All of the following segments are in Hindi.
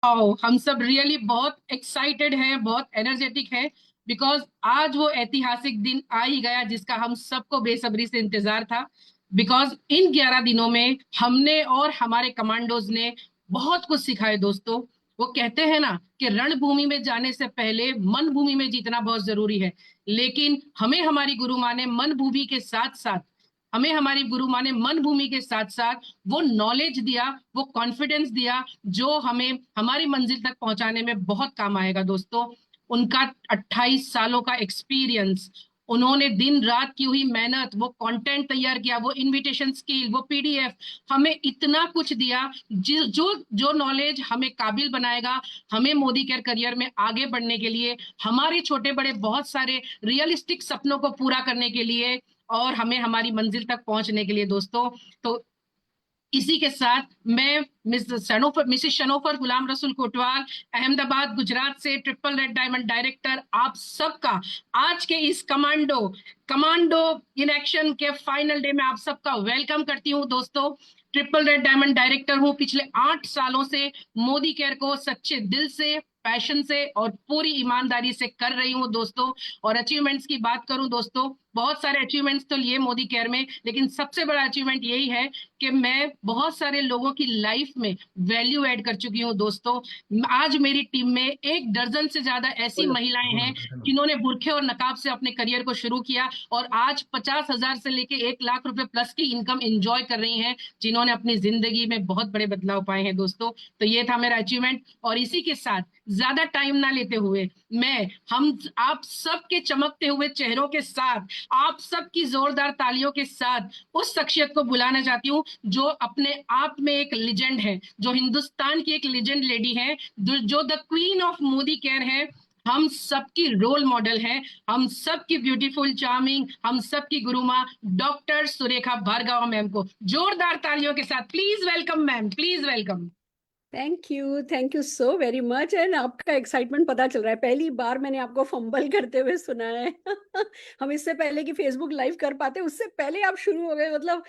आओ, हम सब रियली बहुत एक्साइटेड हैं, बहुत एनर्जेटिक है। बिकॉज आज वो ऐतिहासिक दिन आ ही गया जिसका हम सबको बेसब्री से इंतजार था। बिकॉज इन 11 दिनों में हमने और हमारे कमांडोज ने बहुत कुछ सिखाए दोस्तों। वो कहते हैं ना कि रणभूमि में जाने से पहले मन भूमि में जीतना बहुत जरूरी है। लेकिन हमें हमारी गुरु माँ ने मन भूमि के साथ साथ हमें हमारी गुरु माँ ने मन भूमि के साथ साथ वो नॉलेज दिया, वो कॉन्फिडेंस दिया, जो हमें हमारी मंजिल तक पहुंचाने में बहुत काम आएगा दोस्तों। उनका 28 सालों का एक्सपीरियंस, उन्होंने दिन रात की हुई मेहनत, वो कंटेंट तैयार किया, वो इनविटेशन स्किल, वो पीडीएफ, हमें इतना कुछ दिया जो जो नॉलेज हमें काबिल बनाएगा, हमें मोदी केयर करियर में आगे बढ़ने के लिए, हमारे छोटे बड़े बहुत सारे रियलिस्टिक सपनों को पूरा करने के लिए, और हमें हमारी मंजिल तक पहुंचने के लिए दोस्तों। तो इसी के साथ मैं मिसिस शनोफर गुलाम रसूल कोटवाल, अहमदाबाद गुजरात से ट्रिपल रेड डायमंड डायरेक्टर, आप सबका आज के इस कमांडो कमांडो इन एक्शन के फाइनल डे में आप सबका वेलकम करती हूँ दोस्तों। ट्रिपल रेड डायमंड डायरेक्टर हूँ, पिछले 8 सालों से मोदी केयर को सच्चे दिल से, पैशन से और पूरी ईमानदारी से कर रही हूँ दोस्तों। और अचीवमेंट्स की बात करूं दोस्तों, बहुत सारे अचीवमेंट्स तो लिए मोदी केयर में, लेकिन सबसे बड़ा अचीवमेंट यही है कि मैं बहुत सारे लोगों की लाइफ में वैल्यू ऐड कर चुकी हूँ दोस्तों। आज मेरी टीम में 1 दर्जन से ज्यादा ऐसी महिलाएं हैं जिन्होंने बुरखे और नकाब से अपने करियर को शुरू किया और आज 50,000 से लेके 1 लाख रुपए प्लस की इनकम एंजॉय कर रही हैं, जिन्होंने अपनी जिंदगी में बहुत बड़े बदलाव पाए हैं दोस्तों। तो ये था मेरा अचीवमेंट। और इसी के साथ ज्यादा टाइम ना लेते हुए मैं हम आप सबके चमकते हुए चेहरों के साथ, आप सबकी जोरदार तालियों के साथ उस शख्सियत को बुलाना चाहती हूँ जो अपने आप में एक लेजेंड है, जो हिंदुस्तान की एक लेजेंड लेडी है, जो the queen of Modi care है, हम सबकी रोल मॉडल है, हम सबकी ब्यूटीफुल चार्मिंग, हम सबकी गुरु माँ डॉक्टर सुरेखा भार्गव मैम को जोरदार तालियों के साथ please welcome ma'am, please welcome. Thank you so very much. And आपका एक्साइटमेंट पता चल रहा है, पहली बार मैंने आपको फंबल करते हुए सुना है। हम इससे पहले कि फेसबुक लाइव कर पाते उससे पहले आप शुरू हो गए, मतलब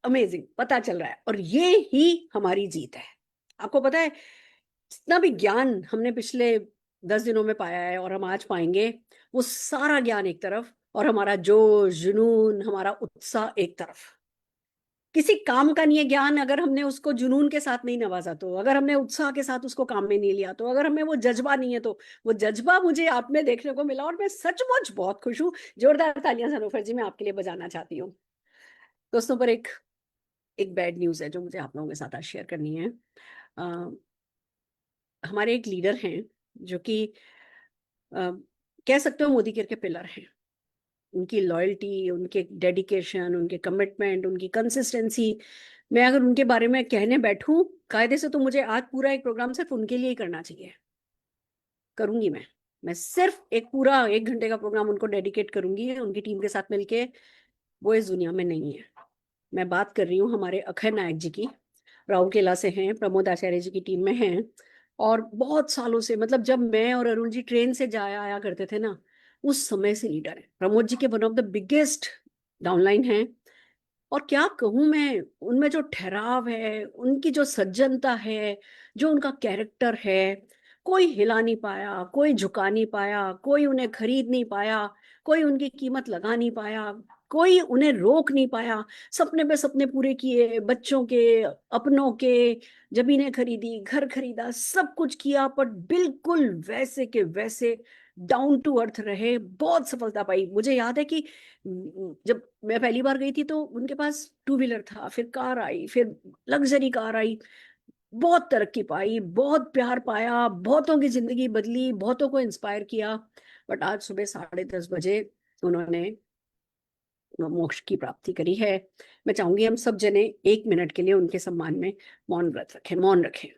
अमेजिंग, पता चल रहा है। और ये ही हमारी जीत है। आपको पता है, जितना भी ज्ञान हमने पिछले 10 दिनों में पाया है और हम आज पाएंगे, वो सारा ज्ञान एक तरफ और हमारा जोश जुनून, हमारा उत्साह एक तरफ। किसी काम का नहीं है ज्ञान अगर हमने उसको जुनून के साथ नहीं नवाजा, तो अगर हमने उत्साह के साथ उसको काम में नहीं लिया, तो अगर हमें वो जज्बा नहीं है, तो वो जज्बा मुझे आप में देखने को मिला और मैं सचमुच बहुत खुश हूँ। जोरदार तालियां सनोफर जी मैं आपके लिए बजाना चाहती हूँ। दोस्तों, पर एक एक बैड न्यूज है जो मुझे आप लोगों के साथ आज शेयर करनी है। अ, हमारे एक लीडर हैं जो कि अ, कह सकते हो मोदी केयर के पिलर हैं। उनकी लॉयल्टी, उनके डेडिकेशन, उनके कमिटमेंट, उनकी कंसिस्टेंसी, मैं अगर उनके बारे में कहने बैठूं कायदे से तो मुझे आज पूरा एक प्रोग्राम सिर्फ उनके लिए ही करना चाहिए। करूंगी मैं सिर्फ एक पूरा 1 घंटे का प्रोग्राम उनको डेडिकेट करूंगी, उनकी टीम के साथ मिलके। वो इस दुनिया में नहीं है। मैं बात कर रही हूँ हमारे अक्षय नायक जी की। राउरकेला से हैं, प्रमोद आचार्य जी की टीम में हैं। और बहुत सालों से, मतलब जब मैं और अरुण जी ट्रेन से जाया आया करते थे ना, उस समय से लीडर है। प्रमोद जी के one of the biggest downline है। और क्या कहूँ मैं, उनमें जो ठहराव है, उनकी जो सज्जनता है, जो उनका कैरेक्टर है, कोई हिला नहीं पाया, कोई झुका नहीं पाया, कोई उन्हें खरीद नहीं पाया, कोई उनकी कीमत लगा नहीं पाया, कोई उन्हें रोक नहीं पाया। सपने पे सपने पूरे किए, बच्चों के, अपनों के, जमीनें खरीदी, घर खरीदा, सब कुछ किया, पर बिल्कुल वैसे के वैसे डाउन टू अर्थ रहे। बहुत सफलता पाई। मुझे याद है कि जब मैं पहली बार गई थी तो उनके पास टू व्हीलर था, फिर कार आई, फिर लग्जरी कार आई। बहुत तरक्की पाई, बहुत प्यार पाया, बहुतों की जिंदगी बदली, बहुतों को इंस्पायर किया। बट आज सुबह 10:30 बजे उन्होंने मोक्ष की प्राप्ति करी है। मैं चाहूंगी हम सब जने 1 मिनट के लिए उनके सम्मान में मौन व्रत रखें, मौन रखें।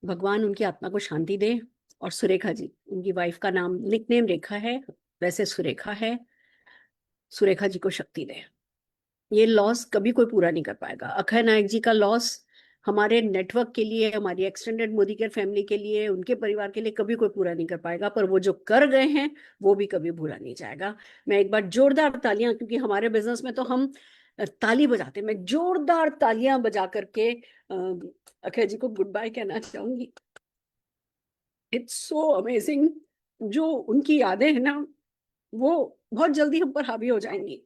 भगवान उनकी आत्मा को शांति दे। और सुरेखा जी, उनकी वाइफ का नाम निकनेम रेखा है, वैसे सुरेखा है, सुरेखा जी को शक्ति दे। ये लॉस कभी कोई पूरा नहीं कर पाएगा। अक्षय नायक जी का लॉस हमारे नेटवर्क के लिए, हमारी एक्सटेंडेड मोदी केयर फैमिली के लिए, उनके परिवार के लिए कभी कोई पूरा नहीं कर पाएगा, पर वो जो कर गए हैं वो भी कभी भूला नहीं जाएगा। मैं एक बार जोरदार तालियां, क्योंकि हमारे बिजनेस में तो हम ताली बजाते हैं, मैं जोरदार तालियां बजा करके अक्षय जी को गुड बाय कहना चाहूंगी। It's so amazing. जो उनकी यादें हैं ना, वो बहुत जल्दी हम पर हावी हो जाएंगी,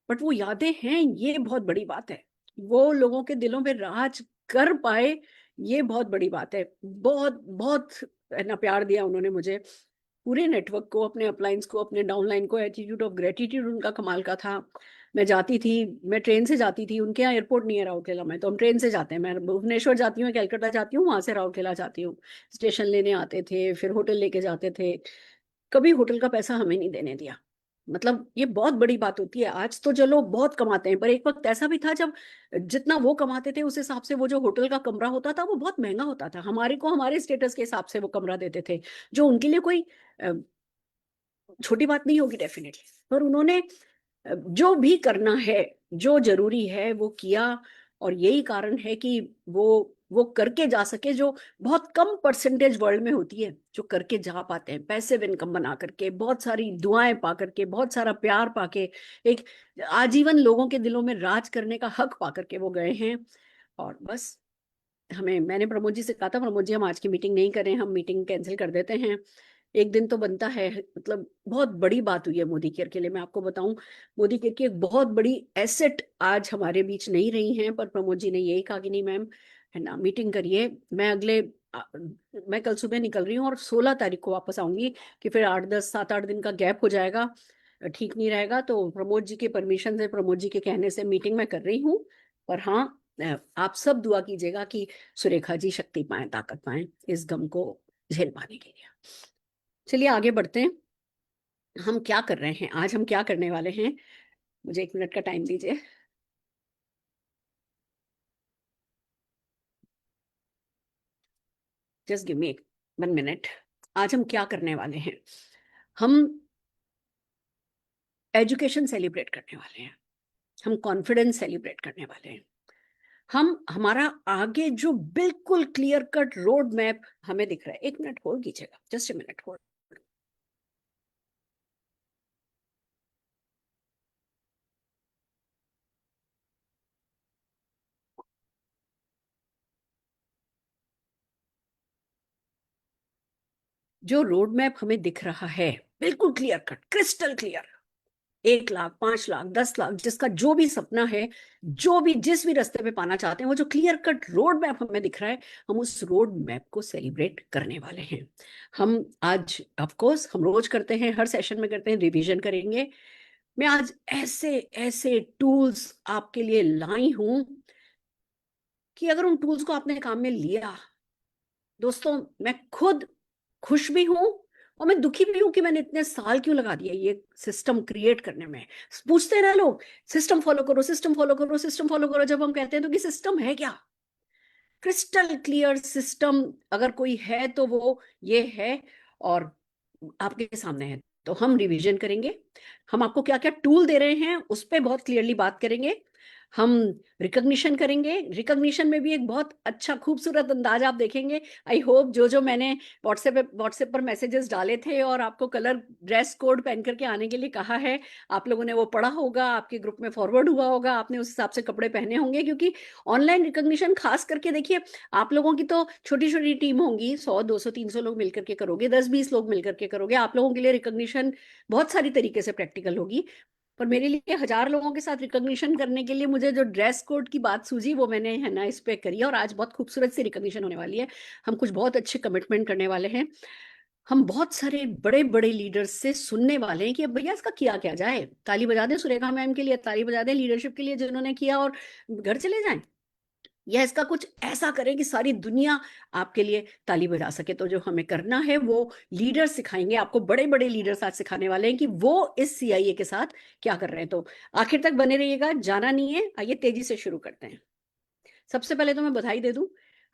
बट वो यादें हैं, ये बहुत बड़ी बात है। वो लोगों के दिलों में राज कर पाए, ये बहुत बड़ी बात है। बहुत बहुत ना प्यार दिया उन्होंने मुझे, पूरे नेटवर्क को, अपने अपलाइंस को, अपने डाउनलाइन को। एटीट्यूड ऑफ ग्रेटिट्यूड उनका कमाल का था। मैं जाती थी, मैं ट्रेन से जाती थी, उनके यहाँ एयरपोर्ट नहीं है राउरकेला में, तो हम ट्रेन से जाते हैं। मैं भुवनेश्वर जाती हूँ, कलकत्ता जाती हूँ, वहां से राउरकेला जाती हूँ। स्टेशन लेने आते थे, फिर होटल लेके जाते थे। कभी होटल का पैसा हमें नहीं देने दिया। मतलब ये बहुत बड़ी बात होती है। आज तो चलो बहुत कमाते हैं, पर एक वक्त ऐसा भी था जब जितना वो कमाते थे उस हिसाब से वो जो होटल का कमरा होता था वो बहुत महंगा होता था। हमारे को हमारे स्टेटस के हिसाब से वो कमरा देते थे, जो उनके लिए कोई अ, छोटी बात नहीं होगी डेफिनेटली। पर उन्होंने जो भी करना है, जो जरूरी है वो किया। और यही कारण है कि वो करके जा सके, जो बहुत कम परसेंटेज वर्ल्ड में होती है, जो करके जा पाते हैं पैसिव इनकम बना करके, बहुत सारी दुआएं पा करके, बहुत सारा प्यार पाके, एक आजीवन लोगों के दिलों में राज करने का हक पा करके वो गए हैं। और बस मैंने प्रमोद जी से कहा था, प्रमोद जी हम आज की मीटिंग नहीं करें, हम मीटिंग कैंसिल कर देते हैं, एक दिन तो बनता है। मतलब बहुत बड़ी बात हुई है मोदी केयर के लिए। मैं आपको बताऊं, मोदी केयर की एक बहुत बड़ी एसेट आज हमारे बीच नहीं रही हैं, पर प्रमोद जी ने यही कहा कि नहीं मैम, है ना, मीटिंग करिए। आ, मैं कल सुबह निकल रही हूँ और 16 तारीख को वापस आऊंगी, कि फिर 8-10 7-8 दिन का गैप हो जाएगा, ठीक नहीं रहेगा। तो प्रमोद जी के परमिशन से, प्रमोद जी के कहने से मीटिंग मैं कर रही हूँ। पर हाँ, आप सब दुआ कीजिएगा कि सुरेखा जी शक्ति पाए, ताकत पाए इस गम को झेल पाने के लिए। चलिए आगे बढ़ते हैं। हम क्या कर रहे हैं आज, हम क्या करने वाले हैं? मुझे 1 मिनट का टाइम दीजिए। Just give me 1 minute. आज हम क्या करने वाले हैं? हम एजुकेशन सेलिब्रेट करने वाले हैं, हम कॉन्फिडेंस सेलिब्रेट करने वाले हैं। हम हमारा आगे जो बिल्कुल क्लियर कट रोड मैप हमें दिख रहा है। 1 मिनट होल्ड कीजिएगा, जस्ट 1 मिनट होल्ड। जो रोड मैप हमें दिख रहा है, बिल्कुल clear cut, crystal clear, 1 lakh, 5 lakh, 10 lakh, जिसका जो भी सपना है, जो भी जिस भी रास्ते पे पाना चाहते हैं, वो जो क्लियर कट रोड मैप हमें दिख रहा है, हम उस रोड मैप को सेलिब्रेट करने वाले हैं। हम आज ऑफ कोर्स हम रोज करते हैं, हर सेशन में करते हैं, रिवीजन करेंगे। मैं आज ऐसे ऐसे टूल्स आपके लिए लाई हूं कि अगर उन टूल्स को आपने काम में लिया, दोस्तों, मैं खुद खुश भी हूं और मैं दुखी भी हूं कि मैंने इतने साल क्यों लगा दिया ये सिस्टम क्रिएट करने में। पूछते हैं ना लोग, सिस्टम फॉलो करो, सिस्टम फॉलो करो, सिस्टम फॉलो करो। जब हम कहते हैं तो कि सिस्टम है क्या? क्रिस्टल क्लियर सिस्टम अगर कोई है तो वो ये है, और आपके सामने है। तो हम रिवीजन करेंगे, हम आपको क्या क्या टूल दे रहे हैं उस पर बहुत क्लियरली बात करेंगे। हम रिकॉग्निशन करेंगे, रिकॉग्निशन में भी एक बहुत अच्छा खूबसूरत अंदाज आप देखेंगे। आई होप जो मैंने व्हाट्सएप पर मैसेजेस डाले थे और आपको कलर ड्रेस कोड पहन करके आने के लिए कहा है, आप लोगों ने वो पढ़ा होगा, आपके ग्रुप में फॉरवर्ड हुआ होगा, आपने उस हिसाब से कपड़े पहने होंगे। क्योंकि ऑनलाइन रिकॉग्निशन खास करके देखिए, आप लोगों की तो छोटी छोटी टीम होंगी, 100 200 300 लोग मिलकर के करोगे, 10 20 लोग मिलकर के करोगे, आप लोगों के लिए रिकॉग्निशन बहुत सारी तरीके से प्रैक्टिकल होगी। पर मेरे लिए 1000 लोगों के साथ रिकॉग्निशन करने के लिए मुझे जो ड्रेस कोड की बात सूझी, वो मैंने, है ना, इस पे करी है। और आज बहुत खूबसूरत सी रिकॉग्निशन होने वाली है। हम कुछ बहुत अच्छे कमिटमेंट करने वाले हैं। हम बहुत सारे बड़े बड़े लीडर्स से सुनने वाले हैं कि अब भैया इसका किया क्या जाए। ताली बजा दें सुरेखा मैम के लिए, ताली बजा दें लीडरशिप के लिए जिन्होंने किया, और घर चले जाएं, या इसका कुछ ऐसा करें कि सारी दुनिया आपके लिए ताली बजा सके। तो जो हमें करना है वो लीडर सिखाएंगे आपको, बड़े बड़े लीडर्स आज सिखाने वाले हैं कि वो इस सीआईए के साथ क्या कर रहे हैं। तो आखिर तक बने रहिएगा, जाना नहीं है। आइए तेजी से शुरू करते हैं। सबसे पहले तो मैं बधाई दे दूं,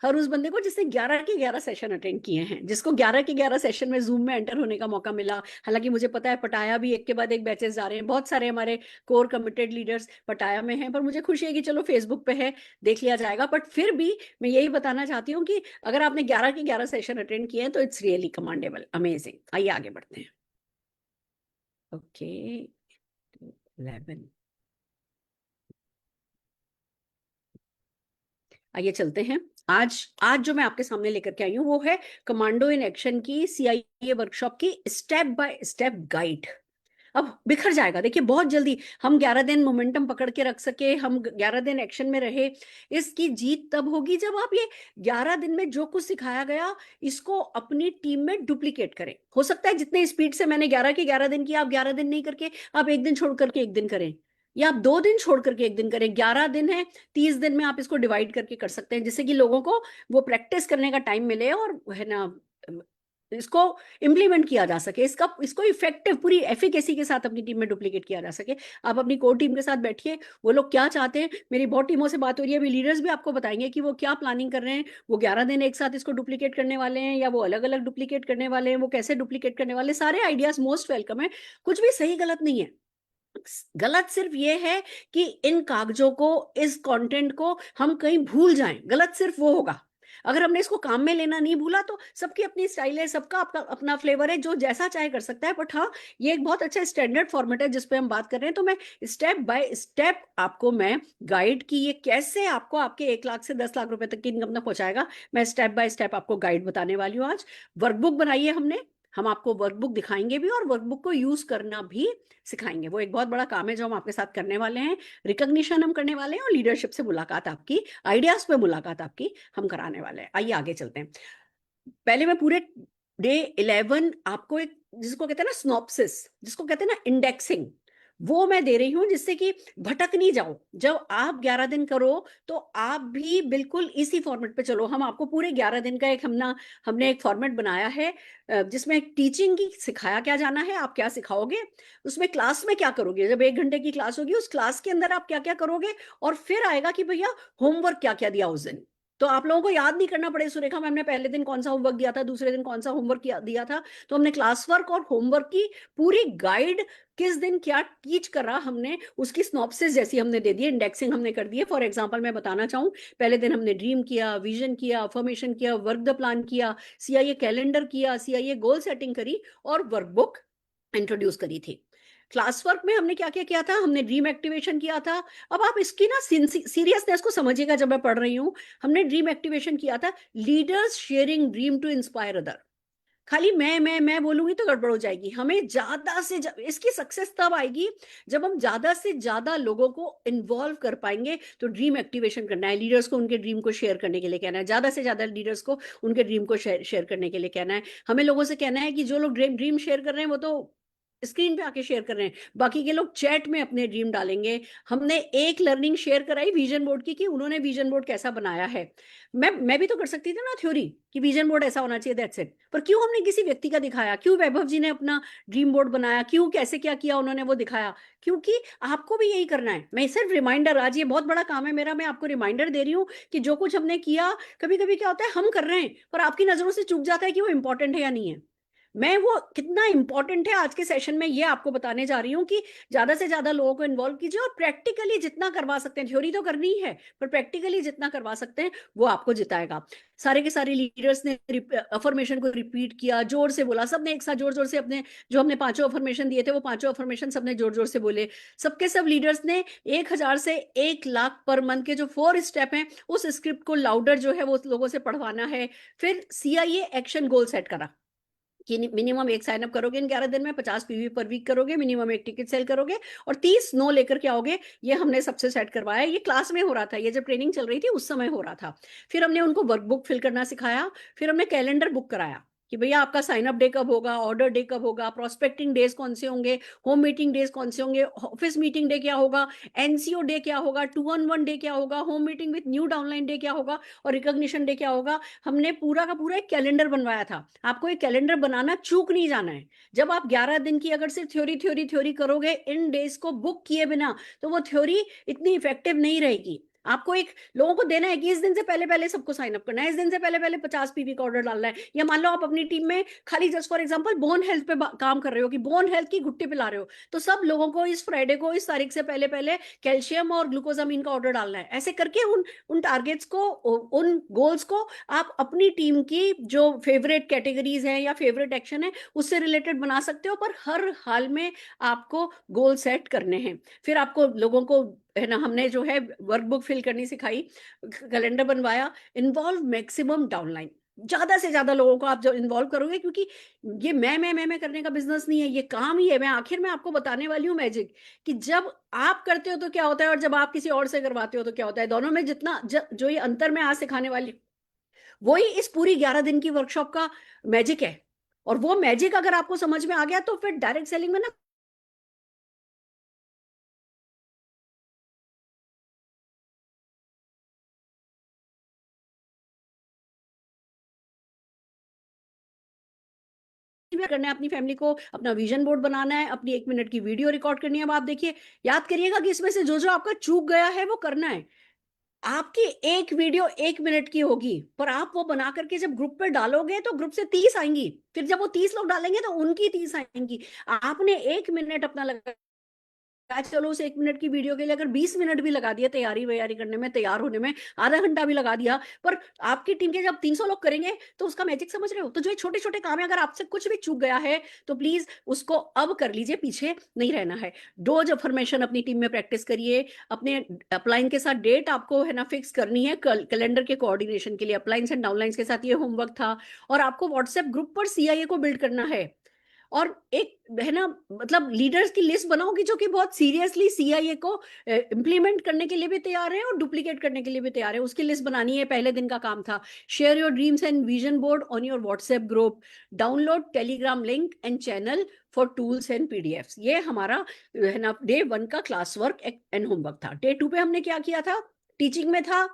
हर उस बंदे को जिसने 11 के 11 सेशन अटेंड किए हैं, जिसको 11 के 11 सेशन में जूम में एंटर होने का मौका मिला। हालांकि मुझे पता है पटाया भी एक के बाद एक बैचेस जा रहे हैं, बहुत सारे हमारे कोर कमिटेड लीडर्स पटाया में हैं, पर मुझे खुशी है कि चलो फेसबुक पे है, देख लिया जाएगा। बट फिर भी मैं यही बताना चाहती हूँ कि अगर आपने 11 के 11 सेशन अटेंड किए हैं तो इट्स रियली कमांडेबल, अमेजिंग। आइए आगे बढ़ते हैं। ओके 11, आइए चलते हैं। आज आज जो मैं आपके सामने लेकर के आई हूँ वो है कमांडो इन एक्शन की CIA वर्कशॉप की स्टेप बाय स्टेप गाइड। अब बिखर जाएगा, देखिए बहुत जल्दी हम 11 दिन मोमेंटम पकड़ के रख सके, हम 11 दिन एक्शन में रहे। इसकी जीत तब होगी जब आप ये 11 दिन में जो कुछ सिखाया गया इसको अपनी टीम में डुप्लीकेट करें। हो सकता है जितने स्पीड से मैंने 11 के 11 दिन किया, आप 11 दिन नहीं करके आप एक दिन छोड़ करके एक दिन करें, या आप 2 दिन छोड़ करके एक दिन करें। 11 दिन है, 30 दिन में आप इसको डिवाइड करके कर सकते हैं, जिससे कि लोगों को वो प्रैक्टिस करने का टाइम मिले और है ना इसको इम्प्लीमेंट किया जा सके, इसको इफेक्टिव पूरी एफिकेसी के साथ अपनी टीम में डुप्लीकेट किया जा सके। आप अपनी कोर टीम के साथ बैठिए, वो लोग क्या चाहते हैं। मेरी बहुत टीमों से बात हो रही है, अभी लीडर्स भी आपको बताएंगे कि वो क्या प्लानिंग कर रहे हैं। वो 11 दिन एक साथ इसको डुप्लीकेट करने वाले हैं या वो अलग अलग डुप्लीकेट करने वाले हैं, वो कैसे डुप्लीकेट करने वाले, सारे आइडियाज मोस्ट वेलकम है। कुछ भी सही गलत नहीं है। गलत सिर्फ ये है कि इन कागजों को, इस कंटेंट को हम कहीं भूल जाएं, गलत सिर्फ वो होगा। अगर हमने इसको काम में लेना नहीं भूला तो सबकी अपनी स्टाइल है, सबका अपना फ्लेवर है, जो जैसा चाहे कर सकता है। बट हाँ, ये एक बहुत अच्छा स्टैंडर्ड फॉर्मेट है जिसपे हम बात कर रहे हैं। तो मैं स्टेप बाय स्टेप आपको मैं गाइड की ये कैसे आपको आपके 1 लाख से 10 लाख रुपए तक की इनकम तक पहुंचाएगा, मैं स्टेप बाय स्टेप आपको गाइड बताने वाली हूँ। आज वर्कबुक बनाई है हमने, हम आपको वर्कबुक दिखाएंगे भी और वर्कबुक को यूज करना भी सिखाएंगे। वो एक बहुत बड़ा काम है जो हम आपके साथ करने वाले हैं। रिकॉग्निशन हम करने वाले हैं और लीडरशिप से मुलाकात आपकी, आइडियाज पे मुलाकात आपकी हम कराने वाले हैं। आइए आगे चलते हैं। पहले मैं पूरे डे 11 आपको एक, जिसको कहते हैं ना स्नॉप्सिस, जिसको कहते हैं ना इंडेक्सिंग, वो मैं दे रही हूं, जिससे कि भटक नहीं जाओ। जब आप 11 दिन करो तो आप भी बिल्कुल इसी फॉर्मेट पे चलो। हम आपको पूरे 11 दिन का एक हमने एक फॉर्मेट बनाया है जिसमें टीचिंग की सिखाया क्या जाना है, आप क्या सिखाओगे, उसमें क्लास में क्या करोगे, जब 1 घंटे की क्लास होगी उस क्लास के अंदर आप क्या क्या करोगे, और फिर आएगा कि भैया होमवर्क क्या क्या दिया उस दिन। तो आप लोगों को याद नहीं करना पड़े सुरेखा मैम ने पहले दिन कौन सा होमवर्क दिया था, दूसरे दिन कौन सा होमवर्क दिया था। तो हमने क्लास वर्क और होमवर्क की पूरी गाइड, किस दिन क्या टीच करा हमने, उसकी स्नॉप्सिस जैसी हमने दे दी, इंडेक्सिंग हमने कर दी है। फॉर एग्जांपल मैं बताना चाहूँ, पहले दिन हमने ड्रीम किया, विजन किया, अफर्मेशन किया, वर्क द प्लान किया, CIA कैलेंडर किया, CIA गोल सेटिंग करी और वर्कबुक इंट्रोड्यूस करी थी। क्लास वर्क में हमने क्या क्या किया था, हमने ड्रीम एक्टिवेशन किया था। अब आप इसकी ना सीरियसनेस को समझिएगा जब मैं पढ़ रही हूँ। हमने ड्रीम एक्टिवेशन किया था, leaders sharing dream to inspire other. खाली मैं बोलूंगी तो गड़बड़ हो जाएगी। हमें ज्यादा से इसकी सक्सेस तब आएगी जब हम ज्यादा से ज्यादा लोगों को इन्वॉल्व कर पाएंगे। तो ड्रीम एक्टिवेशन करना है, लीडर्स को उनके ड्रीम को शेयर करने के लिए कहना है, ज्यादा से ज्यादा लीडर्स को उनके ड्रीम को शेयर करने के लिए कहना है। हमें लोगों से कहना है कि जो लोग ड्रीम शेयर कर रहे हैं वो तो स्क्रीन पे आके शेयर कर रहे हैं, बाकी के लोग चैट में अपने ड्रीम डालेंगे। हमने एक लर्निंग शेयर कराई विजन बोर्ड की कि उन्होंने विजन बोर्ड कैसा बनाया है। मैं भी तो कर सकती थी ना थ्योरी कि विजन बोर्ड ऐसा होना चाहिए, दैट्स इट। पर क्यों हमने किसी व्यक्ति का दिखाया, क्यों वैभव जी ने अपना ड्रीम बोर्ड बनाया, क्यों कैसे क्या किया उन्होंने वो दिखाया, क्योंकि आपको भी यही करना है। मैं सिर्फ रिमाइंडर, आज ये बहुत बड़ा काम है मेरा, मैं आपको रिमाइंडर दे रही हूँ कि जो कुछ हमने किया, कभी कभी क्या होता है हम कर रहे हैं पर आपकी नजरों से चूक जाता है कि वो इंपॉर्टेंट है या नहीं है। मैं वो कितना इंपॉर्टेंट है आज के सेशन में ये आपको बताने जा रही हूँ कि ज्यादा से ज्यादा लोगों को इन्वॉल्व कीजिए और प्रैक्टिकली जितना करवा सकते हैं, थ्योरी तो करनी ही है पर प्रैक्टिकली जितना करवा सकते हैं वो आपको जिताएगा। सारे के सारे लीडर्स ने अफर्मेशन को रिपीट किया, जोर से बोला, सबने एक साथ जोर जोर से अपने जो हमने 5 अफर्मेशन दिए थे वो 5 अफर्मेशन सबने जोर जोर से बोले। सबके सब लीडर्स ने 1000 से 1 लाख पर मंथ के जो 4 स्टेप हैं उस स्क्रिप्ट को लाउडर जो है वो लोगों से पढ़वाना है। फिर CIA एक्शन गोल सेट करा कि मिनिमम 1 साइन अप करोगे इन 11 दिन में, 50 PV पर वीक करोगे, मिनिमम 1 टिकट सेल करोगे और 30 नो लेकर के आओगे। ये हमने सबसे सेट करवाया। ये क्लास में हो रहा था, ये जब ट्रेनिंग चल रही थी उस समय हो रहा था। फिर हमने उनको वर्कबुक फिल करना सिखाया। फिर हमने कैलेंडर बुक कराया कि भैया आपका साइन अप डे कब होगा, ऑर्डर डे कब होगा, प्रोस्पेक्टिंग डेज कौन से होंगे, होम मीटिंग डेज कौन से होंगे, ऑफिस मीटिंग डे क्या होगा, NCO डे क्या होगा, 2-on-1 डे क्या होगा, home meeting with new downline day क्या होगा और रिकॉग्निशन डे क्या होगा। हमने पूरा का पूरा एक कैलेंडर बनवाया था। आपको एक कैलेंडर बनाना चूक नहीं जाना है। जब आप 11 दिन की अगर सिर्फ थ्योरी करोगे इन डेज को बुक किए बिना तो वो थ्योरी इतनी इफेक्टिव नहीं रहेगी। आपको एक लोगों को देना है कि इस दिन से पहले पहले सबको साइन अप करना है, इस दिन से पहले पहले 50 पीवी का ऑर्डर डालना है। या मान लो आप अपनी टीम में खाली just for example bone health पे काम कर रहे हो, कि बोन हेल्थ की घुट्टी पिला रहे हो, तो सब लोगों को इस फ्राइडे को इस तारीख से पहले पहले कैल्शियम और ग्लूकोजामिन का ऑर्डर डालना है। ऐसे करके उन उन टारगेट्स को, उन गोल्स को आप अपनी टीम की जो फेवरेट कैटेगरीज हैं या फेवरेट एक्शन है उससे रिलेटेड बना सकते हो, पर हर हाल में आपको गोल सेट करने हैं। फिर आपको लोगों को है ना, हमने जो है वर्कबुक फिल करनी सिखाई, कैलेंडर बनवाया, इन्वॉल्व मैक्सिमम डाउनलाइन। ज्यादा से ज्यादा लोगों को आप जब इन्वॉल्व करोगे, क्योंकि ये मैं करने का बिजनेस नहीं है, ये काम ही है। मैं आखिर में आपको बताने वाली हूँ मैजिक, कि जब आप करते हो तो क्या होता है और जब आप किसी और से करवाते हो तो क्या होता है। दोनों में जितना जो ये अंतर मैं आज सिखाने वाली, वही इस पूरी 11 दिन की वर्कशॉप का मैजिक है। और वो मैजिक अगर आपको समझ में आ गया तो फिर डायरेक्ट सेलिंग में ना करना है, अपनी फैमिली को अपना विजन बोर्ड बनाना है, अपनी 1 मिनट की वीडियो रिकॉर्ड करनी है। अब आप देखिए, याद करिएगा कि इसमें से जो जो आपका चूक गया है वो करना है। आपकी एक वीडियो 1 मिनट की होगी, पर आप वो बना करके जब ग्रुप पे डालोगे तो ग्रुप से 30 आएंगी, फिर जब वो 30 लोग डालेंगे तो उनकी 30 आएंगी। आपने 1 मिनट अपना लगा, चलो उस 1 मिनट की वीडियो के लिए अगर 20 मिनट भी लगा दिया तैयारी वैयारी करने में, तैयार होने में आधा घंटा भी लगा दिया, पर आपकी टीम के जब 300 लोग करेंगे तो उसका मैजिक समझ रहे हो। तो जो छोटे छोटे काम है, अगर आपसे कुछ भी चूक गया है तो प्लीज उसको अब कर लीजिए, पीछे नहीं रहना है। डोज अफर्मेशन अपनी टीम में प्रैक्टिस करिए। अपने अपलाइन के साथ डेट आपको है ना फिक्स करनी है कैलेंडर के कोऑर्डिनेशन के लिए। अपलाइंस एंड डाउनलाइंस के साथ ये होमवर्क था। और आपको व्हाट्सएप ग्रुप पर सीआईए को बिल्ड करना है। और एक है ना, मतलब लीडर्स की लिस्ट बनाओगी जो कि बहुत सीरियसली सीआईए को इंप्लीमेंट करने के लिए भी तैयार है और डुप्लीकेट करने के लिए भी तैयार है। उसकी लिस्ट बनानी है, पहले दिन का काम था। Share your dreams and vision board on your WhatsApp group, download Telegram link and channel for tools and PDFs. ये हमारा है ना डे 1 का क्लास वर्क एंड होमवर्क था। डे 2 पे हमने क्या किया था, टीचिंग में था।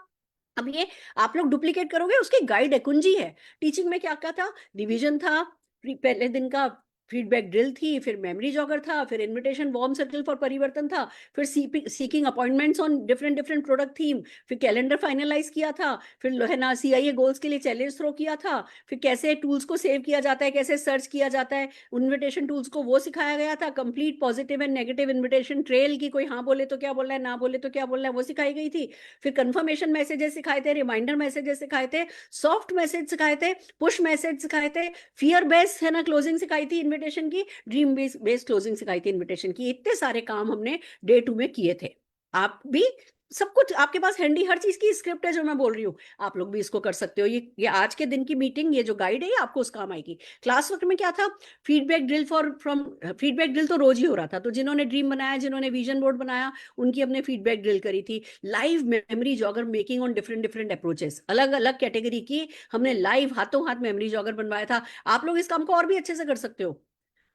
अब ये आप लोग डुप्लीकेट करोगे, उसकी गाइड है, कुंजी है। टीचिंग में क्या क्या था, रिवीजन था, पहले दिन का फीडबैक ड्रिल थी, फिर मेमोरी जॉगर था, फिर इनविटेशन वार्म सर्कल फॉर परिवर्तन था, फिर seeking appointments on different different product theme, फिर कैलेंडर फाइनलाइज किया था, फिर है ना सीआईए गोल्स के लिए चैलेंज थ्रो किया था, फिर कैसे टूल्स को सेव किया जाता है, कैसे सर्च किया जाता है इन्विटेशन टूल्स को, वो सिखाया गया था। Complete positive and negative invitation trail की, कोई हाँ बोले तो क्या बोलना है, ना बोले तो क्या बोलना है, वो सिखाई गई थी। फिर कंफर्मेशन मैसेजेस सिखाए थे, रिमाइंडर मैसेजेस सिखाए थे, सॉफ्ट मैसेज सिखाए थे, पुश मैसेज सिखाए थे, फियर बेस्ड है ना क्लोजिंग सिखाई थी इनविटेशन की, ड्रीम बेस्ड क्लोजिंग सिखाई थी इनविटेशन की। इतने सारे काम हमने डे 2 में किए थे। आप भी सब कुछ आपके पास हैंडी, हर चीज की स्क्रिप्ट है जो मैं बोल रही हूँ, आप लोग भी इसको कर सकते हो। ये आज के दिन की मीटिंग, ये जो गाइड है ये आपको उस काम आएगी। क्लास वर्क में क्या था, feedback drill for from, feedback drill तो रोज ही हो रहा था, तो जिन्होंने ड्रीम बनाया, जिन्होंने विजन बोर्ड बनाया, उनकी हमने फीडबैक ड्रिल करी थी। Live memory jogger making on different different approaches, अलग अलग कैटेगरी की हमने लाइव हाथों हाथ मेमोरी जॉगर बनवाया था। आप लोग इस काम को और भी अच्छे से कर सकते हो।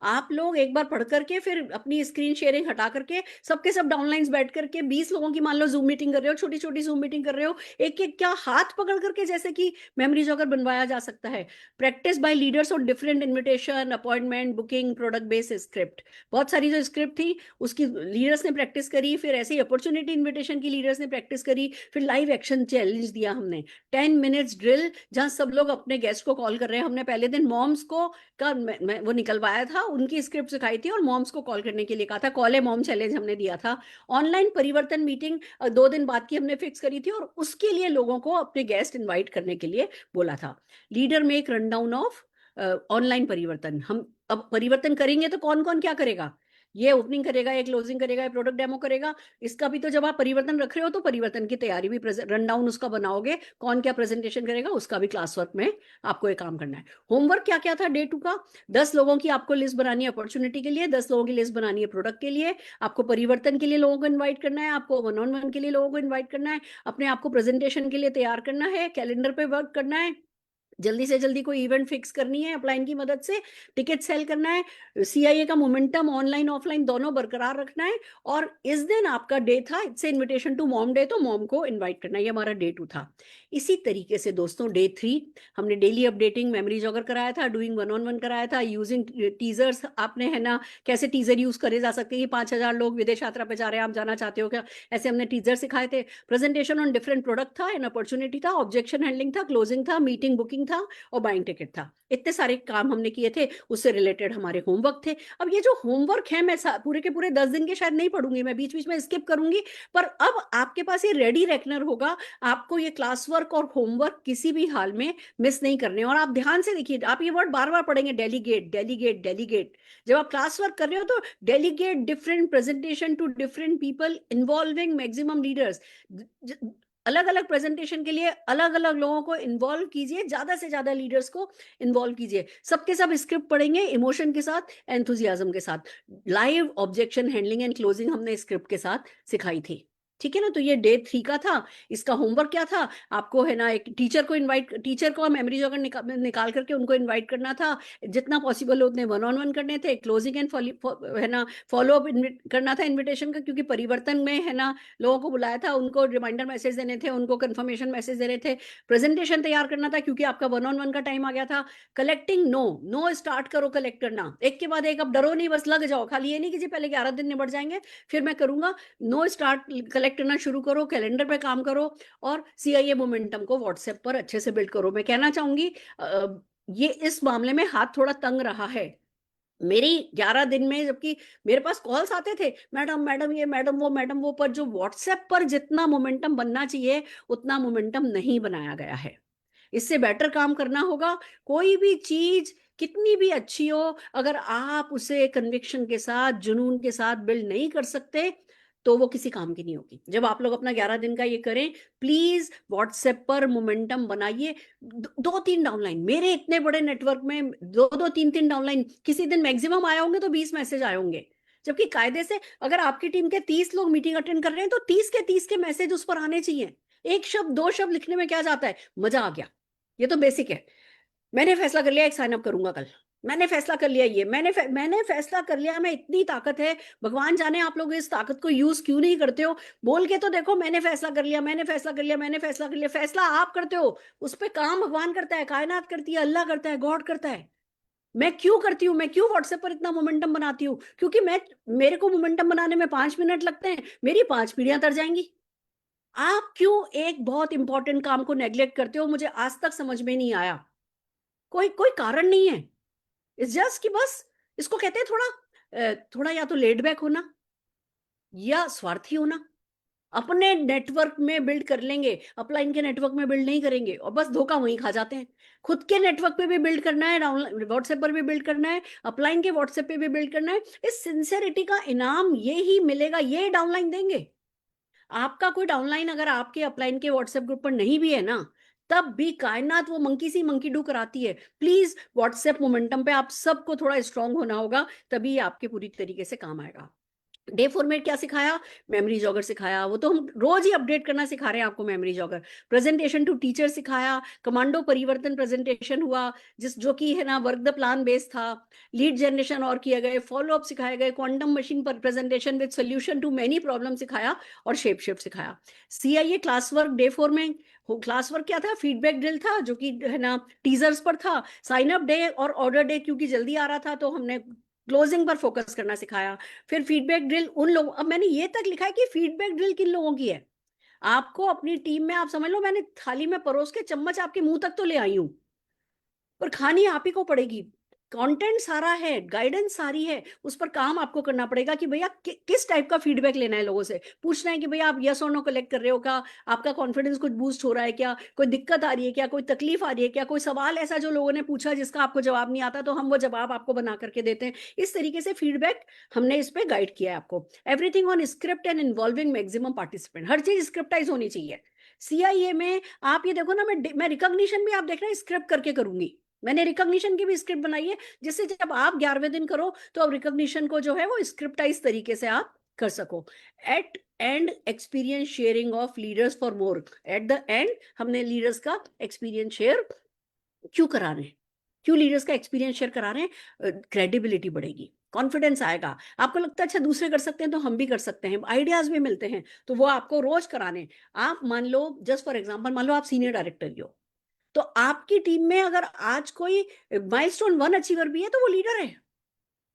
आप लोग एक बार पढ़ करके फिर अपनी स्क्रीन शेयरिंग हटा करके सबके सब डाउनलाइंस बैठ करके 20 लोगों की मान लो जूम मीटिंग कर रहे हो, छोटी छोटी जूम मीटिंग कर रहे हो, एक एक क्या हाथ पकड़ करके जैसे कि मेमोरी जॉगर बनवाया जा सकता है। Practice by leaders on different invitation, appointment, booking, product based script. बहुत सारी जो स्क्रिप्ट थी उसकी लीडर्स ने प्रैक्टिस करी, फिर ऐसे ही अपॉर्चुनिटी इन्विटेशन की लीडर्स ने प्रैक्टिस करी, फिर लाइव एक्शन चैलेंज दिया हमने। 10 मिनट्स ड्रिल, जहां सब लोग अपने गेस्ट को कॉल कर रहे हैं। हमने पहले दिन मॉम्स को का वो निकलवाया था, उनकी स्क्रिप्ट सिखाई थी और मॉम्स को कॉल करने के लिए कहा था। कॉल है मॉम चैलेंज हमने दिया था। ऑनलाइन परिवर्तन मीटिंग 2 दिन बाद की हमने फिक्स करी थी और उसके लिए लोगों को अपने गेस्ट इनवाइट करने के लिए बोला था। Leader make run down of online परिवर्तन। हम अब परिवर्तन करेंगे तो कौन कौन क्या करेगा, ये ओपनिंग करेगा, ये क्लोजिंग करेगा, ये प्रोडक्ट डेमो करेगा। इसका भी तो जब आप परिवर्तन रख रहे हो तो परिवर्तन की तैयारी भी, रन डाउन उसका बनाओगे, कौन क्या प्रेजेंटेशन करेगा, उसका भी क्लास वर्क में आपको ये काम करना है। होमवर्क क्या क्या था डे 2 का, 10 लोगों की आपको लिस्ट बनानी है अपॉर्चुनिटी के लिए, 10 लोगों की लिस्ट बनानी है प्रोडक्ट के लिए, आपको परिवर्तन के लिए लोगों को इन्वाइट करना है, आपको 1-on-1 के लिए लोगों को इन्वाइट करना है, अपने आपको प्रेजेंटेशन के लिए तैयार करना है, कैलेंडर पे वर्क करना है, जल्दी से जल्दी कोई इवेंट फिक्स करनी है अपलाइन की मदद से, टिकट सेल करना है, सीआईए का मोमेंटम ऑनलाइन ऑफलाइन दोनों बरकरार रखना है। और इस दिन आपका डे था, it's invitation to mom day, तो मॉम को इनवाइट करना, ये हमारा डे 2 था। इसी तरीके से दोस्तों डे 3 हमने डेली अपडेटिंग मेमोरी जॉगर कराया था, डूइंग 1-on-1 कराया था, यूजिंग टीजर्स, आपने है ना कैसे टीजर यूज करे जा सकते हैं, 5,000 लोग विदेश यात्रा पे जा रहे हैं, आप जाना चाहते हो क्या, ऐसे हमने टीजर सिखाए थे। प्रेजेंटेशन ऑन डिफरेंट प्रोडक्ट था, एन अपॉर्चुनिटी था, ऑब्जेक्शन हैंडलिंग था, क्लोजिंग था, मीटिंग बुकिंग था और बाइंग टिकट था। इतने सारे काम हमने किए थे, उससे रिलेटेड हमारे होमवर्क थे। अब ये जो होमवर्क है मैं पूरे के पूरे 10 दिन के शायद नहीं पढ़ूंगी, मैं बीच बीच में स्किप करूंगी, पर अब आपके पास ये रेडी रेकनर होगा, आपको ये क्लास वर्क और होमवर्क किसी भी हाल में मिस नहीं करने। और आप ध्यान से देखिए, आप ये वर्ड बार बार पढ़ेंगे, डेलीगेट डेलीगेट डेलीगेट। जब आप क्लास वर्क कर रहे हो तो delegate different presentation to different people involving maximum leaders, अलग अलग प्रेजेंटेशन के लिए अलग अलग लोगों को इन्वॉल्व कीजिए, ज्यादा से ज्यादा लीडर्स को इन्वॉल्व कीजिए। सबके सब स्क्रिप्ट पढ़ेंगे इमोशन के साथ, एंथुजियाज्म के साथ। Live objection handling and closing हमने स्क्रिप्ट के साथ सिखाई थी, ठीक है ना। तो ये डे 3 का था। इसका होमवर्क क्या था, आपको है ना एक टीचर को इनवाइट, टीचर को मेमोरी जॉगर निकाल करके उनको इनवाइट करना था, जितना पॉसिबल हो उतने 1-on-1 करने थे, क्लोजिंग एंड है ना फॉलो अप करना था इन्विटेशन का, क्योंकि परिवर्तन में है ना लोगों को बुलाया था, उनको रिमाइंडर मैसेज देने थे, उनको कंफर्मेशन मैसेज देने थे, प्रेजेंटेशन तैयार करना था क्योंकि आपका 1-on-1 का टाइम आ गया था। कलेक्टिंग नो स्टार्ट करो कलेक्ट करना, एक के बाद एक, अब डरो नहीं, बस लग जाओ, खाली ये नहीं कि जी पहले 11 दिन निबट जाएंगे फिर मैं करूंगा। नो स्टार्ट कलेक्ट करना शुरू करो, कैलेंडर पे काम करो और सीआईए मोमेंटम को व्हाट्सएप पर अच्छे से बिल्ड करो। मैं कहना चाहूंगी ये इस मामले में हाथ थोड़ा तंग रहा है मेरी 11 दिन में, जबकि मेरे पास कॉल्स आते थे, मैडम मैडम ये मैडम वो, पर जो व्हाट्सएप पर जितना मोमेंटम बनना चाहिए उतना मोमेंटम नहीं बनाया गया है। इससे बेटर काम करना होगा। कोई भी चीज कितनी भी अच्छी हो, अगर आप उसे कन्विक्शन के साथ जुनून के साथ बिल्ड नहीं कर सकते तो वो किसी काम की नहीं होगी। जब आप लोग अपना 11 दिन का ये करें, प्लीज व्हाट्सएप पर मोमेंटम बनाइए। 2-3 डाउनलाइन, मेरे इतने बड़े नेटवर्क में 2-2 3-3 डाउनलाइन, किसी दिन मैक्सिमम आए होंगे तो 20 मैसेज आए होंगे। जबकि कायदे से अगर आपकी टीम के 30 लोग मीटिंग अटेंड कर रहे हैं तो 30 के मैसेज उस पर आने चाहिए। एक शब्द 2 शब्द लिखने में क्या जाता है, मजा आ गया। ये तो बेसिक है। मैंने फैसला कर लिया एक साइन अप करूंगा कल, मैंने फैसला कर लिया ये, मैंने फैसला कर लिया, मैं इतनी ताकत है, भगवान जाने आप लोग इस ताकत को यूज क्यों नहीं करते हो। बोल के तो देखो, मैंने फैसला कर लिया, मैंने फैसला कर लिया, मैंने फैसला कर लिया। फैसला आप करते हो, उस पर काम भगवान करता है, कायनात करती है, अल्लाह करता है, गॉड करता है। मैं क्यों करती हूँ, मैं क्यों व्हाट्सएप पर इतना मोमेंटम बनाती हूँ, क्योंकि मेरे को मोमेंटम बनाने में 5 मिनट लगते हैं, मेरी 5 पीढ़ियां तर जाएंगी। आप क्यों एक बहुत इंपॉर्टेंट काम को नेग्लेक्ट करते हो, मुझे आज तक समझ में नहीं आया। कोई कोई कारण नहीं है, इट्स जस्ट कि बस इसको कहते हैं थोड़ा या तो लेड बैक होना या स्वार्थी होना। अपने नेटवर्क में बिल्ड कर लेंगे, अपलाइन के नेटवर्क में बिल्ड नहीं करेंगे और बस धोखा वहीं खा जाते हैं। खुद के नेटवर्क पे भी बिल्ड करना है, डाउनलाइन व्हाट्सएप पर भी बिल्ड करना है, अपलाइन के व्हाट्सएप पे भी बिल्ड करना है। इस सिंसेरिटी का इनाम ये ही मिलेगा, ये डाउनलाइन देंगे। आपका कोई डाउनलाइन अगर आपके अपलाइन के व्हाट्सएप ग्रुप पर नहीं भी है ना, तब भी कायनात वो मंकी सी मंकी डू कराती है। प्लीज व्हाट्सएप मोमेंटम पे आप सबको थोड़ा स्ट्रांग होना होगा, तभी आपके पूरी तरीके से काम आएगा। डे 4 में क्या सिखाया, मेमोरी जॉगर सिखाया, वो तो हम रोज ही अपडेट करना सिखा रहे हैं आपको memory jogger. Presentation to teacher सिखाया, कमांडो परिवर्तन प्रेजेंटेशन हुआ, जो कि है ना वर्क द प्लान बेस्ड था। लीड जनरेशन और किए गए, फॉलो अप सिखाए गए, क्वांटम मशीन पर presentation with solution to many problem सिखाया और शेप शिफ्ट सिखाया। सीआईए क्लास वर्क डे 4 में क्लास वर्क क्या था, फीडबैक ड्रिल था जो कि है ना टीजर्स पर था, साइन अप डे और ऑर्डर डे क्योंकि जल्दी आ रहा था तो हमने क्लोजिंग पर फोकस करना सिखाया। फिर फीडबैक ड्रिल उन लोगों, अब मैंने ये तक लिखा है कि फीडबैक ड्रिल किन लोगों की है। आपको अपनी टीम में, आप समझ लो मैंने थाली में परोस के चम्मच आपके मुंह तक तो ले आई हूं, पर खानी आप ही को पड़ेगी। कंटेंट सारा है, गाइडेंस सारी है, उस पर काम आपको करना पड़ेगा कि भैया किस टाइप का फीडबैक लेना है, लोगों से पूछना है कि भैया आप यस और नो कलेक्ट कर रहे हो क्या, आपका कॉन्फिडेंस कुछ बूस्ट हो रहा है क्या, कोई दिक्कत आ रही है क्या, कोई तकलीफ आ रही है क्या, कोई सवाल ऐसा जो लोगों ने पूछा जिसका आपको जवाब नहीं आता तो हम वो जवाब आपको बना करके देते हैं। इस तरीके से फीडबैक हमने इस पे गाइड किया है आपको। Everything on script and involving maximum participant, हर चीज स्क्रिप्टाइज होनी चाहिए। सीआईए में आप ये देखो ना, मैं रिकॉग्निशन भी आप देख रहे हैं स्क्रिप्ट करके करूंगी, मैंने रिकॉग्निशन की भी स्क्रिप्ट बनाई है, जिससे जब आप 11वें दिन करो तो अब रिकॉग्निशन को जो है वो स्क्रिप्टाइज तरीके से आप कर सको। At end experience sharing of leaders for more, at the end हमने लीडर्स का एक्सपीरियंस शेयर क्यों करा रहे हैं? क्यों लीडर्स का एक्सपीरियंस शेयर करा रहे हैं? क्रेडिबिलिटी बढ़ेगी, कॉन्फिडेंस आएगा, आपको लगता है अच्छा दूसरे कर सकते हैं तो हम भी कर सकते हैं, आइडियाज भी मिलते हैं, तो वो आपको रोज कराने। आप मान लो, जस्ट फॉर एग्जांपल, मान लो आप सीनियर डायरेक्टर ही हो, तो आपकी टीम में अगर आज कोई माइलस्टोन 1 अचीवर भी है तो वो लीडर है,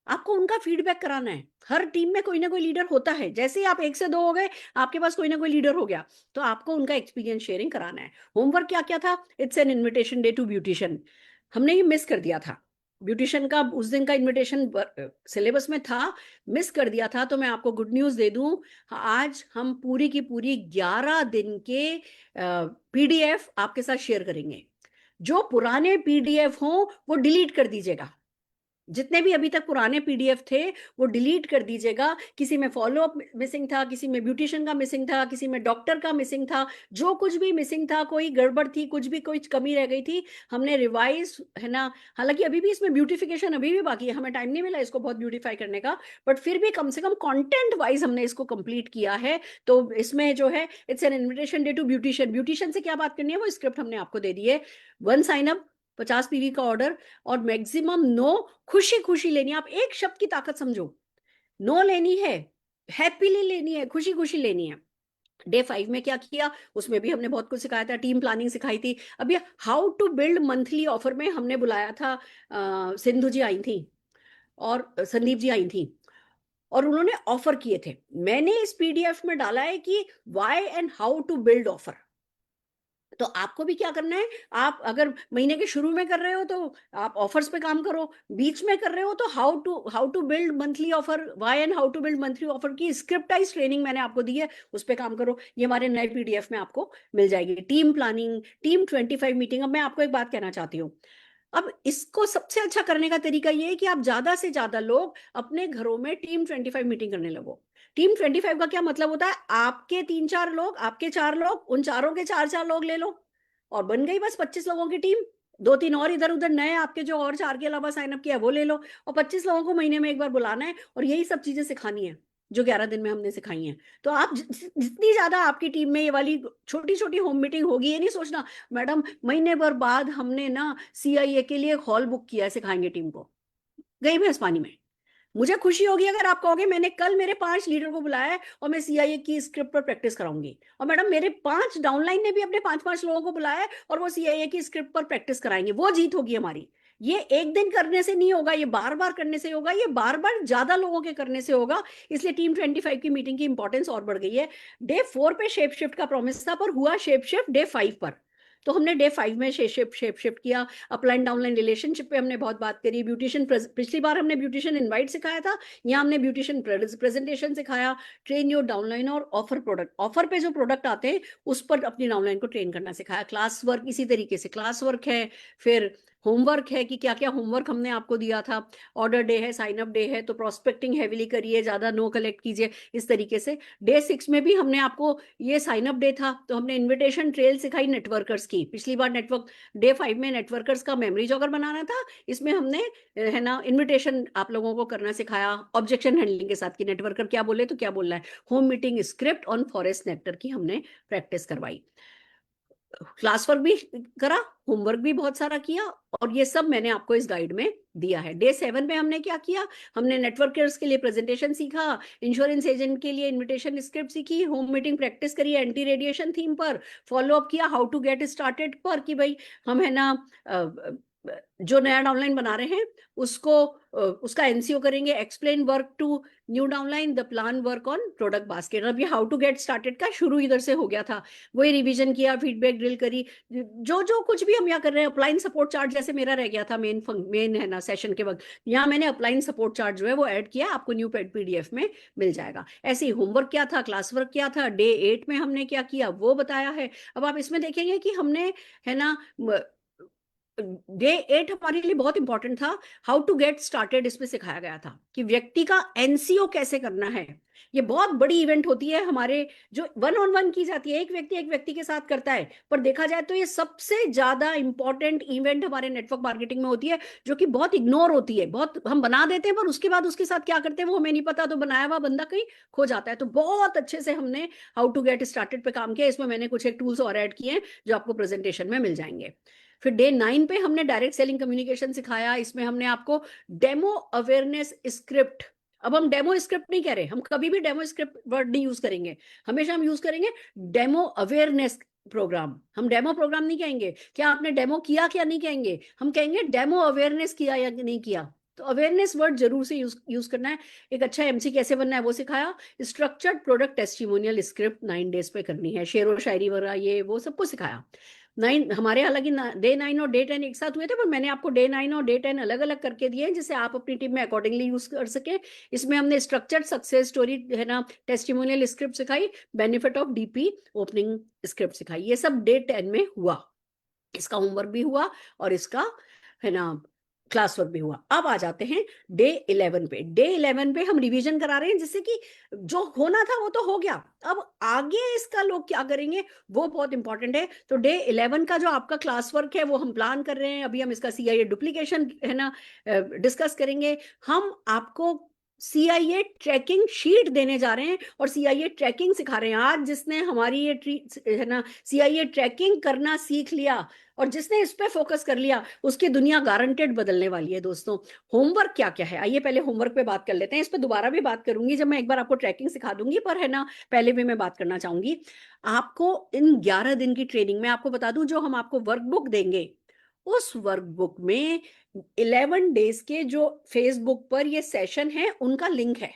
आपको उनका फीडबैक कराना है। हर टीम में कोई ना कोई लीडर होता है, जैसे ही आप 1 से 2 हो गए, आपके पास कोई ना कोई लीडर हो गया, तो आपको उनका एक्सपीरियंस शेयरिंग कराना है। होमवर्क क्या क्या था? It's an invitation day to beautician. हमने ये मिस कर दिया था, ब्यूटिशियन का उस दिन का इन्विटेशन सिलेबस में था, मिस कर दिया था। तो मैं आपको गुड न्यूज दे दूं, आज हम पूरी की पूरी 11 दिन के पीडीएफ आपके साथ शेयर करेंगे। जो पुराने पीडीएफ हों वो डिलीट कर दीजिएगा, जितने भी अभी तक पुराने पीडीएफ थे वो डिलीट कर दीजिएगा। किसी में फॉलोअप मिसिंग था, किसी में ब्यूटिशियन का मिसिंग था, किसी में डॉक्टर का मिसिंग था, जो कुछ भी मिसिंग था, कोई गड़बड़ थी, कुछ भी कोई कमी रह गई थी, हमने रिवाइज, है ना। हालांकि अभी भी इसमें ब्यूटिफिकेशन अभी भी बाकी है, हमें टाइम नहीं मिला इसको बहुत ब्यूटिफाई करने का, बट फिर भी कम से कम कंटेंट वाइज हमने इसको कंप्लीट किया है। तो इसमें जो है, it's an invitation day to beautician. Beautician से क्या बात करनी है वो स्क्रिप्ट हमने आपको दे दी है। 1 साइन अप, 50 पीवी का ऑर्डर, और मैक्सिमम नो, खुशी खुशी लेनी है। आप एक शब्द की ताकत समझो, नो लेनी है, हैप्पीली लेनी है, खुशी खुशी लेनी है। डे 5 में क्या किया, उसमें भी हमने बहुत कुछ सिखाया था, टीम प्लानिंग सिखाई थी। अभी how to build monthly offer में हमने बुलाया था, सिंधु जी आई थी और संदीप जी आई थी, और उन्होंने ऑफर किए थे। मैंने इस पीडीएफ में डाला है कि why and how to build offer. तो आपको भी क्या करना है, आप अगर महीने के शुरू में कर रहे हो तो आप ऑफर्स पे काम करो, बीच में कर रहे हो तो how to build monthly offer, why and how to build monthly offer की स्क्रिप्टाइज ट्रेनिंग मैंने आपको दी है, उस पे काम करो। ये हमारे नए पीडीएफ में आपको मिल जाएगी। Team planning, team 25 meeting. अब मैं आपको एक बात कहना चाहती हूँ, अब इसको सबसे अच्छा करने का तरीका ये है कि आप ज्यादा से ज्यादा लोग अपने घरों में टीम 25 मीटिंग करने लगो। टीम 25 का क्या मतलब होता है, आपके 3-4 लोग, आपके 4 लोग, उन चारों के 4-4 लोग ले लो, और बन गई बस 25 लोगों की टीम। 2-3 और इधर उधर नए आपके जो और 4 के अलावा साइन अप किया वो ले लो, और 25 लोगों को महीने में एक बार बुलाना है, और यही सब चीजें सिखानी है जो 11 दिन में हमने सिखाई हैं। तो आप जितनी ज्यादा आपकी टीम में ये वाली छोटी छोटी होम मीटिंग होगी, ये नहीं सोचना मैडम महीने भर बाद हमने ना सीआईए के लिए हॉल बुक किया है, सिखाएंगे टीम को, गई भैंस पानी में। मुझे खुशी होगी अगर आप कहोगे मैंने कल मेरे 5 लीडर को बुलाया है और मैं सीआईए की स्क्रिप्ट पर प्रैक्टिस कराऊंगी, और मैडम मेरे 5 डाउनलाइन ने भी अपने 5-5 लोगों को बुलाया है और वो सीआईए की स्क्रिप्ट पर प्रैक्टिस कराएंगे। वो जीत होगी हमारी। ये एक दिन करने से नहीं होगा, ये बार बार करने से होगा, ये बार बार ज्यादा लोगों के करने से होगा। इसलिए टीम 25 की मीटिंग की इंपॉर्टेंस और बढ़ गई है। डे 4 पे शेप शिफ्ट का प्रॉमिस था, पर हुआ शेप शिफ्ट डे 5 पर। तो हमने डे 5 में शेप शिफ्ट किया। अपलाइन डाउनलाइन रिलेशनशिप पे हमने बहुत बात करी। ब्यूटिशियन, पिछली बार हमने ब्यूटिशियन इनवाइट सिखाया था, यहाँ हमने ब्यूटिशियन प्रेजेंटेशन सिखाया। ट्रेन योर डाउनलाइन और ऑफर प्रोडक्ट, ऑफर पे जो प्रोडक्ट आते हैं उस पर अपनी डाउनलाइन को ट्रेन करना सिखाया। क्लास वर्क इसी तरीके से क्लास वर्क है। फिर होमवर्क है कि क्या क्या होमवर्क हमने आपको दिया था। ऑर्डर डे है, साइन अप डे है, तो प्रोस्पेक्टिंग हैविली करिए, ज्यादा नो कलेक्ट कीजिए, इस तरीके से। डे 6 में भी हमने आपको, ये साइन अप डे था तो हमने इन्विटेशन ट्रेल सिखाई नेटवर्कर्स की। पिछली बार नेटवर्क, डे 5 में नेटवर्कर्स का मेमोरी जॉगर बनाना था, इसमें हमने, है ना, इन्विटेशन आप लोगों को करना सिखाया ऑब्जेक्शन हैंडलिंग के साथ, कि नेटवर्कर क्या बोले तो क्या बोलना है। Home meeting script on forest nectar की हमने प्रैक्टिस करवाई। क्लास वर्क भी करा, होमवर्क भी बहुत सारा किया, और ये सब मैंने आपको इस गाइड में दिया है। डे 7 में हमने क्या किया, हमने नेटवर्कर्स के लिए प्रेजेंटेशन सीखा, इंश्योरेंस एजेंट के लिए इनविटेशन स्क्रिप्ट सीखी, होम मीटिंग प्रैक्टिस करी एंटी रेडिएशन थीम पर, फॉलो अप किया हाउ टू गेट स्टार्टेड पर, कि भाई हम, है ना, जो नया डाउनलाइन बना रहे हैं उसको, उसका एनसीओ करेंगे, explain work to new downline, the plan work on product basket. अब ये हाउ टू गेट स्टार्टेड का शुरू इधर से हो गया था, वही रिवीजन किया, फीडबैक ड्रिल करी, जो जो कुछ भी हम यहाँ कर रहे हैं। अपलाइन सपोर्ट चार्ट जैसे मेरा रह गया था मेन है ना सेशन के वक्त, यहाँ मैंने अपलाइन सपोर्ट चार्ट जो है वो ऐड किया, आपको न्यू पीडीएफ में मिल जाएगा। ऐसे ही होमवर्क क्या था, क्लास वर्क क्या था, डे 8 में हमने क्या किया वो बताया है। अब आप इसमें देखेंगे कि हमने, है ना, डे 8 हमारे लिए बहुत इंपॉर्टेंट था। हाउ टू गेट स्टार्टेड इसमें सिखाया गया था कि व्यक्ति का एनसीओ कैसे करना है। ये बहुत बड़ी इवेंट होती है हमारे, जो 1-on-1 की जाती है, एक व्यक्ति के साथ करता है, पर देखा जाए तो ये सबसे ज्यादा इंपॉर्टेंट इवेंट हमारे नेटवर्क मार्केटिंग में होती है, जो कि बहुत इग्नोर होती है। बहुत हम बना देते हैं पर उसके बाद उसके साथ क्या करते हैं वो हमें नहीं पता, तो बनाया हुआ बंदा कहीं खो जाता है। तो बहुत अच्छे से हमने हाउ टू गेट स्टार्टेड पे काम किया। इसमें मैंने कुछ एक टूल्स और ऐड किए हैं जो आपको प्रेजेंटेशन में मिल जाएंगे। फिर डे 9 पे हमने डायरेक्ट सेलिंग कम्युनिकेशन सिखाया, इसमें हमने आपको डेमो अवेयरनेस स्क्रिप्ट, अब हम डेमो स्क्रिप्ट नहीं कह रहे, हम कभी भी डेमो स्क्रिप्ट वर्ड नहीं यूज करेंगे, हमेशा हम यूज करेंगे डेमो अवेयरनेस प्रोग्राम। हम डेमो प्रोग्राम नहीं कहेंगे, क्या आपने डेमो किया क्या नहीं कहेंगे, हम कहेंगे डेमो अवेयरनेस किया या नहीं किया। तो अवेयरनेस वर्ड जरूर से यूज करना है। एक अच्छा एमसी कैसे बनना है वो सिखाया। Structured product testimonial script 9 days पे करनी है, शेर व शायरी वगैरह ये वो सब कुछ सिखाया। 9 हमारे, हालांकि डे 9 और डे 10 एक साथ हुए थे, पर मैंने आपको डे 9 और डे 10 अलग अलग करके दिए हैं जिससे आप अपनी टीम में अकॉर्डिंगली यूज कर सके। इसमें हमने स्ट्रक्चर्ड सक्सेस स्टोरी है ना, टेस्टिमोनियल स्क्रिप्ट सिखाई, benefit of DP opening script सिखाई, ये सब डे 10 में हुआ। इसका होमवर्क भी हुआ और इसका है ना क्लास वर्क भी हुआ। अब आ जाते हैं डे 11 पे। डे 11 पे हम रिवीजन करा रहे हैं, जिससे कि जो होना था वो तो हो गया, अब आगे इसका लोग क्या करेंगे वो बहुत इंपॉर्टेंट है। तो डे 11 का जो आपका क्लास वर्क है वो हम प्लान कर रहे हैं, अभी हम इसका सीआईए डुप्लीकेशन है ना डिस्कस करेंगे। हम आपको सीआईए ट्रैकिंग शीट देने जा रहे हैं और सीआईए ट्रैकिंग सिखा रहे हैं। आज जिसने हमारी ये है ना सीआईए ट्रैकिंग करना सीख लिया और जिसने इस पे फोकस कर लिया, उसकी दुनिया गारंटेड बदलने वाली है। दोस्तों, होमवर्क क्या क्या है, आइए पहले होमवर्क पे बात कर लेते हैं। इस पे दोबारा भी बात करूंगी जब मैं एक बार आपको ट्रैकिंग सिखा दूंगी, पर है ना पहले भी मैं बात करना चाहूंगी। आपको इन 11 दिन की ट्रेनिंग में आपको बता दूं, जो हम आपको वर्कबुक देंगे उस वर्कबुक में 11 डेज के जो फेसबुक पर ये सेशन है उनका लिंक है।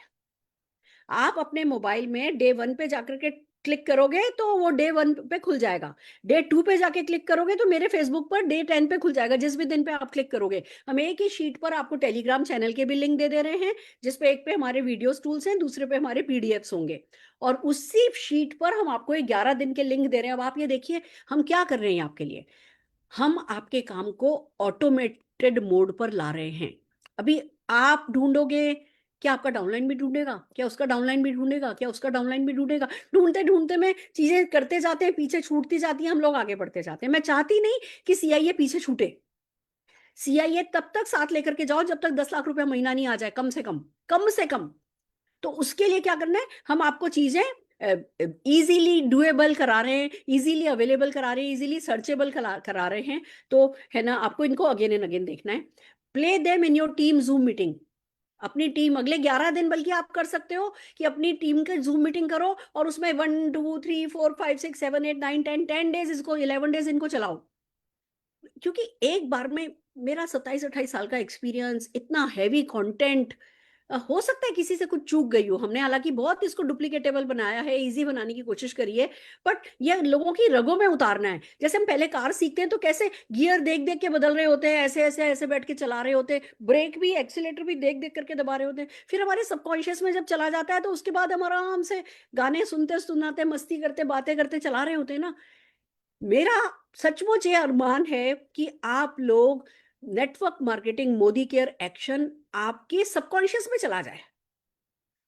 आप अपने मोबाइल में डे 1 पे जाकर के क्लिक करोगे तो वो डे 1 पे खुल जाएगा, डे 2 पे जाके क्लिक करोगे तो मेरे फेसबुक पर डे 10 पे खुल जाएगा। जिस भी दिन पे आप क्लिक करोगे, हम एक ही शीट पर आपको टेलीग्राम चैनल के भी लिंक दे रहे हैं, जिसपे एक पे हमारे वीडियोस टूल्स हैं, दूसरे पे हमारे पीडीएफ्स होंगे, और उसी शीट पर हम आपको 11 दिन के लिंक दे रहे हैं। अब आप ये देखिए हम क्या कर रहे हैं आपके लिए, हम आपके काम को ऑटोमेटेड मोड पर ला रहे हैं। अभी आप ढूंढोगे, क्या आपका डाउनलाइन भी ढूंढेगा, क्या उसका डाउनलाइन भी ढूंढेगा, क्या उसका डाउनलाइन भी ढूंढेगा। ढूंढते ढूंढते में चीजें करते जाते हैं, पीछे छूटती जाती है, हम लोग आगे बढ़ते जाते हैं। मैं चाहती नहीं कि सीआईए पीछे छूटे। सीआईए तब तक साथ लेकर के जाओ जब तक 10 लाख रुपया महीना नहीं आ जाए, कम से कम, कम से कम। तो उसके लिए क्या करना है, हम आपको चीजें इजीली डुएबल करा रहे हैं, इजीली अवेलेबल करा रहे हैं, इजीली सर्चेबल करा रहे हैं। तो है ना आपको इनको अगेन एंड अगेन देखना है। Play them in your team zoom meeting. अपनी टीम अगले 11 दिन बल्कि आप कर सकते हो कि अपनी टीम के जूम मीटिंग करो और उसमें 1 2 3 4 5 6 7 8 9 10 10 डेज इसको 11 डेज इनको चलाओ। क्योंकि एक बार में मेरा 27 28 साल का एक्सपीरियंस, इतना हैवी कंटेंट, हो सकता है किसी से कुछ चूक गई हो। हमने हालांकि बहुत इसको डुप्लीकेटेबल बनाया है, इजी बनाने की कोशिश करी है, बट ये लोगों की रगों में उतारना है। जैसे हम पहले कार सीखते हैं तो कैसे गियर देख देख के बदल रहे होते हैं, ऐसे ऐसे ऐसे बैठ के चला रहे होते हैं, ब्रेक भी एक्सीलेटर भी देख देख करके दबा रहे होते हैं। फिर हमारे सबकॉन्शियस में जब चला जाता है तो उसके बाद हम आराम से गाने सुनते सुनाते मस्ती करते बातें करते चला रहे होते हैं ना। मेरा सचमुच ये अरमान है कि आप लोग network marketing Modi care action आपके सबकॉन्शियस में चला जाए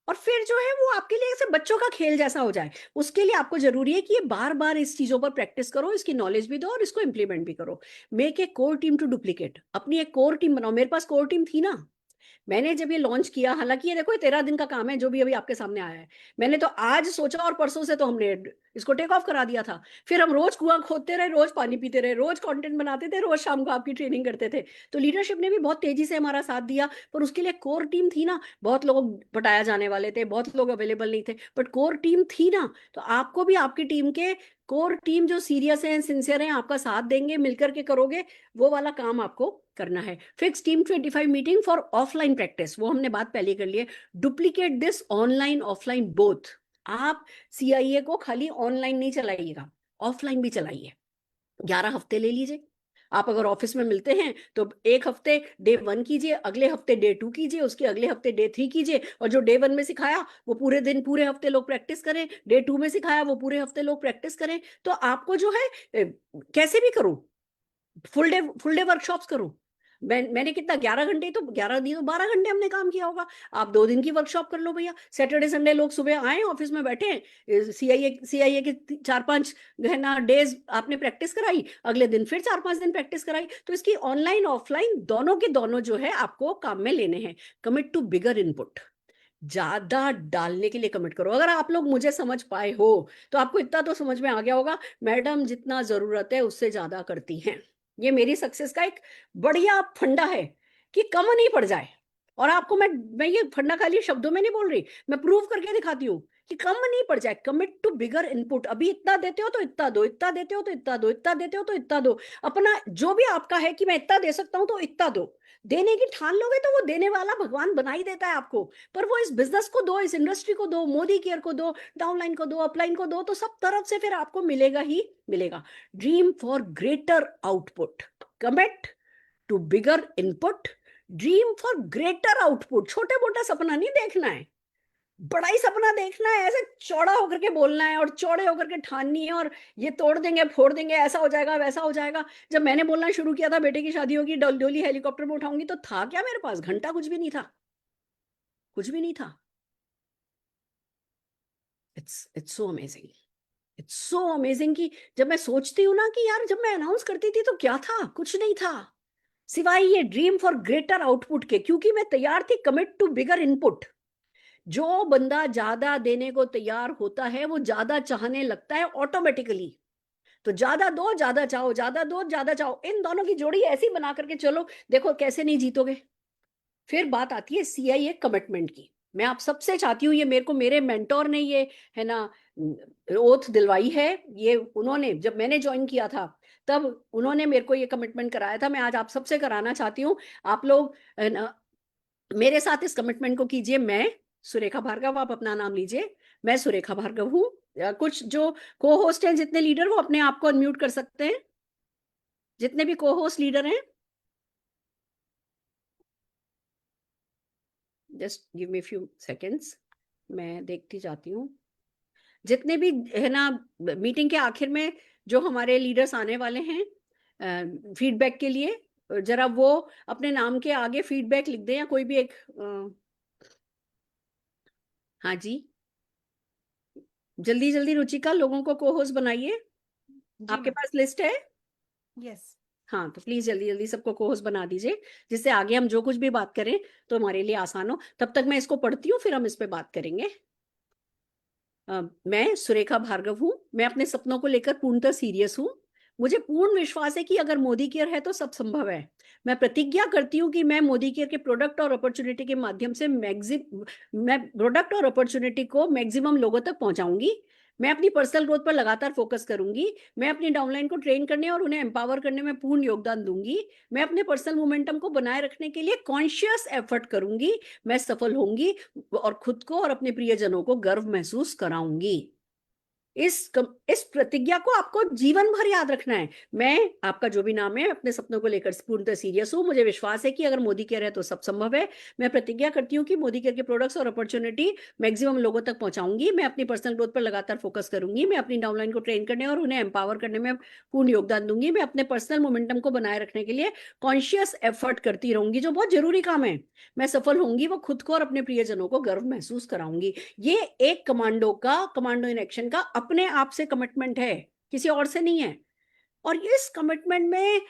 और फिर जो है वो आपके लिए ऐसे बच्चों का खेल जैसा हो जाए। उसके लिए आपको जरूरी है कि ये बार बार इस चीजों पर प्रैक्टिस करो, इसकी नॉलेज भी दो और इसको इंप्लीमेंट भी करो। Make a core team to duplicate, अपनी एक कोर टीम बनाओ। मेरे पास कोर टीम थी ना, मैंने जब ये लॉन्च किया, हालांकि ये देखो ये 13 दिन का काम है जो भी अभी आपके सामने आया है। मैंने तो आज सोचा और परसों से तो हमने इसको टेक ऑफ करा दिया था। फिर हम रोज कुआं खोदते रहे, रोज पानी पीते रहे, रोज कंटेंट बनाते थे, रोज शाम को आपकी ट्रेनिंग करते थे। तो लीडरशिप ने भी बहुत तेजी से हमारा साथ दिया, पर उसके लिए कोर टीम थी ना। बहुत लोग पटाया जाने वाले थे, बहुत लोग अवेलेबल नहीं थे, बट कोर टीम थी ना। तो आपको भी आपकी टीम के कोर टीम जो सीरियस हैं, सिंसियर हैं, आपका साथ देंगे, मिलकर के करोगे, वो वाला काम आपको करना है। Fix team 25 meeting for offline practice, वो हमने बात पहले कर ली है। Duplicate this online offline both. आप सीआईए को खाली ऑनलाइन नहीं चलाइएगा, ऑफलाइन भी चलाइए। 11 हफ्ते ले लीजिए। आप अगर ऑफिस में मिलते हैं तो एक हफ्ते डे 1 कीजिए, अगले हफ्ते डे 2 कीजिए, उसके अगले हफ्ते डे 3 कीजिए, और जो डे 1 में सिखाया वो पूरे दिन पूरे हफ्ते लोग प्रैक्टिस करें, डे 2 में सिखाया वो पूरे हफ्ते लोग प्रैक्टिस करें। तो आपको जो है कैसे भी करूं, फुल डे वर्कशॉप्स करूं। मैंने कितना 11 घंटे, तो 11 दिन तो 12 घंटे हमने काम किया होगा। आप 2 दिन की वर्कशॉप कर लो भैया। सैटरडे संडे लोग सुबह आए ऑफिस में बैठे, सीआईए के 4 5 घंटा डेज आपने प्रैक्टिस कराई, अगले दिन फिर 4 5 दिन प्रैक्टिस कराई। तो इसकी ऑनलाइन ऑफलाइन दोनों के दोनों जो है आपको काम में लेने हैं। कमिट टू बिगर इनपुट, ज्यादा डालने के लिए कमिट करो। अगर आप लोग मुझे समझ पाए हो तो आपको इतना तो समझ में आ गया होगा, मैडम जितना जरूरत है उससे ज्यादा करती हैं। ये मेरी सक्सेस का एक बढ़िया फंडा है कि कम नहीं पड़ जाए। और आपको मैं ये फंडा खाली शब्दों में नहीं बोल रही, मैं प्रूव करके दिखाती हूँ कि कम नहीं पड़ जाए। Commit to bigger input. अभी इतना देते हो तो इतना दो, इतना देते हो तो इतना दो, इतना देते हो तो इतना दो। अपना जो भी आपका है कि मैं इतना दे सकता हूं तो इतना दो। देने की ठान लोगे तो वो देने वाला भगवान बना ही देता है आपको। पर वो इस बिजनेस को दो, इस इंडस्ट्री को दो, मोदी केयर को दो, डाउनलाइन को दो, अपलाइन को दो, तो सब तरफ से फिर आपको मिलेगा ही मिलेगा। Dream for greater output, commit to bigger input, dream for greater output. छोटे मोटा सपना नहीं देखना है, बड़ा ही सपना देखना है। ऐसे चौड़ा होकर के बोलना है और चौड़े होकर के ठाननी है, और ये तोड़ देंगे फोड़ देंगे, ऐसा हो जाएगा वैसा हो जाएगा। जब मैंने बोलना शुरू किया था बेटे की शादी होगी, डोली हेलीकॉप्टर में उठाऊंगी, तो था क्या मेरे पास? घंटा कुछ भी नहीं था, कुछ भी नहीं था। It's so amazing, it's so amazing कि जब मैं सोचती हूँ ना कि यार जब मैं अनाउंस करती थी तो क्या था? कुछ नहीं था सिवाय ये ड्रीम फॉर ग्रेटर आउटपुट के, क्योंकि मैं तैयार थी कमिट टू बिगर इनपुट। जो बंदा ज्यादा देने को तैयार होता है वो ज्यादा चाहने लगता है ऑटोमेटिकली। तो ज्यादा दो ज्यादा चाहो, ज्यादा दो ज्यादा चाहो, इन दोनों की जोड़ी ऐसी बना करके चलो, देखो कैसे नहीं जीतोगे। फिर बात आती है सीआईए कमिटमेंट की। मैं आप सबसे चाहती हूँ, ये मेरे को मेरे मेंटोर ने ये है ना ओथ दिलवाई है। ये उन्होंने जब मैंने ज्वाइन किया था तब उन्होंने मेरे को ये कमिटमेंट कराया था। मैं आज आप सबसे कराना चाहती हूँ। आप लोग है ना मेरे साथ इस कमिटमेंट को कीजिए। मैं सुरेखा भार्गव, आप अपना नाम लीजिए। मैं सुरेखा भार्गव हूँ। कुछ जो को होस्ट हैं, जितने लीडर, वो अपने आप को अनम्यूट कर सकते हैं, जितने भी को होस्ट लीडर हैं। Just give me few seconds, मैं देखती जाती हूँ। जितने भी है ना मीटिंग के आखिर में जो हमारे लीडर्स आने वाले हैं फीडबैक के लिए, जरा वो अपने नाम के आगे फीडबैक लिख दें, या कोई भी एक हाँ जी, जल्दी जल्दी रुचिका लोगों को को होस्ट बनाइए। आपके पास लिस्ट है? यस। हाँ, तो प्लीज जल्दी जल्दी सबको को होस्ट बना दीजिए, जिससे आगे हम जो कुछ भी बात करें तो हमारे लिए आसान हो। तब तक मैं इसको पढ़ती हूँ, फिर हम इस पे बात करेंगे। मैं सुरेखा भार्गव हूँ। मैं अपने सपनों को लेकर पूर्णतः सीरियस हूँ। मुझे पूर्ण विश्वास है कि अगर मोदी केयर है तो सब संभव है। मैं प्रतिज्ञा करती हूँ कि मैं मोदी केयर के प्रोडक्ट और अपॉर्चुनिटी के माध्यम से मैं प्रोडक्ट और अपॉर्चुनिटी को मैक्सिमम लोगों तक पहुंचाऊंगी। मैं अपनी पर्सनल ग्रोथ पर लगातार फोकस करूंगी। मैं अपनी डाउनलाइन को ट्रेन करने और उन्हें एम्पावर करने में पूर्ण योगदान दूंगी। मैं अपने पर्सनल मोमेंटम को बनाए रखने के लिए कॉन्शियस एफर्ट करूंगी। मैं सफल होंगी और खुद को और अपने प्रियजनों को गर्व महसूस कराऊंगी। इस प्रतिज्ञा को आपको जीवन भर याद रखना है। मैं आपका जो भी नाम है, अपने सपनों को लेकर पूर्णतः सीरियस हूं। मुझे विश्वास है कि अगर मोदी केयर है तो सब संभव है। मैं प्रतिज्ञा करती हूँ कि मोदी केयर के प्रोडक्ट्स और अपॉर्चुनिटी मैक्सिमम लोगों तक पहुंचाऊंगी। मैं अपनी पर्सनल ग्रोथ पर लगातार फोकस करूंगी। मैं अपनी डाउनलाइन को ट्रेन करने और उन्हें एम्पावर करने में पूर्ण योगदान दूंगी। मैं अपने पर्सनल मोमेंटम को बनाए रखने के लिए कॉन्शियस एफर्ट करती रहूंगी, जो बहुत जरूरी काम है। मैं सफल होंगी, वो खुद को और अपने प्रियजनों को गर्व महसूस कराऊंगी। ये एक कमांडो इन एक्शन का अपने आप से कमिटमेंट है, किसी और से नहीं है। और इस कमिटमेंट में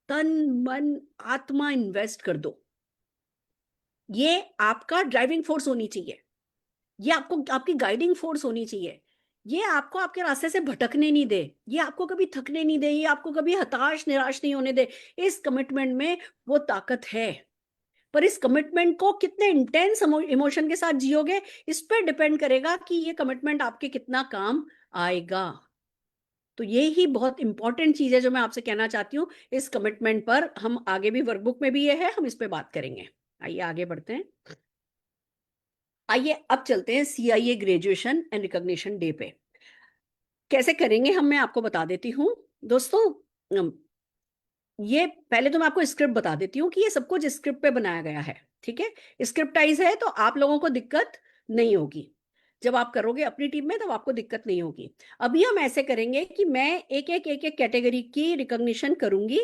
तन मन आत्मा इन्वेस्ट कर दो। ये आपका ड्राइविंग फोर्स होनी चाहिए, ये आपको आपकी गाइडिंग फोर्स होनी चाहिए। ये आपको आपके रास्ते से भटकने नहीं दे, ये आपको कभी थकने नहीं दे, ये आपको कभी हताश निराश नहीं होने दे। इस कमिटमेंट में वो ताकत है। पर इस कमिटमेंट को कितने इंटेंस इमोशन के साथ जियोगे, इस पर डिपेंड करेगा कि ये कमिटमेंट आपके कितना काम आएगा। तो ये ही बहुत इंपॉर्टेंट चीज है जो मैं आपसे कहना चाहती हूँ। इस कमिटमेंट पर हम आगे भी वर्कबुक में भी ये है, हम इस पे बात करेंगे। आइए आगे बढ़ते हैं। आइए अब चलते हैं CIA graduation and recognition day पे। कैसे करेंगे हम, मैं आपको बता देती हूँ दोस्तों। ये पहले तो मैं आपको स्क्रिप्ट बता देती हूँ कि ये सब कुछ स्क्रिप्ट पे बनाया गया है, ठीक है। स्क्रिप्टाइज है तो आप लोगों को दिक्कत नहीं होगी। जब आप करोगे अपनी टीम में तब आपको दिक्कत नहीं होगी। अभी हम ऐसे करेंगे कि मैं एक एक कैटेगरी की रिकॉग्निशन करूंगी।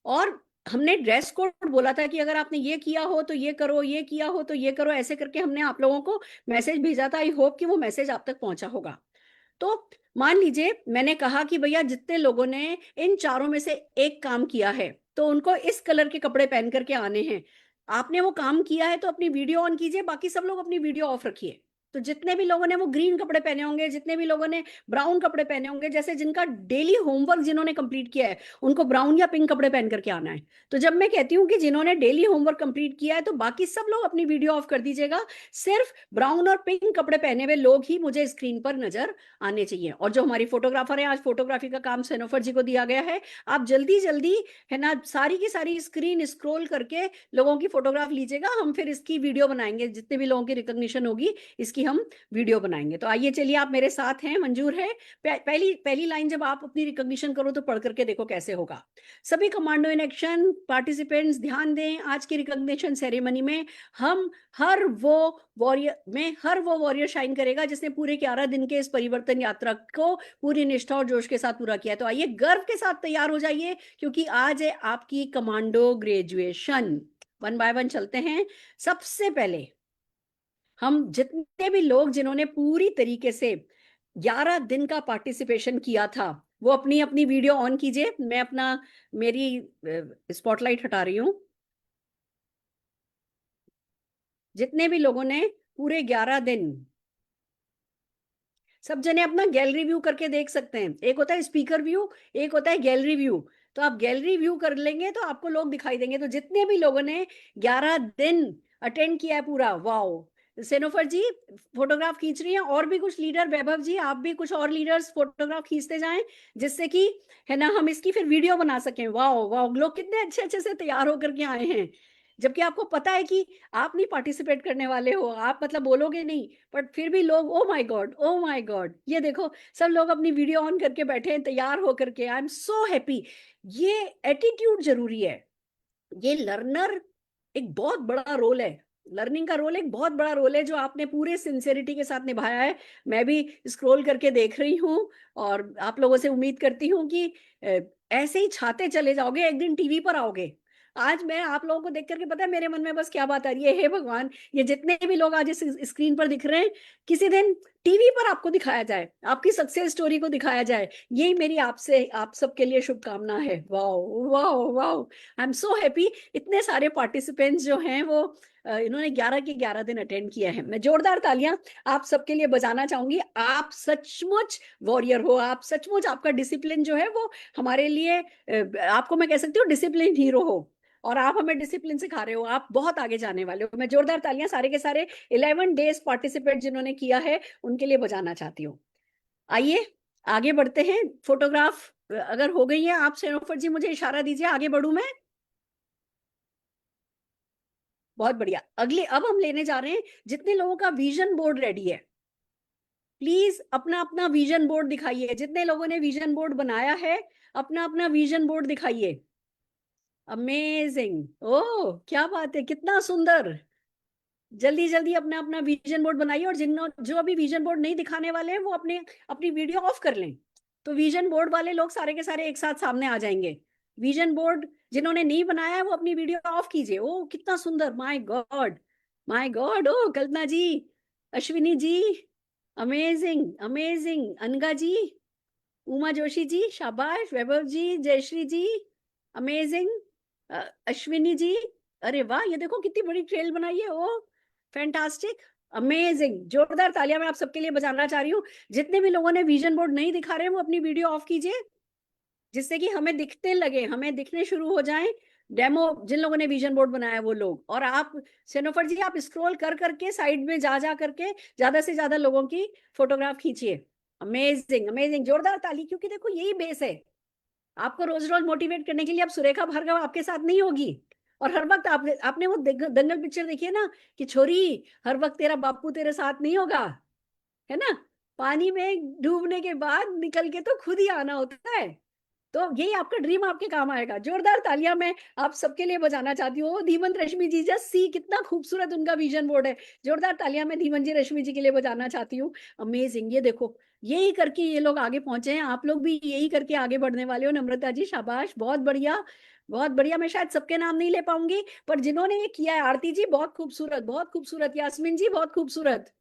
और हमने ड्रेस कोड बोला था कि अगर आपने ये किया हो तो ये करो, ये किया हो तो ये करो, ऐसे करके हमने आप लोगों को मैसेज भेजा था। आई होप कि वो मैसेज आप तक पहुंचा होगा। तो मान लीजिए मैंने कहा कि भैया जितने लोगों ने इन चारों में से एक काम किया है तो उनको इस कलर के कपड़े पहन करके आने हैं। आपने वो काम किया है तो अपनी वीडियो ऑन कीजिए, बाकी सब लोग अपनी वीडियो ऑफ रखिए। तो जितने भी लोगों ने वो ग्रीन कपड़े पहने होंगे, जितने भी लोगों ने ब्राउन कपड़े पहने होंगे, जैसे जिनका डेली होमवर्क जिन्होंने कंप्लीट किया है उनको ब्राउन या पिंक कपड़े पहन करके आना है। तो जब मैं कहती हूँ कि जिन्होंने डेली होमवर्क कंप्लीट किया है, तो बाकी सब लोग अपनी वीडियो ऑफ कर दीजिएगा, सिर्फ ब्राउन और पिंक कपड़े पहने हुए लोग ही मुझे स्क्रीन पर नजर आने चाहिए। और जो हमारी फोटोग्राफर है, आज फोटोग्राफी का काम सेनोफर जी को दिया गया है, आप जल्दी जल्दी है ना सारी की सारी स्क्रीन स्क्रॉल करके लोगों की फोटोग्राफ लीजिएगा। हम फिर इसकी वीडियो बनाएंगे, जितने भी लोगों की रिकॉग्निशन होगी इसकी हम वीडियो बनाएंगे। तो आइए चलिए, आप मेरे साथ हैं, मंजूर है? पहली पहली लाइन जब आप अपनी रिकॉग्निशन करो तो पढ़ करके देखो कैसे होगा। सभी कमांडो इन एक्शन पार्टिसिपेंट्स ध्यान दें, आज की रिकॉग्निशन सेरेमनी में हम हर वो वॉरियर शाइन करेगा जिसने पूरे 11 दिन के इस परिवर्तन यात्रा को पूरी निष्ठा और जोश के साथ पूरा किया है। तो आइए गर्व के साथ तैयार हो जाइए, क्योंकि आज है आपकी commando graduation. One by one चलते हैं। सबसे पहले हम जितने भी लोग जिन्होंने पूरी तरीके से 11 दिन का पार्टिसिपेशन किया था, वो अपनी अपनी वीडियो ऑन कीजिए। मैं मेरी स्पॉटलाइट हटा रही हूं। जितने भी लोगों ने पूरे 11 दिन, सब जने अपना गैलरी व्यू करके देख सकते हैं। एक होता है स्पीकर व्यू, एक होता है गैलरी व्यू। तो आप गैलरी व्यू कर लेंगे तो आपको लोग दिखाई देंगे। तो जितने भी लोगों ने 11 दिन अटेंड किया है पूरा, वाओ। सेनोफर जी फोटोग्राफ खींच रही हैं, और भी कुछ लीडर, वैभव जी आप भी कुछ और लीडर्स फोटोग्राफ खींचते जाएं, जिससे कि है ना हम इसकी फिर वीडियो बना सकें। वाओ वाओ, लोग कितने अच्छे अच्छे से तैयार होकर के आए हैं, जबकि आपको पता है कि आप नहीं पार्टिसिपेट करने वाले हो, आप मतलब बोलोगे नहीं, बट फिर भी लोग oh my god, oh my God. ये देखो सब लोग अपनी वीडियो ऑन करके बैठे हैं तैयार होकर के। I am so happy. ये एटीट्यूड जरूरी है। ये लर्नर एक बहुत बड़ा रोल है, लर्निंग का रोल एक बहुत बड़ा रोल है, जो आपने पूरे सिंसियरिटी के साथ निभाया है। मैं भी स्क्रॉल करके देख रही हूँ, और आप लोगों से उम्मीद करती हूँ कि ऐसे ही छाते चले जाओगे, एक दिन टीवी पर आओगे। आज मैं आप लोगों को देख करके पता है मेरे मन में बस क्या बात आ रही है, हे भगवान, ये जितने भी लोग आज इस स्क्रीन पर दिख रहे हैं, किसी दिन टीवी पर आपको दिखाया जाए, आपकी सक्सेस स्टोरी को दिखाया जाए। यही मेरी आपसे आप सबके लिए शुभकामना है। Wow wow wow, I am so happy. इतने सारे पार्टिसिपेंट्स जो हैं वो इन्होंने 11 के 11 दिन अटेंड किया है। मैं जोरदार तालियां आप सबके लिए बजाना चाहूंगी। आप सचमुच वॉरियर हो, आप सचमुच, आपका डिसिप्लिन जो है वो हमारे लिए आपको मैं कह सकती हूँ डिसिप्लिन हीरो हो, और आप हमें डिसिप्लिन सिखा रहे हो। आप बहुत आगे जाने वाले हो। मैं जोरदार तालियां सारे के सारे 11 डेज पार्टिसिपेट जिन्होंने किया है उनके लिए बजाना चाहती हूँ। आइए आगे बढ़ते हैं। फोटोग्राफ अगर हो गई है, आप सेनोफर जी मुझे इशारा दीजिए, आगे बढ़ू मैं? बहुत बढ़िया। अगले अब हम लेने जा रहे हैं जितने लोगों का विजन बोर्ड रेडी है, प्लीज अपना अपना विजन बोर्ड दिखाइए। जितने लोगों ने विजन बोर्ड बनाया है, अपना अपना विजन बोर्ड दिखाइए। अमेजिंग, ओह क्या बात है, कितना सुंदर। जल्दी जल्दी अपना अपना विजन बोर्ड बनाइए, और जिन जो अभी विजन बोर्ड नहीं दिखाने वाले हैं वो अपने अपनी वीडियो ऑफ कर लें, तो विजन बोर्ड वाले लोग सारे के सारे एक साथ सामने आ जाएंगे। विजन बोर्ड जिन्होंने नहीं बनाया है वो अपनी वीडियो ऑफ कीजिए। ओ कितना सुंदर, माय गॉड, माय गॉड। ओ कल्पना जी, अश्विनी जी, अमेजिंग अमेजिंग। अनगा जी, उमा जोशी जी, शाबाश। वैभव जी, जयश्री जी, अमेजिंग। अश्विनी जी, अरे वाह, ये देखो कितनी बड़ी ट्रेल बनाई है। ओ फैंटास्टिक, अमेजिंग। जोरदार तालियां मैं आप सबके लिए बजाना चाह रही हूँ। जितने भी लोगों ने विजन बोर्ड नहीं दिखा रहे हैं वो अपनी वीडियो ऑफ कीजिए, जिससे कि हमें दिखते लगे, हमें दिखने शुरू हो जाएं डेमो। जिन लोगों ने विजन बोर्ड बनाया वो लोग, और आप सेनोफर जी आप स्क्रॉल कर करके साइड में जा जा करके ज्यादा से ज्यादा लोगों की फोटोग्राफ खींचिए। अमेजिंग अमेजिंग, जोरदार ताली, क्योंकि देखो यही बेस है। आपको रोज रोज मोटिवेट करने के लिए अब सुरेखा भार्गव आपके साथ नहीं होगी, और हर वक्त आपने वो दंगल पिक्चर देखी है ना, कि छोरी हर वक्त तेरा बापू तेरे साथ नहीं होगा, है ना। पानी में डूबने के बाद निकल के तो खुद ही आना होता है। तो यही आपका ड्रीम आपके काम आएगा। जोरदार तालियां मैं आप सबके लिए बजाना चाहती हूँ। धीमंत रश्मि जी, जस्ट सी कितना खूबसूरत उनका विजन बोर्ड है। जोरदार तालियां मैं धीमंत जी, रश्मि जी के लिए बजाना चाहती हूँ। अमेजिंग, ये देखो यही करके ये लोग आगे पहुंचे हैं। आप लोग भी यही करके आगे बढ़ने वाले हो। नम्रता जी शाबाश, बहुत बढ़िया बहुत बढ़िया। मैं शायद सबके नाम नहीं ले पाऊंगी, पर जिन्होंने ये किया है, आरती जी बहुत खूबसूरत बहुत खूबसूरत, यास्मीन जी बहुत खूबसूरत,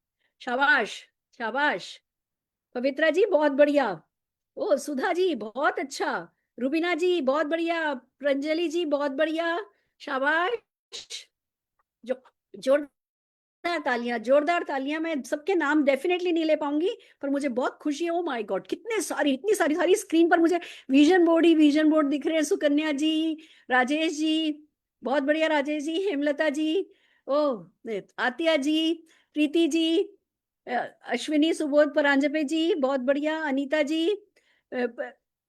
शाबाश शाबाश। पवित्रा जी बहुत बढ़िया, ओ सुधा जी बहुत अच्छा, रुबीना जी बहुत बढ़िया, प्रंजलि जी बहुत बढ़िया, शाबाश। जो जोर तालियां, जोरदार तालियां। मैं सबके नाम डेफिनेटली नहीं ले पाऊंगी, पर मुझे बहुत खुशी है। ओ माय गॉड, कितने सारी, इतनी सारी सारी स्क्रीन पर मुझे विजन बोर्ड ही विजन बोर्ड दिख रहे हैं। सुकन्या जी, राजेश जी, बहुत बढ़िया राजेश जी, हेमलता जी, ओ आतिया जी, प्रीति जी, अश्विनी, सुबोध परांजपे जी, बहुत बढ़िया, अनीता जी,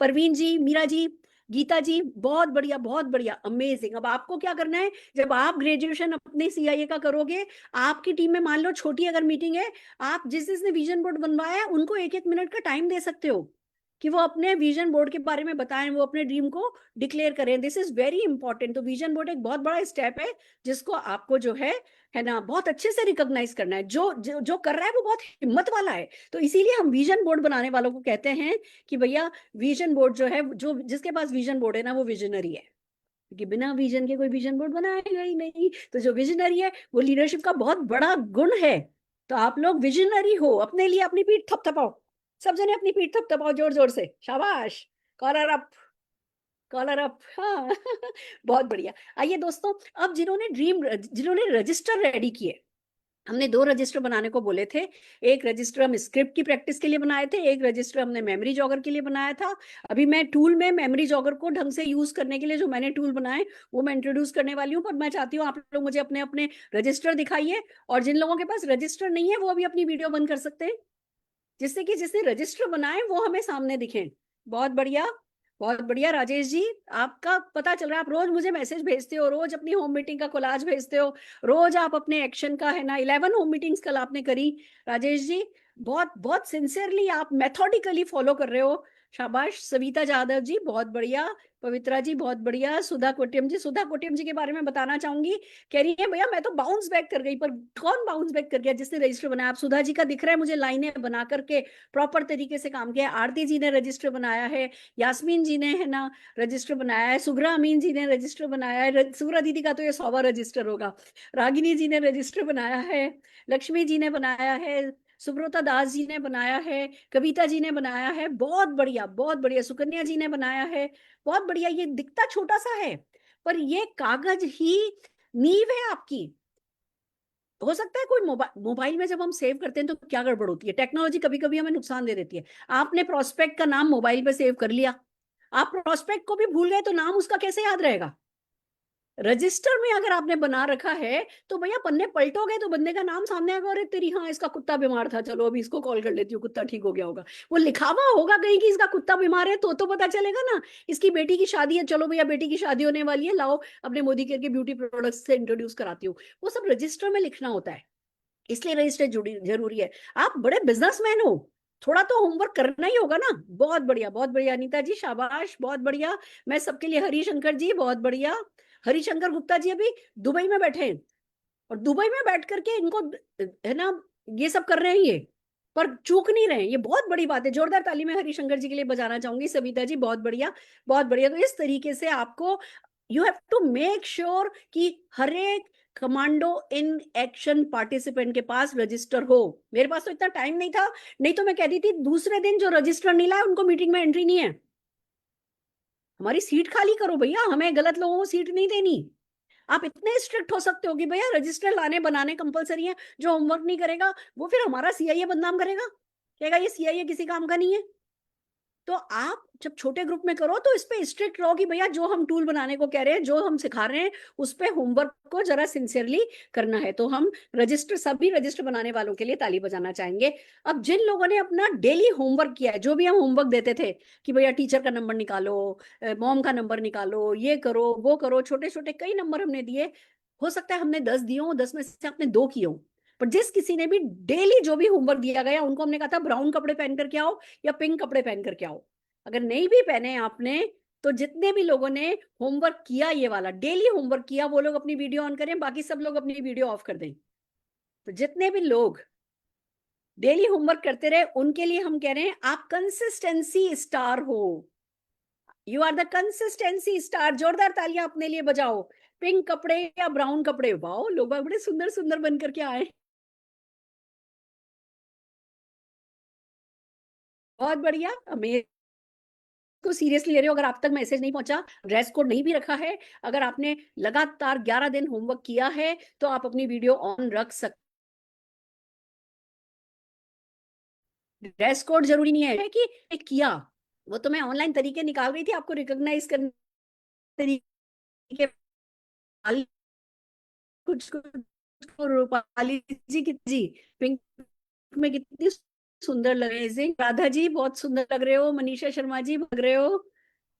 परवीन जी, मीरा जी, गीता जी, बहुत बढ़िया, बहुत बढ़िया, अमेजिंग। अब आपको क्या करना है, जब आप ग्रेजुएशन अपने सीआईए का करोगे, आपकी टीम में मान लो छोटी अगर मीटिंग है, आप जिसने विजन बोर्ड बनवाया है उनको 1-1 मिनट का टाइम दे सकते हो कि वो अपने विजन बोर्ड के बारे में बताएं, वो अपने ड्रीम को डिक्लेयर करें। This is very important. तो विजन बोर्ड एक बहुत बड़ा स्टेप है जिसको आपको जो है ना, बहुत अच्छे से रिकॉग्नाइज करना है। जो कर रहा है वो बहुत हिम्मत वाला है। तो इसीलिए हम विजन बोर्ड बनाने वालों को कहते हैं कि भैया विजन बोर्ड जो है, जो जिसके पास विजन बोर्ड है ना, वो विजनरी है, क्योंकि बिना विजन के कोई विजन बोर्ड बनाएगा ही नहीं। तो जो विजनरी है वो लीडरशिप का बहुत बड़ा गुण है। तो आप लोग विजनरी हो, अपने लिए अपनी पीठ थपथपाओ, सब जने अपनी पीठ थपथपाओ जोर जोर से, शाबाश, कॉलर अप, कॉलर अप, हाँ। बहुत बढ़िया। आइए दोस्तों, अब जिन्होंने रजिस्टर रेडी किए, हमने 2 रजिस्टर बनाने को बोले थे। एक रजिस्टर हम स्क्रिप्ट की प्रैक्टिस के लिए बनाए थे, एक रजिस्टर हमने मेमोरी जॉगर के लिए बनाया था। अभी मैं टूल में मेमोरी जॉगर को ढंग से यूज करने के लिए जो मैंने टूल बनाए वो मैं इंट्रोड्यूस करने वाली हूँ, पर मैं चाहती हूँ आप लोग मुझे अपने अपने रजिस्टर दिखाइए, और जिन लोगों के पास रजिस्टर नहीं है वो अभी अपनी वीडियो बंद कर सकते हैं, जिससे कि जिसने रजिस्टर बनाए वो हमें सामने दिखे। बहुत बढ़िया, बहुत बढ़िया राजेश जी, आपका पता चल रहा है, आप रोज मुझे मैसेज भेजते हो, रोज अपनी होम मीटिंग का कोलाज भेजते हो, रोज आप अपने एक्शन का, है ना, 11 होम मीटिंग्स कल आपने करी राजेश जी, बहुत बहुत सिंसियरली आप मेथोडिकली फॉलो कर रहे हो, शाबाश। सविता जाधव जी, बहुत बढ़िया, पवित्रा जी, बहुत बढ़िया, सुधा कोटियम जी के बारे में बताना चाहूंगी, कह रही है भैया मैं तो बाउंस बैक कर गई, पर कौन बाउंस बैक कर गया, जिसने रजिस्टर बनाया। आप सुधा जी का दिख रहा है मुझे, लाइनें बना करके प्रॉपर तरीके से काम किया। आरती जी ने रजिस्टर बनाया है, यास्मीन जी ने, है ना, रजिस्टर बनाया है, सुगरा अमीन जी ने रजिस्टर बनाया है, सुगरा दीदी का तो ये 100वां रजिस्टर होगा, रागिनी जी ने रजिस्टर बनाया है, लक्ष्मी जी ने बनाया है, सुब्रता दास जी ने बनाया है, कविता जी ने बनाया है, बहुत बढ़िया, बहुत बढ़िया, सुकन्या जी ने बनाया है, बहुत बढ़िया। ये दिखता छोटा सा है, पर ये कागज ही नींव है आपकी। हो सकता है कोई मोबाइल में जब हम सेव करते हैं तो क्या गड़बड़ होती है, टेक्नोलॉजी कभी कभी हमें नुकसान दे देती है। आपने प्रोस्पेक्ट का नाम मोबाइल पे सेव कर लिया, आप प्रोस्पेक्ट को भी भूल गए तो नाम उसका कैसे याद रहेगा। रजिस्टर में अगर आपने बना रखा है तो भैया पन्ने पलटोगे तो बंदे का नाम सामने आएगा, अरे तेरी हाँ इसका कुत्ता बीमार था, चलो अभी इसको कॉल कर लेती हूँ, कुत्ता ठीक हो गया होगा। वो लिखा हुआ होगा कहीं कि इसका कुत्ता बीमार है तो पता चलेगा ना। इसकी बेटी की शादी है, चलो भैया बेटी की शादी होने वाली है, लाओ अपने मोदी केयर के ब्यूटी प्रोडक्ट्स से इंट्रोड्यूस कराती हूँ। वो सब रजिस्टर में लिखना होता है, इसलिए रजिस्टर जरूरी है। आप बड़े बिजनेसमैन हो, थोड़ा तो होमवर्क करना ही होगा ना। बहुत बढ़िया, बहुत बढ़िया अनीता जी, शाबाश, बहुत बढ़िया। मैं सबके लिए हरिशंकर जी, बहुत बढ़िया, हरिशंकर गुप्ता जी अभी दुबई में बैठे हैं, और दुबई में बैठ करके इनको, है ना, ये सब कर रहे हैं, ये पर चूक नहीं रहे हैं, ये बहुत बड़ी बात है। जोरदार ताली में हरिशंकर जी के लिए बजाना चाहूंगी। सविता जी, बहुत बढ़िया, बहुत बढ़िया। तो इस तरीके से आपको, you have to make sure कि हर एक कमांडो इन एक्शन पार्टिसिपेंट के पास रजिस्टर हो। मेरे पास तो इतना टाइम नहीं था, नहीं तो मैं कहती थी दूसरे दिन जो रजिस्टर नहीं लाए उनको मीटिंग में एंट्री नहीं है। हमारी सीट खाली करो भैया, हमें गलत लोगों को सीट नहीं देनी। आप इतने स्ट्रिक्ट हो सकते हो कि भैया रजिस्टर लाने बनाने कंपलसरी है, जो होमवर्क नहीं करेगा वो फिर हमारा सीआईए बदनाम करेगा, कहेगा ये सीआईए किसी काम का नहीं है। तो आप जब छोटे ग्रुप में करो तो इस पे स्ट्रिक्ट रहो कि भैया जो हम टूल बनाने को कह रहे हैं, जो हम सिखा रहे हैं, उस पे होमवर्क को जरा सिंसियरली करना है। तो हम रजिस्टर, सभी रजिस्टर बनाने वालों के लिए ताली बजाना चाहेंगे। अब जिन लोगों ने अपना डेली होमवर्क किया है, जो भी हम होमवर्क देते थे कि भैया टीचर का नंबर निकालो, मॉम का नंबर निकालो, ये करो वो करो, छोटे छोटे कई नंबर हमने दिए। हो सकता है हमने 10 दिए हो, 10 में से आपने 2 किए हो, पर जिस किसी ने भी डेली जो भी होमवर्क दिया गया उनको हमने कहा था ब्राउन कपड़े पहन करके आओ या पिंक कपड़े पहन करके आओ। अगर नहीं भी पहने आपने, तो जितने भी लोगों ने होमवर्क किया, ये वाला डेली होमवर्क किया, वो लोग अपनी वीडियो ऑन करें, बाकी सब लोग अपनी वीडियो ऑफ कर दें। तो जितने भी लोग डेली होमवर्क करते रहे उनके लिए हम कह रहे हैं आप कंसिस्टेंसी स्टार हो, you are the consistency star. जोरदार तालियां अपने लिए बजाओ। पिंक कपड़े या ब्राउन कपड़े, वाओ लोग बड़े सुंदर सुंदर बन करके आए, बहुत बढ़िया, अमेजिंग। को सीरियसली ले रहे हो, अगर आप तक मैसेज नहीं पहुंचा, ड्रेस कोड नहीं भी रखा है, अगर आपने लगातार 11 दिन होमवर्क किया है तो आप अपनी वीडियो ऑन रख सकते ड्रेस कोड जरूरी नहीं है कि किया, वो तो मैं ऑनलाइन तरीके निकाल रही थी आपको रिकॉग्नाइज करने तरीके। कुछ कुछ रूपाली जी पिंक में कितनी सुंदर लग रही है, राधा जी बहुत सुंदर लग रहे हो, मनीषा शर्मा जी लग रहे हो,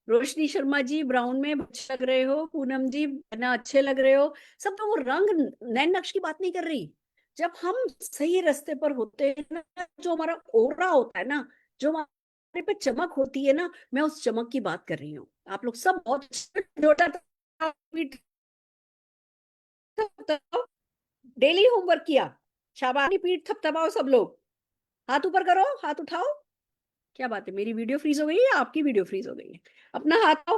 रोशनी शर्मा जी ब्राउन में अच्छे लग रहे हो, पूनम जी ना अच्छे लग रहे हो। सब तो वो रंग नैन नक्श की बात नहीं कर रही। जब हम सही रास्ते पर होते हैं ना, जो हमारा ओरा होता है ना, जो हमारे पे चमक होती है ना, मैं उस चमक की बात कर रही हूँ। आप लोग सब बहुत डेली होमवर्क किया, शाबाश, पीठ थपथपाओ सब लोग, हाथ ऊपर करो, हाथ उठाओ। क्या बात है, मेरी वीडियो फ्रीज हो गई है या आपकी वीडियो फ्रीज हो गई है? अपना हाथ आओ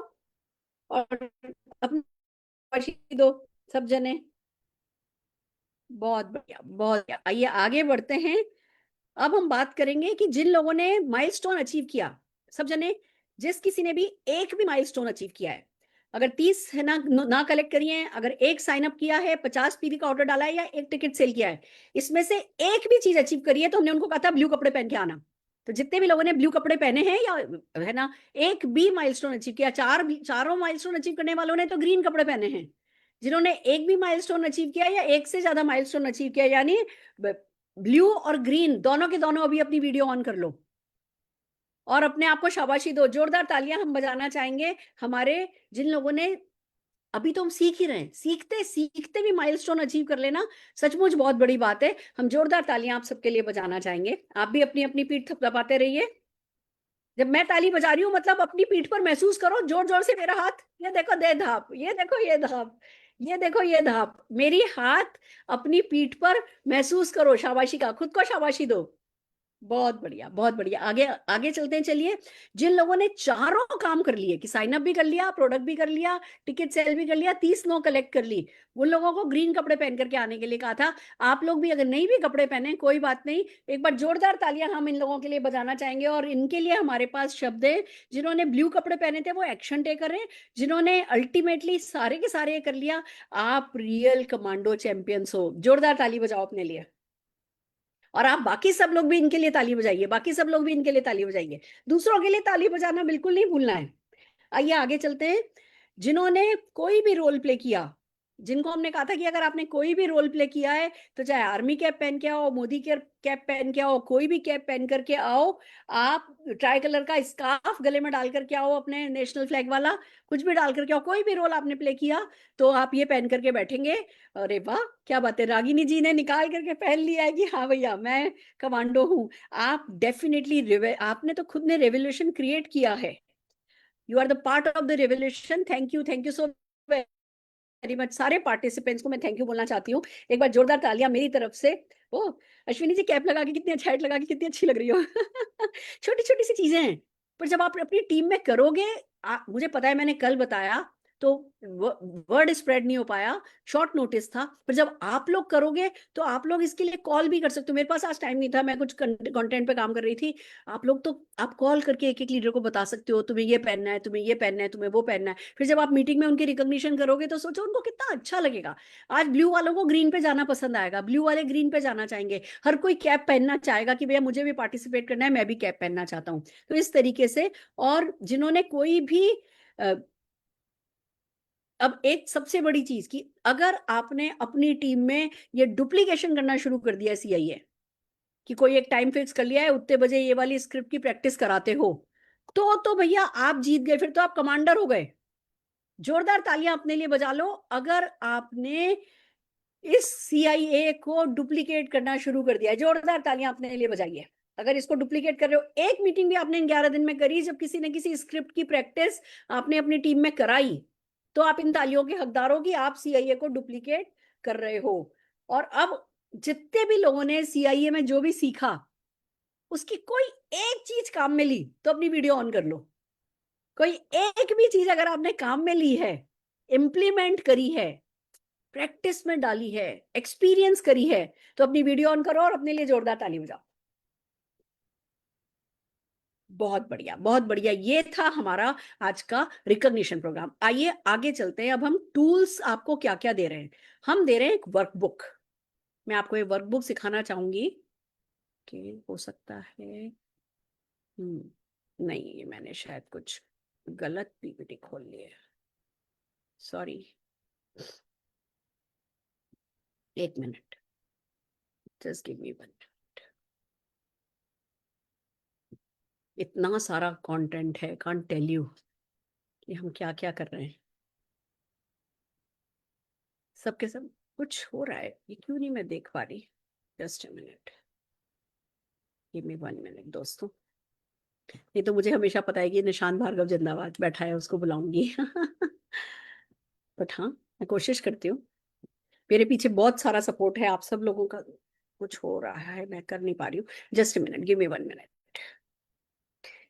और अपना शाबाशी दो सब जने। बहुत बढ़िया, बहुत बढ़िया। आइए आगे बढ़ते हैं। अब हम बात करेंगे कि जिन लोगों ने माइलस्टोन अचीव किया, सब जने, जिस किसी ने भी एक भी माइलस्टोन अचीव किया है, अगर 30 है ना कलेक्ट करिए हैं, अगर एक साइन अप किया है, 50 पीवी का ऑर्डर डाला है या एक टिकट सेल किया है, इसमें से एक भी चीज अचीव करी है तो हमने उनको कहा था ब्लू कपड़े पहन के आना। तो जितने भी लोगों ने ब्लू कपड़े पहने हैं या है ना एक भी माइलस्टोन अचीव किया, चारों माइलस्टोन अचीव करने वालों ने तो ग्रीन कपड़े पहने हैं। जिन्होंने एक भी माइलस्टोन अचीव किया या एक से ज्यादा माइलस्टोन अचीव किया, यानी ब्लू और ग्रीन दोनों के दोनों, अभी अपनी वीडियो ऑन कर लो और अपने आप को शाबाशी दो, जोरदार तालियां हम बजाना चाहेंगे हमारे जिन लोगों ने, अभी तो हम सीख ही रहे हैं, सीखते सीखते भी माइलस्टोन अचीव कर लेना सचमुच बहुत बड़ी बात है। हम जोरदार तालियां आप सबके लिए बजाना चाहेंगे। आप भी अपनी अपनी पीठ थपथपाते रहिए। जब मैं ताली बजा रही हूँ मतलब अपनी पीठ पर महसूस करो जोर जोर से मेरा हाथ, ये देखो दे धाप, ये देखो ये धाप, ये देखो ये धाप, मेरी हाथ अपनी पीठ पर महसूस करो, शाबाशी का खुद को शाबाशी दो। बहुत बढ़िया, बहुत बढ़िया। आगे आगे चलते हैं। चलिए, जिन लोगों ने चारों काम कर लिए कि साइन अप भी कर लिया, प्रोडक्ट भी कर लिया, टिकट सेल भी कर लिया, 30 नो कलेक्ट कर ली, उन लोगों को ग्रीन कपड़े पहन करके आने के लिए कहा था। आप लोग भी अगर नहीं भी कपड़े पहने कोई बात नहीं, एक बार जोरदार तालियां हम इन लोगों के लिए बजाना चाहेंगे। और इनके लिए हमारे पास शब्द है, जिन्होंने ब्लू कपड़े पहने थे वो एक्शन टेकर है, जिन्होंने अल्टीमेटली सारे के सारे कर लिया, आप रियल कमांडो चैंपियंस हो। जोरदार ताली बजाओ अपने लिए। और आप बाकी सब लोग भी इनके लिए ताली बजाइए, बाकी सब लोग भी इनके लिए ताली बजाइए। दूसरों के लिए ताली बजाना बिल्कुल नहीं भूलना है। आइए आगे चलते हैं। जिन्होंने कोई भी रोल प्ले किया, जिनको हमने कहा था कि अगर आपने कोई भी रोल प्ले किया है तो चाहे आर्मी कैप पहन के आओ, मोदी के कैप पहन के आओ, कोई भी कैप पहन करके आओ, आप ट्राई कलर का स्कार्फ गले में डाल करके आओ, अपने नेशनल फ्लैग वाला कुछ भी डाल करके आओ, कोई भी रोल आपने प्ले किया तो आप ये पहन करके बैठेंगे। अरे वाह क्या बात है, रागिनी जी ने निकाल करके पहन लिया है कि हाँ भैया मैं कमांडो हूं। आप डेफिनेटली, आपने तो खुद ने रेवोल्यूशन क्रिएट किया है। You are the part of the revolution. Thank you so very much. सारे पार्टिसिपेंट्स को मैं थैंक यू बोलना चाहती हूँ। एक बार जोरदार तालियां मेरी तरफ से। ओ अश्विनी जी, कैप लगा के कितनी अच्छा, हेड लगा के कितनी अच्छी लग रही हो। छोटी छोटी सी चीजें हैं, पर जब आप अपनी टीम में करोगे, मुझे पता है मैंने कल बताया तो वर्ड स्प्रेड नहीं हो पाया, शॉर्ट नोटिस था, पर जब आप लोग करोगे तो आप लोग इसके लिए कॉल भी कर सकते हो। मेरे पास आज टाइम नहीं था, मैं कुछ कंटेंट पे काम कर रही थी। आप लोग तो आप कॉल करके एक एक लीडर को बता सकते हो तुम्हें ये पहनना है, तुम्हें ये पहनना है, तुम्हें वो पहनना है। फिर जब आप मीटिंग में उनकी रिकॉग्निशन करोगे तो सोचो उनको कितना अच्छा लगेगा। आज ब्लू वालों को ग्रीन पे जाना पसंद आएगा, ब्लू वाले ग्रीन पे जाना चाहेंगे, हर कोई कैप पहनना चाहेगा कि भैया मुझे भी पार्टिसिपेट करना है, मैं भी कैप पहनना चाहता हूँ। तो इस तरीके से। और जिन्होंने कोई भी अब एक सबसे बड़ी चीज कि अगर आपने अपनी टीम में ये डुप्लीकेशन करना शुरू कर दिया सीआईए कि कोई एक टाइम फिक्स कर लिया है, उतने बजे ये वाली स्क्रिप्ट की प्रैक्टिस कराते हो, तो भैया आप जीत गए, फिर तो आप कमांडर हो गए। जोरदार तालियां अपने लिए बजा लो अगर आपने इस सीआईए को डुप्लीकेट करना शुरू कर दिया है। जोरदार तालियां अपने लिए बजाइए अगर इसको डुप्लीकेट कर रहे हो। एक मीटिंग भी आपने इन 11 दिन में करी जब किसी न किसी स्क्रिप्ट की प्रैक्टिस आपने अपनी टीम में कराई, तो आप इन तालियों के हकदार हो कि आप सीआईए को डुप्लीकेट कर रहे हो। और अब जितने भी लोगों ने सीआईए में जो भी सीखा उसकी कोई एक चीज काम में ली तो अपनी वीडियो ऑन कर लो। कोई एक भी चीज अगर आपने काम में ली है, इंप्लीमेंट करी है, प्रैक्टिस में डाली है, एक्सपीरियंस करी है, तो अपनी वीडियो ऑन करो और अपने लिए जोरदार ताली बजाओ। बहुत बढ़िया, बहुत बढ़िया। ये था हमारा आज का रिकॉग्निशन प्रोग्राम। आइए आगे चलते हैं। अब हम टूल्स आपको क्या क्या दे रहे हैं। हम दे रहे हैं एक वर्कबुक। मैं आपको ये वर्कबुक सिखाना चाहूंगी। के हो सकता है। नहीं, ये मैंने शायद कुछ गलत पीपीटी खोल लिया है, sorry. 1 minute, just give me 1। इतना सारा कंटेंट है, कांट टेल यू कि हम क्या क्या कर रहे हैं। सबके सब कुछ हो रहा है, ये क्यों नहीं मैं देख पा रही। Just a minute, give me 1 minute दोस्तों। नहीं तो मुझे हमेशा पता है कि निशांत भार्गव जिंदाबाद बैठा है, उसको बुलाऊंगी। बट हाँ, मैं कोशिश करती हूँ। मेरे पीछे बहुत सारा सपोर्ट है आप सब लोगों का। कुछ हो रहा है, मैं कर नहीं पा रही हूँ। Just a minute, give me 1 minute.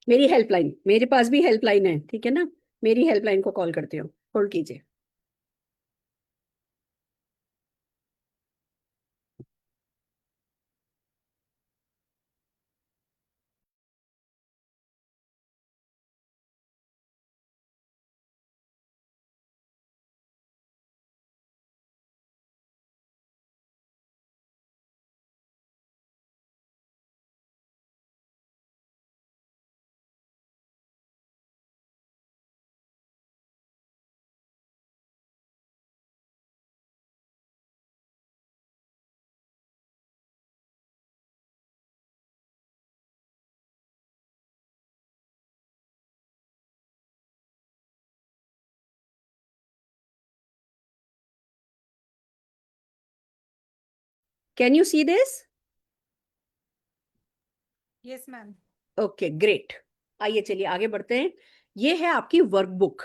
मेरी हेल्पलाइन, मेरे पास भी हेल्पलाइन है, ठीक है ना। मेरी हेल्पलाइन को कॉल करती हूँ, होल्ड कीजिए। Can you see this? Yes ma'am. Okay great. आइए चलिए आगे बढ़ते हैं। ये है आपकी वर्कबुक।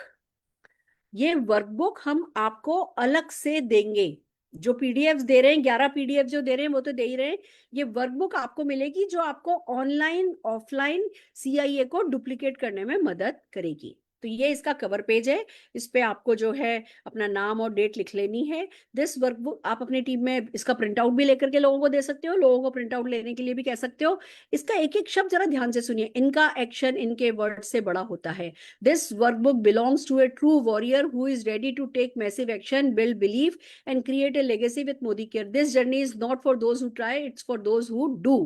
ये वर्कबुक हम आपको अलग से देंगे। जो पीडीएफ दे रहे हैं, 11 पीडीएफ जो दे रहे हैं वो तो दे ही रहे हैं। ये वर्कबुक आपको मिलेगी जो आपको ऑनलाइन ऑफलाइन सीआईए को डुप्लीकेट करने में मदद करेगी। तो ये इसका कवर पेज है। इस पे आपको जो है अपना नाम और डेट लिख लेनी है। दिस वर्कबुक आप अपनी टीम में इसका प्रिंट आउट भी लेकर के लोगों को दे सकते हो, लोगों को प्रिंट आउट लेने के लिए भी कह सकते हो। इसका एक एक शब्द जरा ध्यान से सुनिए, इनका एक्शन इनके वर्ड से बड़ा होता है। This workbook belongs to a true warrior who is ready to take massive action, build belief, and create a legacy with Modi Care. This journey is not for those who try, it's for those who do.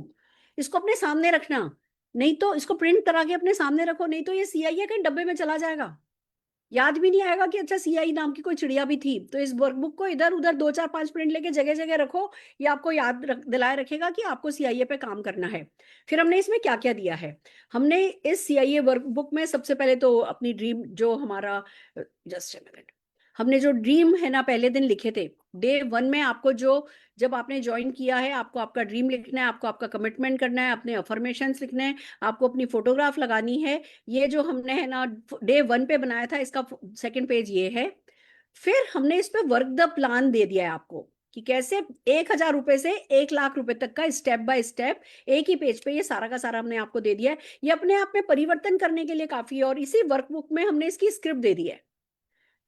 इसको अपने सामने रखना, नहीं तो इसको प्रिंट करा के अपने सामने रखो, नहीं तो ये सीआईए के डब्बे में चला जाएगा। याद भी नहीं आएगा कि अच्छा सीआई नाम की कोई चिड़िया भी थी। तो इस वर्कबुक को इधर उधर 2 4 5 प्रिंट लेके जगह जगह रखो। ये आपको याद दिलाए रखेगा कि आपको सीआईए पे काम करना है। फिर हमने इसमें क्या क्या दिया है। हमने इस सीआईए वर्कबुक में सबसे पहले तो अपनी ड्रीम जो हमारा, जस्ट अ मिनट, हमने जो ड्रीम है ना पहले दिन लिखे थे डे 1 में, आपको जो जब आपने ज्वाइन किया है आपको आपका ड्रीम लिखना है, आपको आपका कमिटमेंट करना है, अपने अफर्मेशंस लिखने हैं, आपको अपनी फोटोग्राफ लगानी है। ये जो हमने है ना डे 1 पे बनाया था, इसका सेकंड पेज ये है। फिर हमने इस पे वर्क द प्लान दे दिया है आपको कि कैसे 1,000 रुपए से 1 लाख रुपए तक का स्टेप बाय स्टेप एक ही पेज पे ये सारा का सारा हमने आपको दे दिया है। ये अपने आप में परिवर्तन करने के लिए काफी है, और इसी वर्कबुक में हमने इसकी स्क्रिप्ट दे दी है।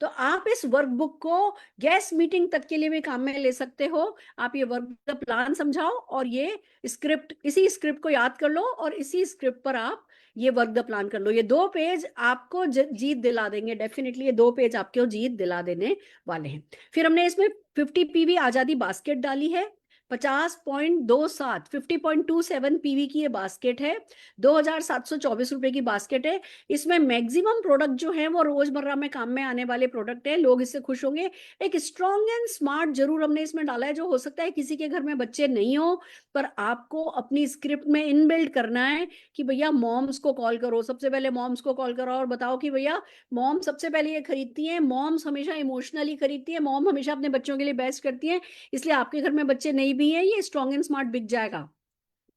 तो आप इस वर्कबुक को गेस्ट मीटिंग तक के लिए भी काम में ले सकते हो। आप ये वर्क का प्लान समझाओ और ये स्क्रिप्ट, इसी स्क्रिप्ट को याद कर लो और इसी स्क्रिप्ट पर आप ये वर्क द प्लान कर लो। ये 2 पेज आपको जीत दिला देंगे, डेफिनेटली ये 2 पेज आपको जीत दिला देने वाले हैं। फिर हमने इसमें 50 पीवी आजादी बास्केट डाली है। 50.27 50.27 पीवी की ये बास्केट है। 2,724 रुपए की बास्केट है। इसमें मैक्सिमम प्रोडक्ट जो है वो रोजमर्रा में काम में आने वाले प्रोडक्ट है, लोग इससे खुश होंगे। एक स्ट्रॉन्ग एंड स्मार्ट जरूर हमने इसमें डाला है। जो हो सकता है किसी के घर में बच्चे नहीं हो, पर आपको अपनी स्क्रिप्ट में इनबिल्ट करना है कि भैया मॉम्स को कॉल करो, सबसे पहले मॉम्स को कॉल करो और बताओ कि भैया मॉम सबसे पहले ये खरीदती है, मॉम्स हमेशा इमोशनली खरीदती है, मॉम हमेशा अपने बच्चों के लिए बेस्ट करती है, इसलिए आपके घर में बच्चे नहीं भी है, ये स्ट्रॉन्ग एंड स्मार्ट बिक जाएगा।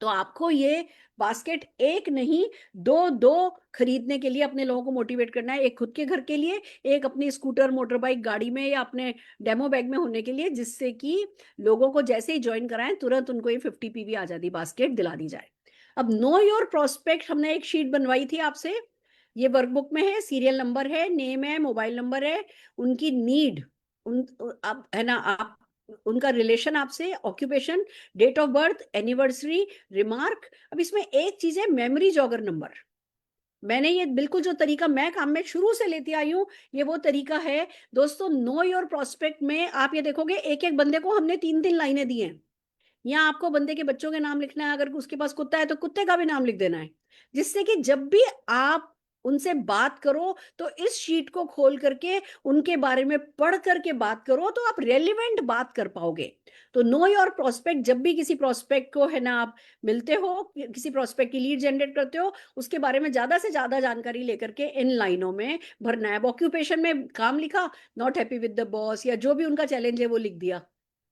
तो आपको ये बास्केट एक नहीं दो दो खरीदने के लिए अपने लोगों को मोटिवेट करना है। एक खुद के घर के लिए, एक अपनी स्कूटर मोटर बाइक गाड़ी में या अपने डेमो बैग में होने के लिए, जिससे कि लोगों को जैसे ही ज्वाइन कराएं तुरंत उनको ये 50 पीवी आजादी बास्केट दिला दी जाए। अब नो योर प्रोस्पेक्ट हमने एक शीट बनवाई थी आपसे, ये वर्कबुक में है, सीरियल नंबर है, नेम है, मोबाइल नंबर है, उनकी नीड, उन आप है ना, आप उनका रिलेशन आपसे, occupation, date of birth, anniversary, remark. अब इसमें एक चीज है मेमोरी जॉगर नंबर। मैंने ये बिल्कुल जो तरीका मैं काम में शुरू से लेती आई हूं, ये वो तरीका है दोस्तों। नो योर प्रोस्पेक्ट में आप ये देखोगे एक एक बंदे को हमने 3 3 लाइनें दी हैं। या आपको बंदे के बच्चों के नाम लिखना है, अगर उसके पास कुत्ता है तो कुत्ते का भी नाम लिख देना है, जिससे कि जब भी आप उनसे बात करो तो इस शीट को खोल करके उनके बारे में पढ़ करके बात करो, तो आप रेलिवेंट बात कर पाओगे। तो नो योर प्रोस्पेक्ट, जब भी किसी प्रोस्पेक्ट को है ना आप मिलते हो, किसी प्रोस्पेक्ट की लीड जनरेट करते हो, उसके बारे में ज्यादा से ज्यादा जानकारी लेकर के इन लाइनों में भरना है। अब ऑक्यूपेशन में काम लिखा, not happy with the boss, या जो भी उनका चैलेंज है वो लिख दिया,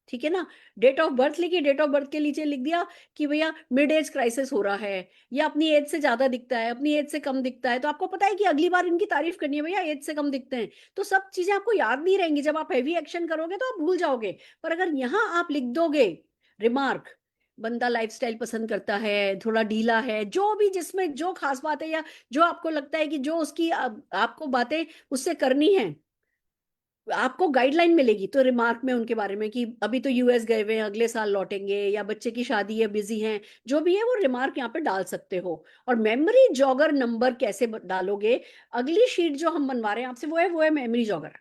ठीक है ना। डेट ऑफ बर्थ लिखी, डेट ऑफ बर्थ के नीचे लिख दिया कि भैया मिड एज क्राइसिस हो रहा है, या अपनी एज से ज्यादा दिखता है, अपनी एज से कम दिखता है, तो आपको पता है कि अगली बार इनकी तारीफ करनी है, भैया एज से कम दिखते हैं। तो सब चीजें आपको याद नहीं रहेंगी, जब आप हैवी एक्शन करोगे तो आप भूल जाओगे। पर अगर यहाँ आप लिख दोगे रिमार्क, बंदा लाइफस्टाइल पसंद करता है, थोड़ा ढीला है, जो भी जिसमें जो खास बात है, या जो आपको लगता है कि जो उसकी आपको बातें उससे करनी है, आपको गाइडलाइन मिलेगी तो रिमार्क में उनके बारे में कि अभी तो यूएस गए हुए हैं, अगले साल लौटेंगे, या बच्चे की शादी है, बिजी हैं, जो भी है वो रिमार्क यहाँ पे डाल सकते हो। और मेमोरी जॉगर नंबर कैसे डालोगे, अगली शीट जो हम बनवा रहे हैं आपसे वो है मेमोरी जॉगर।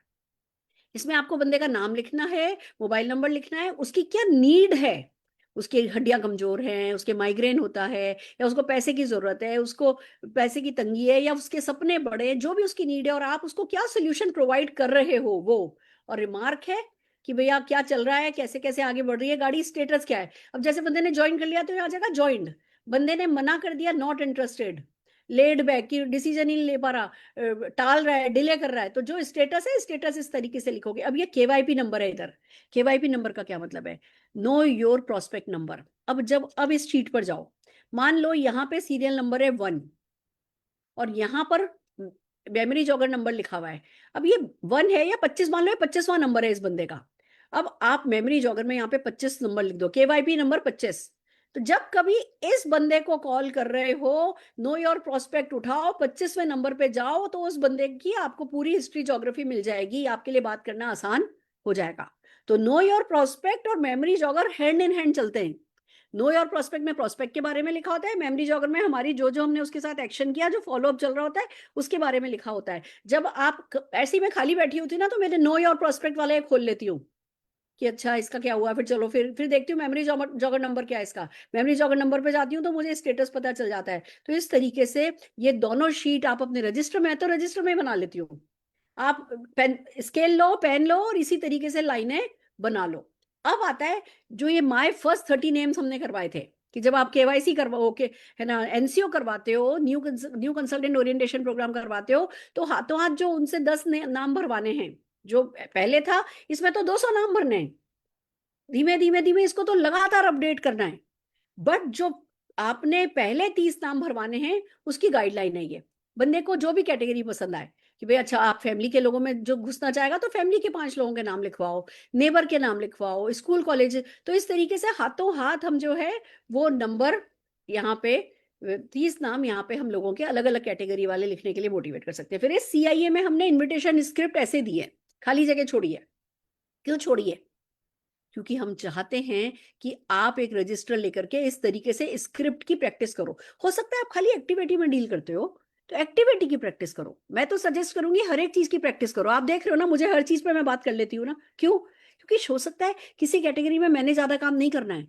इसमें आपको बंदे का नाम लिखना है, मोबाइल नंबर लिखना है, उसकी क्या नीड है, उसकी हड्डियां कमजोर हैं, उसके माइग्रेन होता है, या उसको पैसे की जरूरत है, उसको पैसे की तंगी है, या उसके सपने बड़े हैं, जो भी उसकी नीड है, और आप उसको क्या सोल्यूशन प्रोवाइड कर रहे हो वो। और रिमार्क है कि भैया क्या चल रहा है, कैसे कैसे आगे बढ़ रही है गाड़ी, स्टेटस क्या है। अब जैसे बंदे ने ज्वाइन कर लिया तो यहाँ आ जाएगा ज्वाइंड, बंदे ने मना कर दिया नॉट इंटरेस्टेड, लेड बैक की डिसीजन ही नहीं ले पा रहा, टाल रहा है, डिले कर रहा है, तो जो स्टेटस है स्टेटस इस तरीके से लिखोगे। अब ये केवाईपी नंबर है, इधर केवाईपी नंबर का क्या मतलब है, नो योर प्रोस्पेक्ट नंबर। अब इस शीट पर जाओ, मान लो यहाँ पे सीरियल नंबर है 1, और यहाँ पर मेमोरी जॉगर नंबर लिखा हुआ है। अब ये 1 है या 25, मान लो ये 25वां नंबर है इस बंदे का। अब आप मेमोरी जॉगर में यहाँ पे 25 नंबर लिख दो, केवाईपी नंबर 25। तो जब कभी इस बंदे को कॉल कर रहे हो, नो योर प्रोस्पेक्ट उठाओ, 25वें नंबर पे जाओ, तो उस बंदे की आपको पूरी हिस्ट्री ज्योग्राफी मिल जाएगी, आपके लिए बात करना आसान हो जाएगा। तो नो योर प्रोस्पेक्ट और memory jogger hand in hand चलते हैं। नो योर प्रोस्पेक्ट में प्रोस्पेक्ट के बारे में लिखा होता है, मेमोरी जॉगर में हमारी जो जो हमने उसके साथ एक्शन किया, जो फॉलोअप चल रहा होता है, उसके बारे में लिखा होता है। जब आप ऐसी में खाली बैठी होती ना, तो मैंने नो योर प्रोस्पेक्ट वाला एक खोल लेती हूँ कि अच्छा इसका क्या हुआ, फिर चलो फिर देखती हूँ मेमोरी जॉगर नंबर क्या है इसका, मेमोरी जॉगर नंबर पे जाती हूँ तो मुझे स्टेटस पता चल जाता है। तो इस तरीके से ये दोनों शीट आप अपने रजिस्टर में, तो रजिस्टर में बना लेती हूँ, आप पेन स्केल लो, पेन लो, और इसी तरीके से लाइनें बना लो। अब आता है जो ये माय फर्स्ट 30 नेम्स हमने करवाए थे, कि जब आप केवाईसी करवाओ के है ना, एनसीओ करवाते हो, न्यू कंसल्टेंट ओरिएंटेशन प्रोग्राम करवाते हो, तो हाथों हाथ जो उनसे 10 नाम भरवाने हैं, जो पहले था इसमें तो 200 नाम भरने हैं, धीमे धीमे धीमे इसको तो लगातार अपडेट करना है। बट जो आपने पहले 30 नाम भरवाने हैं, उसकी गाइडलाइन है ये, बंदे को जो भी कैटेगरी पसंद आए, कि भाई अच्छा आप फैमिली के लोगों में जो घुसना चाहेगा तो फैमिली के 5 लोगों के नाम लिखवाओ, नेबर के नाम लिखवाओ, स्कूल कॉलेज। तो इस तरीके से हाथों हाथ हम जो है वो नंबर यहाँ पे 30 नाम यहाँ पे हम लोगों के अलग अलग कैटेगरी वाले लिखने के लिए मोटिवेट कर सकते हैं। फिर इस सीआईए में हमने इन्विटेशन स्क्रिप्ट ऐसे दी है, खाली जगह छोड़ी है। क्यों छोड़ी है? क्योंकि हम चाहते हैं कि आप एक रजिस्टर लेकर के इस तरीके से स्क्रिप्ट की प्रैक्टिस करो। हो सकता है आप खाली एक्टिविटी में डील करते हो, तो एक्टिविटी की प्रैक्टिस करो। मैं तो सजेस्ट करूंगी हर एक चीज की प्रैक्टिस करो। आप देख रहे हो ना, मुझे हर चीज पे मैं बात कर लेती हूँ ना, क्यों? क्योंकि हो सकता है किसी कैटेगरी में मैंने ज्यादा काम नहीं करना है,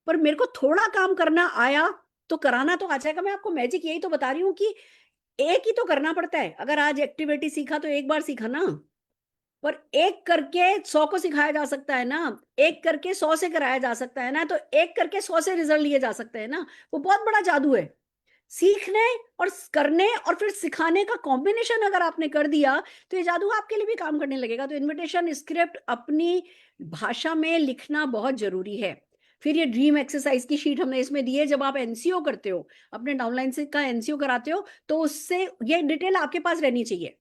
पर मेरे को थोड़ा काम करना आया तो कराना तो आ जाएगा। मैं आपको मैजिक यही तो बता रही हूँ कि एक ही तो करना पड़ता है। अगर आज एक्टिविटी सीखा तो एक बार सीखा ना, पर एक करके 100 को सिखाया जा सकता है ना, एक करके 100 से कराया जा सकता है ना, तो एक करके 100 से रिजल्ट लिए जा सकते हैं ना। वो बहुत बड़ा जादू है। सीखने और करने और फिर सिखाने का कॉम्बिनेशन अगर आपने कर दिया, तो ये जादू आपके लिए भी काम करने लगेगा। तो इनविटेशन स्क्रिप्ट अपनी भाषा में लिखना बहुत जरूरी है। फिर ये ड्रीम एक्सरसाइज की शीट हमने इसमें दी है। जब आप एनसीओ करते हो, अपने डाउनलाइन से का एनसीओ कराते हो, तो उससे ये डिटेल आपके पास रहनी चाहिए।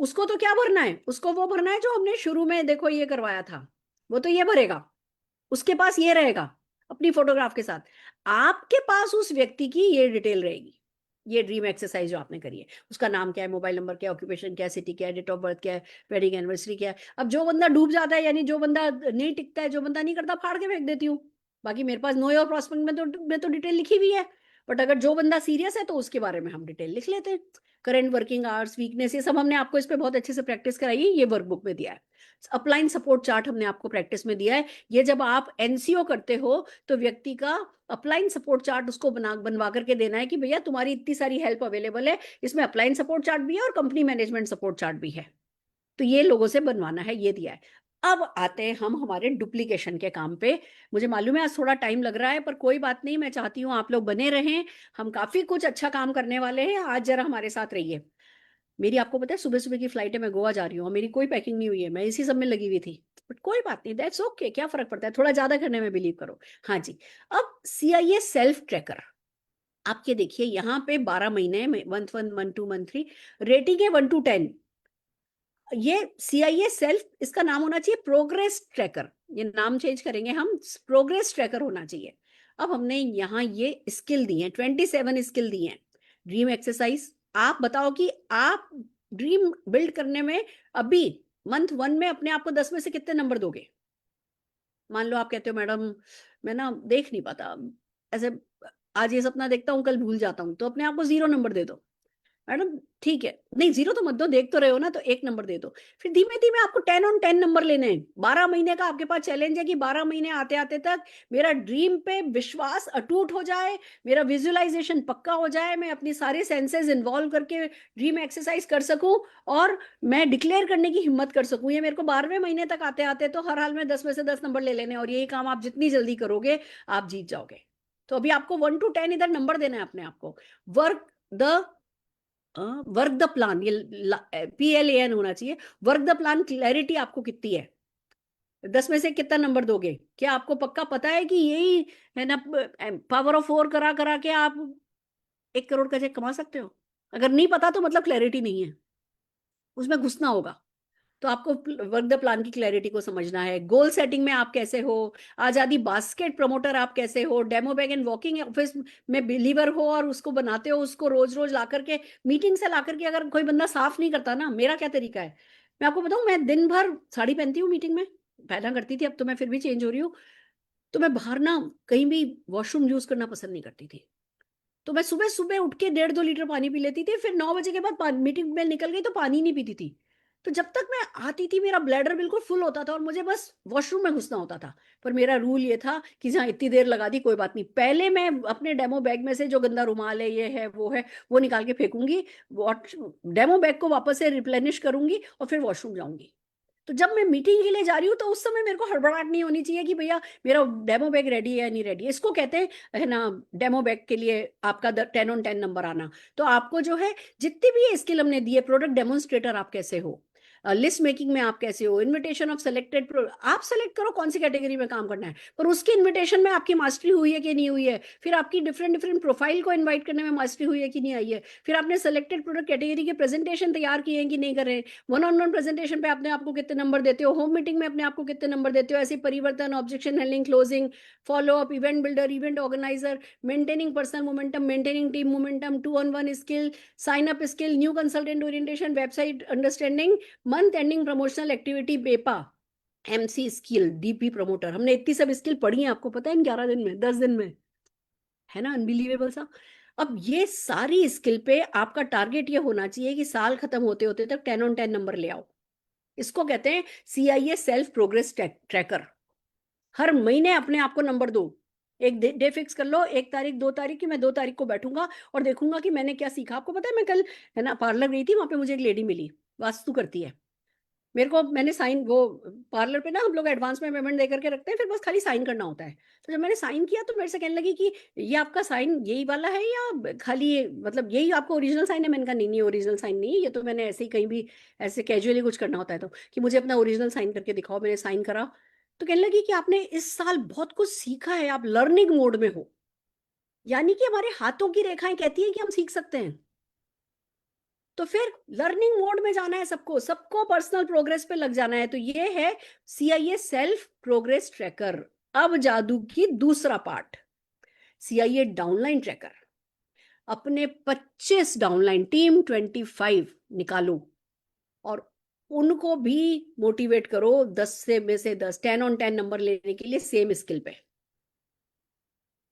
उसको तो क्या भरना है, उसको वो भरना है जो हमने शुरू में देखो ये करवाया था, वो तो ये भरेगा, उसके पास ये रहेगा अपनी फोटोग्राफ के साथ। आपके पास उस व्यक्ति की ये डिटेल रहेगी। ये ड्रीम एक्सरसाइज जो आपने करी है, उसका नाम क्या है, मोबाइल नंबर क्या है, ऑक्यूपेशन क्या है, सिटी क्या है, डेट ऑफ बर्थ क्या है, वेडिंग एनिवर्सरी क्या है। अब जो बंदा डूब जाता है, यानी जो बंदा नहीं टिकता है, जो बंदा नहीं करता, फाड़ के फेंक देती हूँ। बाकी मेरे पास नो योर प्रॉस्पेक्ट में तो डिटेल लिखी हुई है। बट अगर जो बंदा सीरियस है तो उसके बारे में हम डिटेल लिख लेते हैं। करंट वर्किंग आवर्स, वीकनेस, ये सब हमने आपको इस पे बहुत अच्छे से प्रैक्टिस कराई है, ये वर्कबुक में दिया है। अपलाइन सपोर्ट चार्ट हमने आपको प्रैक्टिस में दिया है। ये जब आप एनसीओ करते हो तो व्यक्ति का अपलाइन सपोर्ट चार्ट उसको बनवा करके देना है कि भैया तुम्हारी इतनी सारी हेल्प अवेलेबल है, इसमें अपलाइन सपोर्ट चार्ट भी है और कंपनी मैनेजमेंट सपोर्ट चार्ट भी है। तो ये लोगों से बनवाना है, ये दिया है। अब आते हैं हम हमारे डुप्लीकेशन के काम पे। मुझे मालूम है आज थोड़ा टाइम लग रहा है, पर कोई बात नहीं, मैं चाहती हूँ आप लोग बने रहें। हम काफी कुछ अच्छा काम करने वाले हैं, आज जरा हमारे साथ रहिए। मेरी आपको पता है सुबह सुबह की फ्लाइट है, मैं गोवा जा रही हूँ और मेरी कोई पैकिंग नहीं हुई है, मैं इसी सब में लगी हुई थी। बट कोई बात नहीं, दैट्स ओके, क्या फर्क पड़ता है, थोड़ा ज्यादा करने में बिलीव करो। हाँ जी। अब सीआईए सेल्फ ट्रैकर, आपके देखिए यहाँ पे 12 महीने, मंथ 1, मंथ 2, मंथ 3, रेटिंग है 1 to 10। ये सीआईए सेल्फ, इसका नाम होना चाहिए प्रोग्रेस ट्रैकर, ये नाम चेंज करेंगे हम, प्रोग्रेस ट्रैकर होना चाहिए। अब हमने यहाँ ये स्किल दी है, 27 स्किल दी है। ड्रीम एक्सरसाइज, आप बताओ कि आप ड्रीम बिल्ड करने में अभी मंथ 1 में अपने आप को 10 में से कितने नंबर दोगे? मान लो आप कहते हो मैडम मैं ना देख नहीं पाता, ऐसे आज ये सपना देखता हूँ कल भूल जाता हूँ, तो अपने आप को 0 नंबर दे दो। मैडम ठीक है, नहीं 0 तो मत दो, देख तो रहे हो ना, तो 1 नंबर दे दो। फिर धीमे धीमे आपको 10 on 10 नंबर लेने हैं। 12 महीने का आपके पास चैलेंज है कि 12 महीने आते आते तक मेरा ड्रीम पे विश्वास अटूट हो जाए, मेरा विजुअलाइजेशन पक्का हो जाए, मैं अपनी सारे सेंसेस इन्वॉल्व करके ड्रीम एक्सरसाइज कर सकूं और मैं डिक्लेयर करने की हिम्मत कर सकूं। ये मेरे को 12वें महीने तक आते आते तो हर हाल में 10 में से 10 नंबर ले लेने, और यही काम आप जितनी जल्दी करोगे आप जीत जाओगे। तो अभी आपको 1 to 10 इधर नंबर देना है अपने आप को। Work the work the plan, ये PLAN होना चाहिए। वर्क द प्लान क्लैरिटी आपको कितनी है, 10 में से कितना नंबर दोगे? क्या आपको पक्का पता है कि यही है ना, पावर ऑफ 4 करा करा के आप 1 करोड़ का चेक कमा सकते हो? अगर नहीं पता तो मतलब क्लैरिटी नहीं है, उसमें घुसना होगा। तो आपको वर्क द प्लान की क्लैरिटी को समझना है। गोल सेटिंग में आप कैसे हो, आजादी बास्केट प्रमोटर आप कैसे हो, demo bag and walking office में बिलीवर हो और उसको बनाते हो, उसको रोज रोज ला करके मीटिंग से ला करके अगर कोई बंदा साफ नहीं करता ना, मेरा क्या तरीका है मैं आपको बताऊं, मैं दिन भर साड़ी पहनती हूँ मीटिंग में, पहला करती थी, अब तो मैं फिर भी चेंज हो रही हूँ। तो मैं बाहर ना कहीं भी वॉशरूम यूज करना पसंद नहीं करती थी। तो मैं सुबह सुबह उठ के 1.5-2 लीटर पानी पी लेती थी, फिर 9 बजे के बाद मीटिंग में निकल गई तो पानी नहीं पीती थी। तो जब तक मैं आती थी मेरा ब्लैडर बिल्कुल फुल होता था और मुझे बस वॉशरूम में घुसना होता था। पर मेरा रूल ये था कि जहाँ इतनी देर लगा दी कोई बात नहीं, पहले मैं अपने डेमो बैग में से जो गंदा रुमाल है, ये है वो है, वो निकाल के फेंकूंगी, डेमो बैग को वापस से रिप्लेनिश करूंगी और फिर वॉशरूम जाऊंगी। तो जब मैं मीटिंग के लिए जा रही हूँ तो उस समय मेरे को हड़बड़ाहट नहीं होनी चाहिए कि भैया मेरा डेमो बैग रेडी है या नहीं रेडी है। इसको कहते हैं है ना, डेमो बैग के लिए आपका 10 on 10 नंबर आना। तो आपको जो है जितनी भी ये स्किल हमने दी है, प्रोडक्ट डेमोन्स्ट्रेटर आप कैसे हो, लिस्ट मेकिंग में आप कैसे हो, इन्विटेशन ऑफ सेलेक्टेड, आप सेलेक्ट करो कौन सी कैटेगरी में काम करना है, पर उसकी इन्विटेशन में आपकी मास्टरी हुई है कि नहीं हुई है, फिर आपकी डिफरेंट डिफरेंट प्रोफाइल को इन्वाइट करने में मास्टरी हुई है कि नहीं आई है, फिर आपने सेलेक्टेड प्रोडक्ट कैटेगरी के प्रेजेंटेशन तैयार किए हैं कि नहीं कर रहे, वन ऑन वन प्रेजेंटेशन पे अपने आप को कितने नंबर देते हो, होम मीटिंग में अपने आप को कितने नंबर देते हो, ऐसे परिवर्तन, objection handling, closing, follow up, event builder, event organizer, maintaining personal momentum, maintaining team momentum, 2 on 1 skill, sign up skill, new consultant orientation, website understanding, month ending promotional activity, पेपा, MC स्किल, DP प्रमोटर। हमने इतनी सब स्किल पढ़ी है, आपको पता है, इन 11 दिन में, 10 दिन में, है ना, अनबिलीवेबल सा। अब ये सारी स्किल पे आपका टारगेट ये होना चाहिए कि साल खत्म होते होते तक 10 on 10 नंबर ले आओ। इसको कहते हैं CIA सेल्फ प्रोग्रेस ट्रैकर। हर महीने अपने आप को नंबर दो, एक डे फिक्स कर लो, 1 तारीख 2 तारीख की, मैं 2 तारीख को बैठूंगा और देखूंगा कि मैंने क्या सीखा। आपको पता है मैं कल है ना पार्लर गई थी, वहां पे मुझे एक लेडी मिली, वास्तु करती है। मेरे को, मैंने साइन, वो पार्लर पे ना हम लोग एडवांस में पेमेंट दे करके रखते हैं, फिर बस खाली साइन करना होता है। तो जब मैंने साइन किया तो मेरे से कहने लगी कि ये आपका साइन यही वाला है या खाली मतलब यही आपका ओरिजिनल साइन है? मैंने कहा नहीं नहीं, ओरिजिनल साइन नहीं है, ये तो मैंने ऐसे ही कहीं भी ऐसे कैजुअली कुछ करना होता है, तो कि मुझे अपना ओरिजिनल साइन करके दिखाओ। मैंने साइन करा तो कहने लगी कि आपने इस साल बहुत कुछ सीखा है, आप लर्निंग मोड में हो। यानी कि हमारे हाथों की रेखाएं कहती है कि हम सीख सकते हैं। तो फिर लर्निंग मोड में जाना है सबको, सबको पर्सनल प्रोग्रेस पे लग जाना है। तो ये है CIA सेल्फ प्रोग्रेस ट्रैकर। अब जादू की दूसरा पार्ट, CIA डाउनलाइन ट्रैकर। अपने 25 डाउनलाइन, टीम 25 निकालो और उनको भी मोटिवेट करो 10 से में से 10, 10 on 10 नंबर लेने के लिए सेम स्किल पे।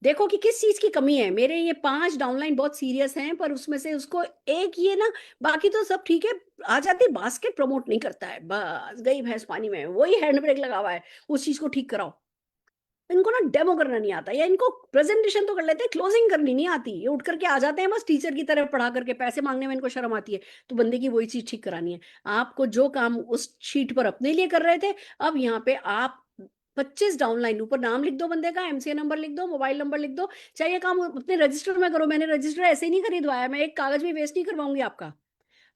देखो कि किस चीज की कमी है। मेरे ये 5 डाउनलाइन बहुत सीरियस हैं, पर उसमें से उसको एक ये ना, बाकी तो सब ठीक है। आ जाती बास्केट प्रमोट नहीं करता है, बस गई भैंस पानी में, वही हैंड ब्रेक लगा हुआ है, उस चीज को ठीक कराओ। इनको ना डेमो करना नहीं आता, या इनको प्रेजेंटेशन तो कर लेते हैं, क्लोजिंग करनी नहीं आती। ये उठ करके आ जाते हैं बस टीचर की तरह पढ़ा करके, पैसे मांगने में इनको शर्म आती है। तो बंदे की वही चीज ठीक करानी है। आपको जो काम उस शीट पर अपने लिए कर रहे थे, अब यहाँ पे आप 25 डाउनलाइन ऊपर नाम लिख दो बंदे का, एमसीए नंबर लिख दो, मोबाइल नंबर लिख दो। चाहिए काम अपने रजिस्टर में करो। मैंने रजिस्टर ऐसे ही नहीं खरीदवाया, मैं एक कागज भी वेस्ट नहीं करवाऊंगी आपका।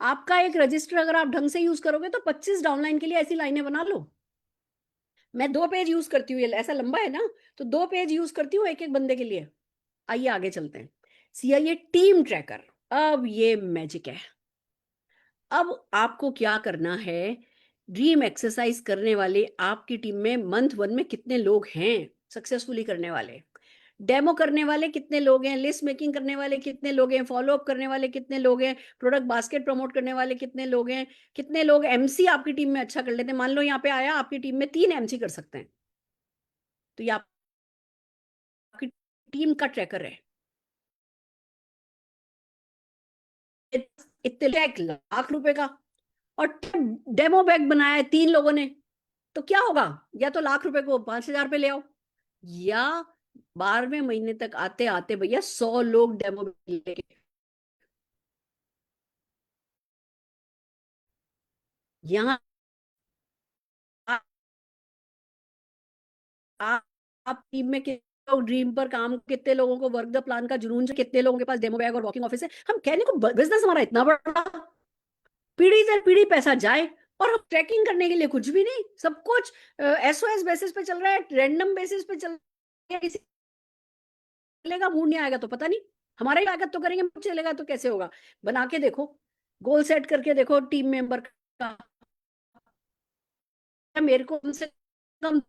आपका एक रजिस्टर अगर आप ढंग से यूज करोगे तो 25 डाउनलाइन के लिए ऐसी लाइनें बना लो। मैं 2 पेज यूज करती हूँ, ये ऐसा लंबा है ना, तो 2 पेज यूज करती हूँ एक एक बंदे के लिए। आइए आगे चलते हैं। सीआईए टीम ट्रैकर, अब ये मैजिक है। अब आपको क्या करना है, ड्रीम एक्सरसाइज करने वाले आपकी टीम में मंथ 1 में कितने लोग हैं सक्सेसफुली करने वाले, डेमो करने वाले कितने लोग हैं, लिस्ट मेकिंग करने वाले कितने लोग हैं, फॉलो अप करने वाले कितने लोग हैं, प्रोडक्ट बास्केट प्रमोट करने वाले कितने लोग हैं, कितने लोग एमसी आपकी टीम में अच्छा कर लेते हैं। मान लो यहाँ पे आया, आपकी टीम में 3 एमसी कर सकते हैं, तो ये आपकी टीम का ट्रैकर है। इतने 1 लाख रुपए का, और डेमो बैग बनाया है 3 लोगों ने, तो क्या होगा, या तो लाख रुपए को 5,000 पे ले आओ, या 12वें महीने तक आते आते भैया 100 लोग डेमो लेके, यहाँ आप आप टीम में कितने लोग ड्रीम पर काम, कितने लोगों को वर्क द प्लान का जुनून है, कितने लोगों के पास डेमो बैग और वॉकिंग ऑफिस है। हम कहने को बिजनेस हमारा इतना बड़ा, पीढ़ी दर पीढ़ी पैसा जाए, और हम ट्रैकिंग करने के लिए कुछ भी नहीं, सब कुछ एसओएस बेसिस पे चल रहा है, रैंडम बेसिस पे चल रहा है। किसी चलेगा, मूड नहीं आएगा तो पता नहीं, हमारा ही लागत तो करेंगे, मूड चलेगा तो कैसे होगा। बना के देखो, गोल सेट करके देखो टीम मेंबर का, मेरे को कम से कम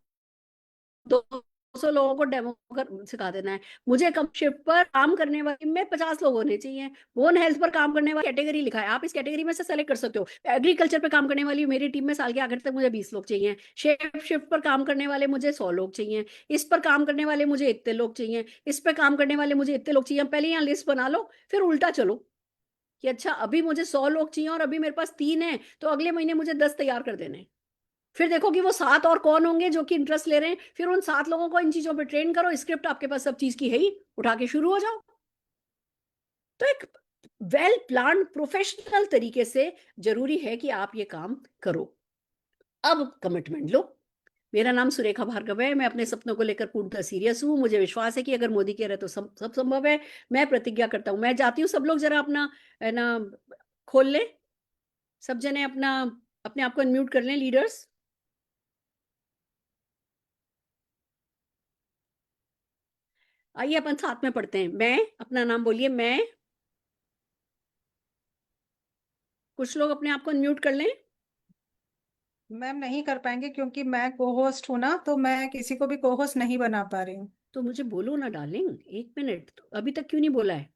200 लोगों को डेमो कर सिखा देना है। मुझे कम शिफ्ट पर काम करने वाले में 50 लोग होने चाहिए। बोन हेल्थ पर काम करने वाली कैटेगरी लिखा है, आप इस कैटेगरी में से सेलेक्ट कर सकते हो। एग्रीकल्चर पे काम करने वाली मेरी टीम में साल के आखिर तक मुझे 20 लोग चाहिए। शेफ शिफ्ट पर काम करने वाले मुझे 100 लोग चाहिए। इस पर काम करने वाले मुझे इतने लोग चाहिए। इस पर काम करने वाले मुझे इतने लोग चाहिए। पहले यहाँ लिस्ट बना लो, फिर उल्टा चलो कि अच्छा अभी मुझे 100 लोग चाहिए और अभी मेरे पास 3 है, तो अगले महीने मुझे 10 तैयार कर देने हैं। फिर देखो कि वो 7 और कौन होंगे जो कि इंटरेस्ट ले रहे हैं, फिर उन 7 लोगों को इन चीजों पे ट्रेन करो। स्क्रिप्ट आपके पास सब चीज की है ही, उठा के शुरू हो जाओ। तो एक वेल प्लान प्रोफेशनल तरीके से जरूरी है कि आप ये काम करो। अब कमिटमेंट लो। मेरा नाम सुरेखा भार्गव है, मैं अपने सपनों को लेकर पूर्णतः सीरियस हूँ। मुझे विश्वास है कि अगर मोदी कह रहे तो सब संभव है। मैं प्रतिज्ञा करता हूँ, मैं जाती हूँ, सब लोग जरा अपना है ना खोल ले, सब जने अपना अपने आप को अनम्यूट कर लें, लीडर्स। आइए अपन साथ में पढ़ते हैं। मैं, अपना नाम बोलिए, मैं। कुछ लोग अपने आप को अनम्यूट कर लें। मैम नहीं कर पाएंगे क्योंकि मैं को होस्ट हूं ना, तो मैं किसी को भी को होस्ट नहीं बना पा रही हूँ। तो मुझे बोलो ना डार्लिंग, 1 मिनट, तो अभी तक क्यों नहीं बोला है।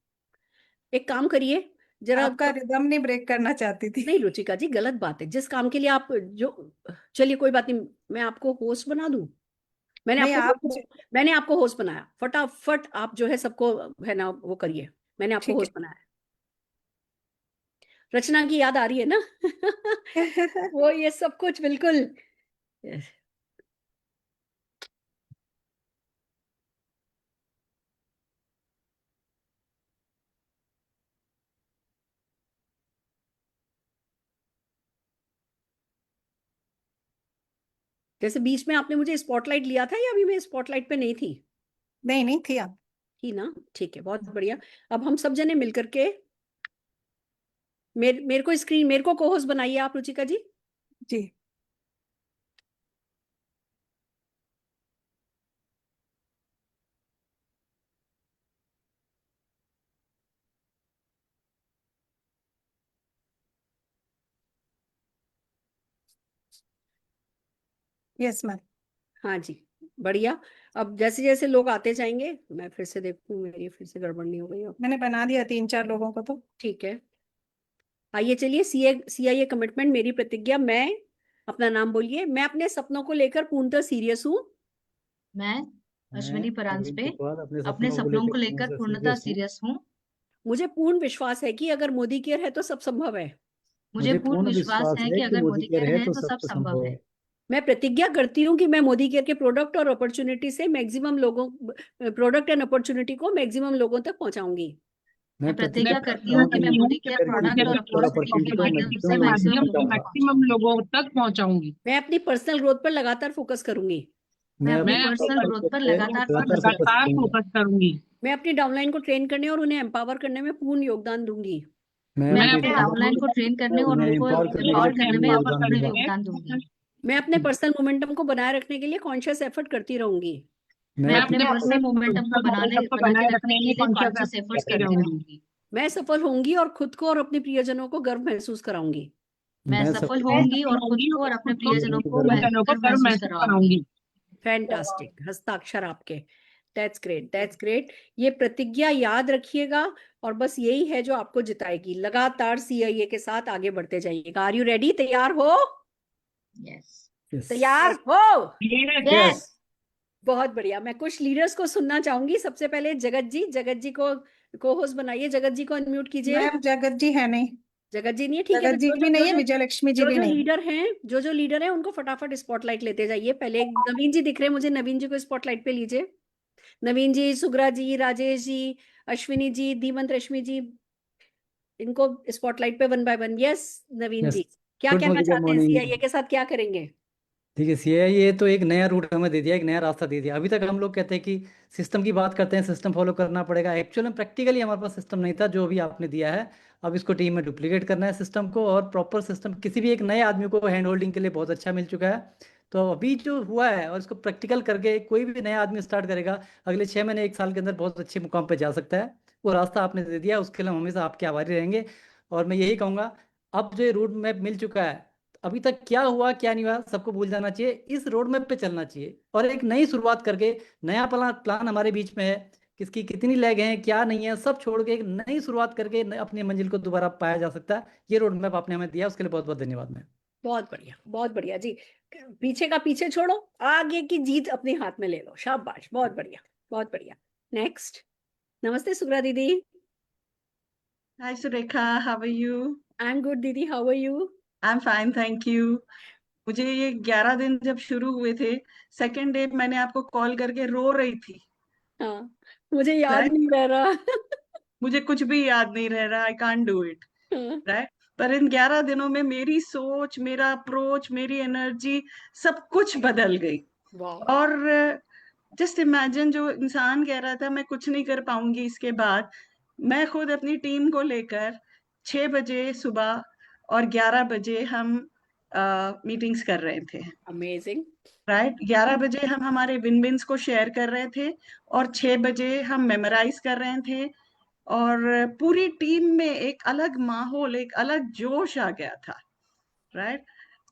एक काम करिए जरा आपका रिदम नहीं ब्रेक करना चाहती थी। नहीं रुचिका जी, गलत बात है। जिस काम के लिए आप जो, चलिए कोई बात नहीं, मैं आपको होस्ट बना दूं। मैंने नहीं आपको आप मुझे। मैंने आपको होस्ट बनाया, फटाफट आप जो है सबको है ना वो करिए। मैंने आपको ठीक होस्ट बनाया है। रचना की याद आ रही है ना। है। वो ये सब कुछ बिल्कुल। जैसे बीच में आपने मुझे स्पॉटलाइट लिया था, या अभी मैं स्पॉटलाइट पे नहीं थी। नहीं नहीं थी आप। थी ना, ठीक है, बहुत बढ़िया। अब हम सब जने मिलकर के मेरे को कोहोस्ट बनाइए आप रुचिका जी। जी। Yes ma'am. हाँ जी, बढ़िया। अब जैसे जैसे लोग आते जाएंगे, मैं फिर से देखूं मेरी फिर से गड़बड़ नहीं हो गई अब। मैंने बना दिया 3-4 लोगों को तो। ठीक है, आइए चलिए। सीआईए कमिटमेंट, मेरी प्रतिज्ञा। मैं, अपना नाम बोलिए। मैं अपने सपनों को लेकर पूर्णतः सीरियस हूँ। मैं अश्विनी मैं परांजपे नवीन कुशवाहा अपने अपने सपनों को पूर्ण लेकर से पूर्णतः सीरियस हूँ। सीरियस हूँ। मुझे पूर्ण विश्वास है कि अगर मोदी केयर है तो सब संभव है। मुझे पूर्ण पूर्ण विश्वास विश्वास है है कि कि अगर मोदी मोदी केयर केयर है है तो तो सब सब संभव संभव है। है। मैं प्रतिज्ञा करती हूँ कि मैं मोदी केयर के प्रोडक्ट और अपॉर्चुनिटी से मैक्सिमम लोगों प्रोडक्ट एंड अपॉर्चुनिटी को मैक्सिमम लोगों तक पहुंचाऊंगी। मैं प्रतिज्ञा मैं करती प्रतिज्ञा हूँ कि मैं करती हूँ मोदी कि केयर मैं मोदी प्रोडक्ट केयर और के प्रोडक्ट और अपॉर्चुनिटी के अपॉर्चुनिटी माध्यम के से माध्यम मैक्सिमम से लोगों तक मैक्सिमम पहुंचाऊंगी। लोगों तक पहुंचाऊंगी। मैं अपनी पर्सनल ग्रोथ पर लगातार फोकस करूंगी। मैं अपनी मैं अपनी पर्सनल ग्रोथ पर पर्सनल लगातार ग्रोथ पर फोकस करूंगी। लगातार फोकस करूंगी। मैं अपनी डाउनलाइन को ट्रेन करने और उन्हें एम्पावर करने में पूर्ण योगदान दूंगी। मैं मैं अपने अपने डाउनलाइन को ट्रेन करने और उन्हें उनको एम्पावर करने के एम्पावर लिए करने पूर्ण में एम्पावर योगदान पूर्ण करने दूंगा। में योगदान दूंगी। मैं अपने पर्सनल मोमेंटम को बनाए रखने के लिए कॉन्शियस एफर्ट करती रहूंगी। मैं अपने मैं पर्सनल अपने मोमेंटम को मोमेंटम को बना बनाए के रखने रखने के के लिए लिए कॉन्शियस कॉन्शियस एफर्ट एफर्ट्स करती करती रहूंगी। रहूंगी। मैं सफल होंगी और खुद को और अपने प्रियजनों को गर्व महसूस कराऊंगी। मैं मैं सफल मैं होंगी सफल और खुद होंगी को और और अपने खुद को प्रियजनों को प्रियजनों को गर्व गर्व महसूस महसूस कराऊंगी। कराऊंगी। फैंटास्टिक, हस्ताक्षर आपके। That's great, that's great. ये प्रतिज्ञा याद रखिएगा और बस यही है जो आपको जिताएगी। लगातार सीआईए के साथ आगे बढ़ते जाइएगा। Are you ready? तैयार हो? यस तैयार हो? यस। बहुत बढ़िया। मैं कुछ लीडर्स को सुनना चाहूंगी। सबसे पहले जगत जी को होस्ट बनाइए। जगत जी को अनम्यूट कीजिए। मैम जगत जी है नहीं, जगत जी नहीं है, ठीक है। जगत जी भी नहीं है, विजय लक्ष्मी जी भी नहीं। जो लीडर हैं उनको फटाफट स्पॉटलाइट लेते जाइए। पहले नवीन जी दिख रहे हैं मुझे, नवीन जी को स्पॉटलाइट पे लीजिए। नवीन जी, सुग्रा जी, राजेश जी, अश्विनी जी, धीमंत, रश्मि जी, इनको स्पॉटलाइट पे वन बाय वन। यस नवीन जी, क्या गुड कहना मॉर्निंग, गुड चाहते हैं? मॉर्निंग। सीआईए के साथ क्या करेंगे? ठीक है, सीआईए तो एक नया रूट हमें दे दिया, एक नया रास्ता दे दिया। अभी तक हम लोग कहते हैं कि सिस्टम की बात करते हैं, सिस्टम फॉलो करना पड़ेगा। एक्चुअल में प्रैक्टिकली हमारे पास सिस्टम नहीं था जो भी आपने दिया है। अब इसको टीम में डुप्लीकेट करना है सिस्टम को, और प्रॉपर सिस्टम किसी भी एक नए आदमी को हैंड होल्डिंग के लिए बहुत अच्छा मिल चुका है। तो अभी जो हुआ है और इसको प्रैक्टिकल करके कोई भी नया आदमी स्टार्ट करेगा, अगले 6 महीने 1 साल के अंदर बहुत अच्छे मुकाम पर जा सकता है। वो रास्ता आपने दे दिया, उसके लिए हम हमेशा आपके आभारी रहेंगे। और मैं यही कहूँगा, अब जो रूट मैप मिल चुका है, अभी तक क्या हुआ क्या नहीं हुआ सबको भूल जाना चाहिए, इस रोड मैप पे चलना चाहिए और एक नई शुरुआत करके नया प्लान हमारे बीच में है। किसकी कितनी लैग है क्या नहीं है सब छोड़ के एक नई शुरुआत करके अपनी मंजिल को दोबारा पाया जा सकता है। ये रोड मैप आपने हमें दिया, उसके लिए बहुत बहुत धन्यवाद। मैं बहुत बढ़िया जी। पीछे का पीछे छोड़ो, आगे की जीत अपने हाथ में ले लो। शाबाश, बहुत बढ़िया, बहुत बढ़िया। नेक्स्ट। नमस्ते सुग्रा दीदी। Hi Surekha, how are you? I am good दीदी, how are you? I'm fine, thank you. मुझे ये 11 दिन जब शुरू हुए थे, सेकेंड डे मैंने आपको कॉल करके रो रही थी। हाँ, मुझे याद Right? नहीं रह रहा। मुझे कुछ भी याद नहीं रह रहा, I can't do it. हाँ, Right? पर इन 11 दिनों में मेरी सोच, मेरा अप्रोच, मेरी एनर्जी सब कुछ बदल गई। वाह। और जस्ट इमेजिन, जो इंसान कह रहा था मैं कुछ नहीं कर पाऊंगी इसके बाद, मैं खुद अपनी टीम को लेकर 6 बजे सुबह और 11 बजे हम मीटिंग्स कर रहे थे। अमेजिंग। राइट, 11 बजे हम हमारे विन विन्स को शेयर कर रहे थे और 6 बजे हम मेमोराइज कर रहे थे। और पूरी टीम में एक अलग माहौल, एक अलग जोश आ गया था। राइट,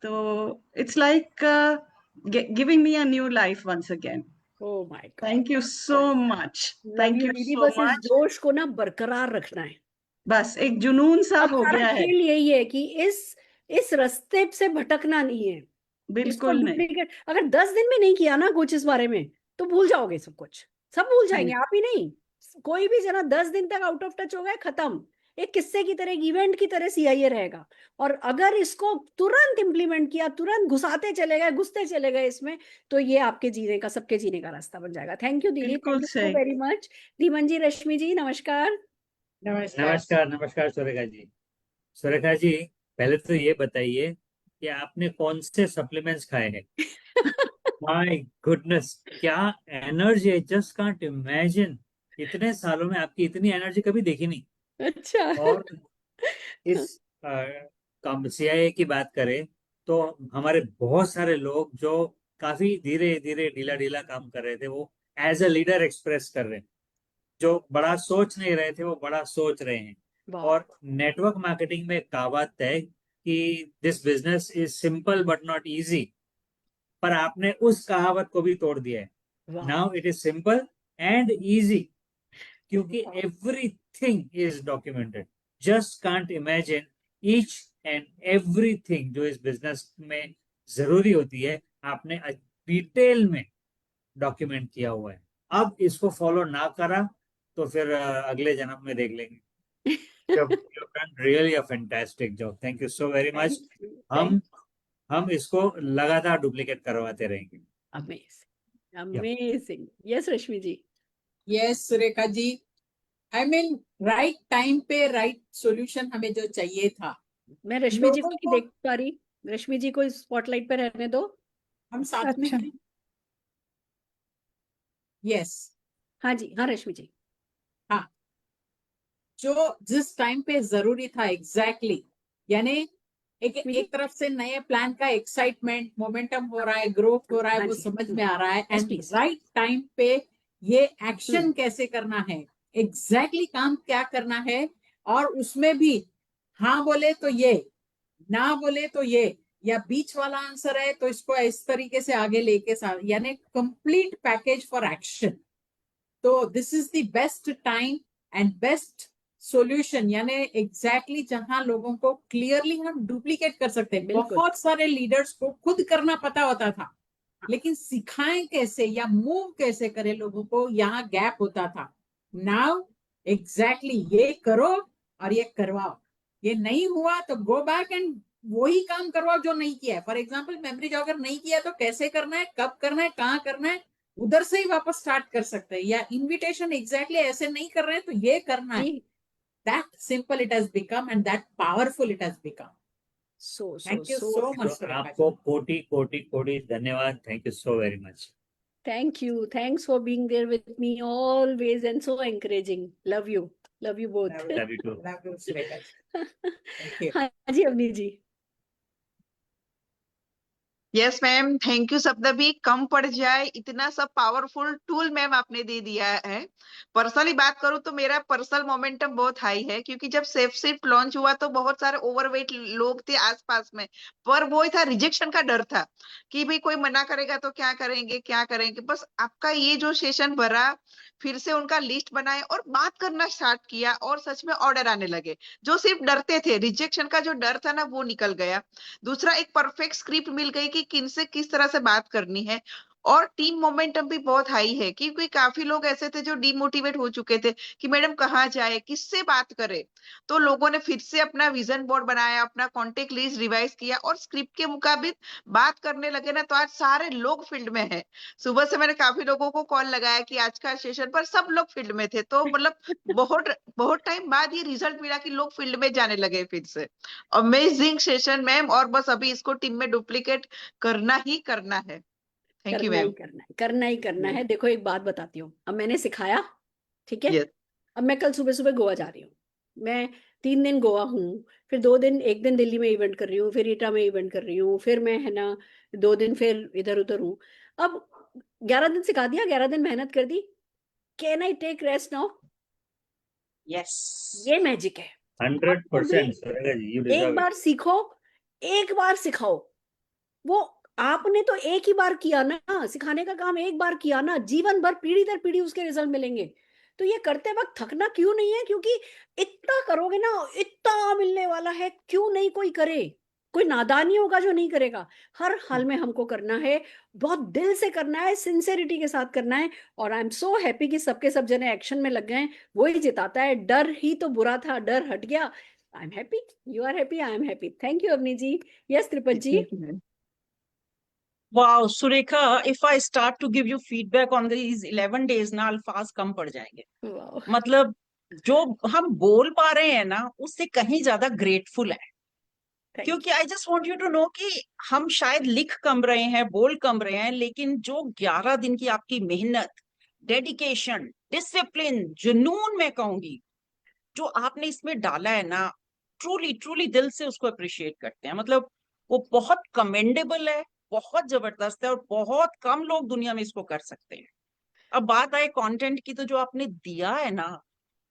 तो it's like giving me a new life once again. Oh my god. Thank you so much, love thank you you दीदी। सो बस इस मच। जोश को ना बरकरार रखना है। बस एक जुनून सा अब हो सारा गया है। खेल यही है कि इस रास्ते से भटकना नहीं है। इसको बिल्कुल नहीं। डुप्लीकेट अगर 10 दिन में नहीं किया ना कुछ इस बारे में, तो भूल जाओगे सब कुछ। सब भूल जाएंगे, आप ही नहीं, कोई भी जना 10 दिन तक आउट ऑफ टच हो गए, खत्म। एक किस्से की तरह, इवेंट की तरह सीआईए रहेगा। और अगर इसको तुरंत इंप्लीमेंट किया, तुरंत घुसते चले गए इसमें, तो ये आपके जीने का, सबके जीने का रास्ता बन जाएगा। थैंक यू दीदी, बिल्कुल थैंक यू सो सही। Very much. धीमन जी, रश्मि जी, नमस्कार। नमस्कार नमस्कार सुरेखा जी। सुरेखा जी, पहले तो ये बताइए कि आपने कौन से सप्लीमेंट्स खाए हैं? माय गुडनेस, क्या एनर्जी है, जस्ट कांट इमेजिन। इतने सालों में आपकी इतनी एनर्जी कभी देखी नहीं। अच्छा। और इस सीआईए की बात करें तो हमारे बहुत सारे लोग जो काफी धीरे धीरे ढीला ढीला काम कर रहे थे, वो एज अ लीडर एक्सप्रेस कर रहे हैं। जो बड़ा सोच नहीं रहे थे वो बड़ा सोच रहे हैं। वाह। और नेटवर्क मार्केटिंग में एक कहावत है कि this business is simple but not easy, पर आपने उस कहावत को भी तोड़ दिया है। वाह। Now it is simple and easy, क्योंकि everything is documented. Just can't imagine each and everything जो इस बिजनेस में जरूरी होती है, आपने डिटेल में डॉक्यूमेंट किया हुआ है। अब इसको फॉलो ना करा तो फिर अगले जन्म में देख लेंगे। You've done really a fantastic job. Thank you so very much. Thank हम इसको लगातार डुप्लीकेट करवाते रहेंगे। Amazing amazing. Yes Rashmi ji. Yes Surekha ji, I mean right time पे राइट सॉल्यूशन हमें जो चाहिए था। मैं रश्मि जी को लोगों नहीं को देख पा रही, रश्मि जी को स्पॉटलाइट पे रहने दो। हम साथ में अच्छा। हैं। यस, हाँ जी, हाँ रश्मि जी। हाँ, जो जिस टाइम पे जरूरी था एग्जैक्टली यानी एक मुझे- एक तरफ से नए प्लान का एक्साइटमेंट, मोमेंटम हो रहा है, ग्रोथ हो रहा है, हाँ वो जी, समझ में आ रहा है। Yes, and please. Right time पे ये एक्शन कैसे करना है, एग्जैक्टली काम क्या करना है, और उसमें भी हाँ बोले तो ये, ना बोले तो ये, या बीच वाला आंसर है तो इसको इस तरीके से आगे लेके यानी कंप्लीट पैकेज फॉर एक्शन। तो this is the best time and best solution, यानी एग्जैक्टली जहां लोगों को क्लियरली हम डुप्लीकेट कर सकते हैं। बिल्कुल। बहुत सारे लीडर्स को खुद करना पता होता था, लेकिन सिखाएं कैसे या मूव कैसे करें लोगों को, यहाँ गैप होता था। नाउ एग्जैक्टली ये करो और ये करवाओ। ये नहीं हुआ तो गो बैक एंड वही काम करवाओ जो नहीं किया है। फॉर एग्जाम्पल मेमोरी जॉगर नहीं किया तो कैसे करना है, कब करना है, कहाँ करना है, उधर से ही वापस स्टार्ट कर सकते हैं। या इनविटेशन एग्जैक्टली ऐसे नहीं कर रहे हैं तो ये करना है। जी, That simple it has become and that powerful it has become. so Thank you so so much, तो Surekha आपको ji. कोटि कोटि कोटि धन्यवाद। Thank you so very much. thank you, thanks for being there with me always and so encouraging. Love you both. Love you too. Love you, Surekha ji. Thank you. हाँ जी Avani ji. Yes ma'am, thank you. शब्द भी कम पड़ जाए, इतना सब पावरफुल टूल मैम आपने दे दिया है। पर्सनली बात करूं तो मेरा पर्सनल मोमेंटम बहुत हाई है, क्योंकि जब सेफ शिफ्ट लॉन्च हुआ तो बहुत सारे ओवरवेट लोग थे आसपास में, पर वो ही था, रिजेक्शन का डर था कि भाई कोई मना करेगा तो क्या करेंगे क्या करेंगे। बस आपका ये जो सेशन भरा, फिर से उनका लिस्ट बनाए और बात करना स्टार्ट किया, और सच में ऑर्डर आने लगे। जो सिर्फ डरते थे, रिजेक्शन का जो डर था ना, वो निकल गया। दूसरा, एक परफेक्ट स्क्रिप्ट मिल गई कि किनसे किस तरह से बात करनी है, और टीम मोमेंटम भी बहुत हाई है, क्योंकि काफी लोग ऐसे थे जो डीमोटिवेट हो चुके थे कि मैडम कहाँ जाए, किससे बात करे। तो लोगों ने फिर से अपना विजन बोर्ड बनाया, अपना कॉन्टेक्ट लिस्ट रिवाइज किया, और स्क्रिप्ट के मुताबिक बात करने लगे ना, तो आज सारे लोग फील्ड में हैं। सुबह से मैंने काफी लोगों को कॉल लगाया कि आज का सेशन पर सब लोग फील्ड में थे। तो मतलब बहुत बहुत टाइम बाद ये रिजल्ट मिला कि लोग फील्ड में जाने लगे फिर से। अमेजिंग सेशन मैम, और बस अभी इसको टीम में डुप्लीकेट करना ही करना है। थैंक यू करना ही मैम। करना है, करना ही करना है। देखो एक बात बताती हूँ, अब मैंने सिखाया, ठीक है। यस अब मैं कल सुबह सुबह गोवा जा रही हूँ। मैं 3 दिन गोवा हूँ, फिर 2 दिन, 1 दिन दिल्ली में इवेंट कर रही हूँ, फिर ईटा में इवेंट कर रही हूँ, फिर मैं है ना 2 दिन फिर इधर उधर हूँ। अब 11 दिन सिखा दिया, 11 दिन मेहनत कर दी। Can I take rest now? Yes. ये मैजिक है। 100% सुरेखा जी, यू एक डिजर्व बार सीखो, एक बार सिखाओ। वो आपने तो एक ही बार किया ना, सिखाने का काम एक बार किया ना, जीवन भर पीढ़ी दर पीढ़ी उसके रिजल्ट मिलेंगे। तो ये करते वक्त थकना क्यों नहीं है? क्योंकि इतना करोगे ना, इतना मिलने वाला है, क्यों नहीं कोई करे? कोई नादानी होगा जो नहीं करेगा। हर हाल में हमको करना है, बहुत दिल से करना है, सिंसेरिटी के साथ करना है। और आई एम सो हैप्पी कि सबके सब जने एक्शन में लग गए हैं। वो ही जिताता है। डर ही तो बुरा था, डर हट गया। I am happy, you are happy, I am happy. Thank you Avani ji. Yes Tripat ji. Wow Surekha, if I start to give you feedback on these 11 days ना, अल्फाज कम पड़ जाएंगे। वाओ, मतलब जो हम बोल पा रहे हैं ना, उससे कहीं ज्यादा ग्रेटफुल है। थैंक क्योंकि I just want you to know कि हम शायद लिख कम रहे हैं, बोल कम रहे हैं, लेकिन जो 11 दिन की आपकी मेहनत, डेडिकेशन, डिसिप्लिन, जुनून मैं कहूंगी, जो आपने इसमें डाला है ना, ट्रूली ट्रूली दिल से उसको अप्रिशिएट करते हैं। मतलब वो बहुत कमेंडेबल है, बहुत जबरदस्त है, और बहुत कम लोग दुनिया में इसको कर सकते हैं। अब बात आए कंटेंट की, तो जो आपने दिया है ना,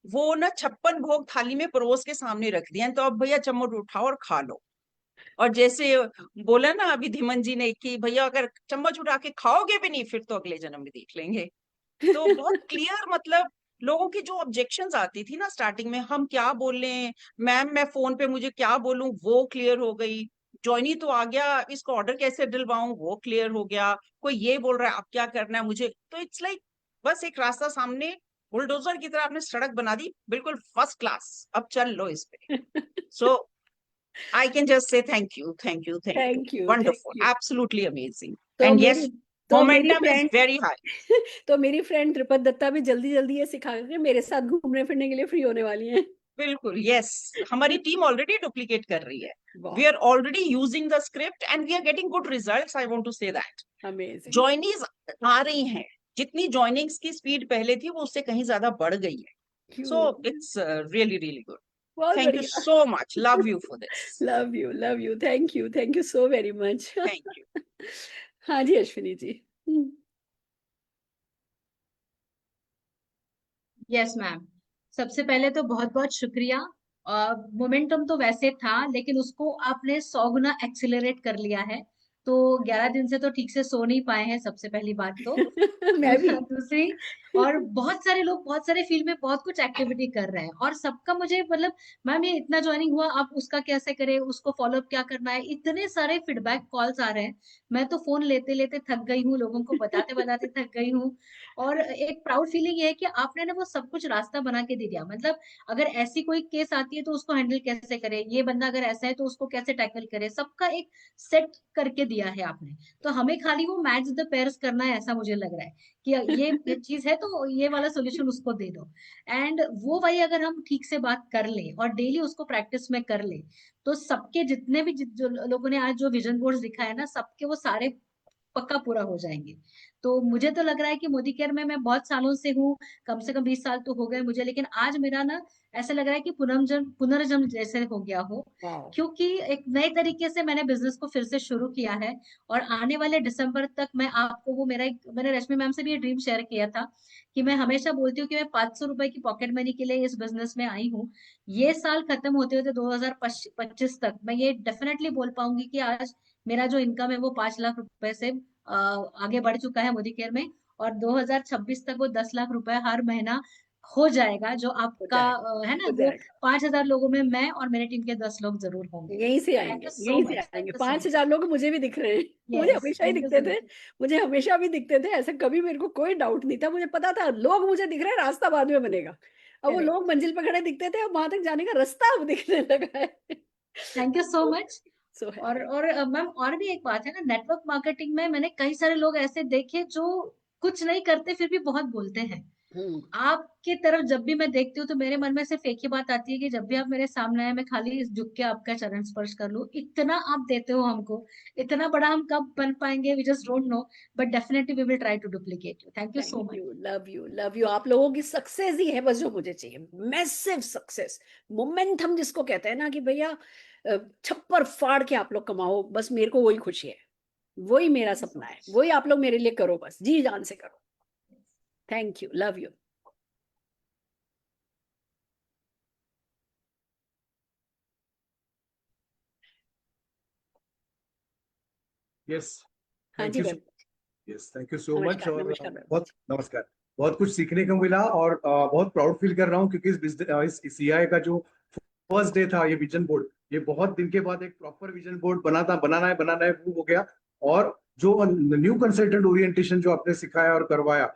वो ना 56 भोग थाली में परोस के सामने रख दिया है, तो अब भैया चम्मच उठाओ और खा लो। और जैसे बोला ना अभी धीमन जी ने कि भैया अगर चम्मच उठा के खाओगे भी नहीं, फिर तो अगले जन्म में देख लेंगे। तो बहुत क्लियर, मतलब लोगों की जो ऑब्जेक्शंस आती थी ना स्टार्टिंग में, हम क्या बोल रहे हैं मैम, मैं फोन पे मुझे क्या बोलूं, वो क्लियर हो गई। जॉइनी तो आ गया, इसको ऑर्डर कैसे दिलवाऊं, वो क्लियर हो गया। कोई ये बोल रहा है अब क्या करना है मुझे, तो इट्स लाइक बस एक रास्ता सामने, बुलडोजर की तरह आपने सड़क बना दी, बिल्कुल फर्स्ट क्लास, अब चल लो इस पे। So I can just say thank you, thank you, thank you, thank you, thank wonderful, you. Absolutely amazing, तो एंड मेरी यस, तो मेरी momentum is friend very high. तो मेरी फ्रेंड त्रिपत दत्ता भी जल्दी जल्दी ये सिखा के मेरे साथ घूमने फिरने के लिए फ्री होने वाली हैं। बिल्कुल यस, हमारी टीम ऑलरेडी डुप्लीकेट कर रही है। वाह, we are already using the script and we are getting good results, I want to say that. Amazing. Joinees आ रही हैं, जितनी जॉइनिंग्स की स्पीड पहले थी वो उससे कहीं ज्यादा बढ़ गई है। So it's really really good. बहुत थैंक यू बढ़िया। सो much, love you for this. Love you, thank you so very much. Thank you. हाँ जी अश्विनी जी। यस मैम, सबसे पहले तो बहुत बहुत शुक्रिया। मोमेंटम तो वैसे था, लेकिन उसको आपने 100 गुना एक्सिलरेट कर लिया है। तो 11 दिन से तो ठीक से सो नहीं पाए हैं, सबसे पहली बात तो। मैं भी। दूसरी, और बहुत सारे लोग बहुत सारे फील्ड में बहुत कुछ एक्टिविटी कर रहे हैं, और सबका मुझे मतलब, मैम ये इतना ज्वाइनिंग हुआ, आप उसका कैसे करें, उसको फॉलोअप क्या करना है, इतने सारे फीडबैक कॉल्स आ रहे हैं। मैं तो फोन लेते लेते थक गई हूँ, लोगों को बताते बताते थक गई हूँ। और एक प्राउड फीलिंग ये है कि आपने ना वो सब कुछ रास्ता बना के दे दिया। मतलब अगर ऐसी कोई केस आती है तो उसको हैंडल कैसे करे, ये बंदा अगर ऐसा है तो उसको कैसे टैकल करे, सबका एक सेट करके दिया है आपने। तो हमें खाली वो मैच द पेयर्स करना है, ऐसा मुझे लग रहा है कि ये चीज है तो ये वाला सोल्यूशन उसको दे दो। एंड वो वही अगर हम ठीक से बात कर ले और डेली उसको प्रैक्टिस में कर ले, तो सबके जितने भी जो लोगों ने आज जो विजन बोर्ड दिखाया ना, सबके वो सारे पक्का पूरा हो जाएंगे। तो मुझे तो लग रहा है कि मोदी केयर में मैं बहुत सालों से हूँ, कम से कम 20 साल तो हो गए मुझे, लेकिन आज मेरा ना ऐसा लग रहा है कि पुनर्जन्म जैसे हो गया हो। वाह, क्योंकि एक नए तरीके से मैंने बिजनेस को फिर से शुरू किया है। और आने वाले दिसंबर तक मैं आपको वो मैंने रश्मि मैम से भी ये ड्रीम शेयर किया था कि मैं हमेशा बोलती हूँ कि मैं 500 रुपए की पॉकेट मनी के लिए इस बिजनेस में आई हूँ। ये साल खत्म होते होते 2025 तक मैं ये डेफिनेटली बोल पाऊंगी कि आज मेरा जो इनकम है वो 5 लाख रुपए से आगे बढ़ चुका है मोदी केयर में। और 2026 तक वो 10 लाख रुपए हर महीना हो जाएगा, जो हो आपका जाएगा, है ना, हो वो जाएगा। 5,000 लोगों में मैं और मेरे टीम के 10 लोग जरूर होंगे। यहीं से थैंक आएंगे, यू सो यहीं से मच, आएंगे। Thank you so 5,000 much. लोग मुझे भी दिख रहे हैं। मुझे यस, हमेशा ही थैंक यू दिखते सो थे। मच। मुझे हमेशा भी दिखते थे, ऐसा कभी मेरे को कोई डाउट नहीं था। मुझे पता था लोग मुझे दिख रहे हैं, रास्ता बाद में बनेगा। अब वो करेक्ट, लोग मंजिल पे खड़े दिखते थे, अब वहां तक जाने का रास्ता अब दिखने लगा है। Thank you so much. So और हैप्पी। मैम और भी एक बात है ना, नेटवर्क मार्केटिंग में मैंने कई सारे लोग ऐसे देखे जो कुछ नहीं करते फिर भी बहुत बोलते हैं। आपके तरफ जब भी मैं देखती हूँ तो मेरे मन में सिर्फ एक ही बात आती है कि जब भी आप मेरे सामने आए, मैं खाली झुक के आपका चरण स्पर्श कर लूं। इतना आप देते हो हमको, इतना बड़ा हम कब बन पाएंगे, we just don't know, but definitely we will try to duplicate you. Thank you so thank much. You, love you. आप लोगों की सक्सेस ही है बस जो मुझे चाहिए। मैसिव सक्सेस, मोमेंटम जिसको कहते हैं ना, कि भैया छप्पर फाड़ के आप लोग कमाओ, बस मेरे को वही खुशी है, वही मेरा सपना है, वही आप लोग मेरे लिए करो, बस जी जान से करो। Thank you, love you. Yes, हाँ थैंक जी you ma'am. Yes, thank you so much. नमस्कार, और नमस्कार मैम। बहुत नमस्कार। बहुत कुछ सीखने को मिला और बहुत प्राउड फील कर रहा हूँ, क्योंकि इस सीआई का जो फर्स्ट डे था, ये विजन बोर्ड, ये बहुत दिन के बाद एक प्रॉपर विजन बोर्ड बनाना है वो हो गया। और जो न्यू कंसल्टेंट ओरिएंटेशन जो आपने सिखाया और करवाया,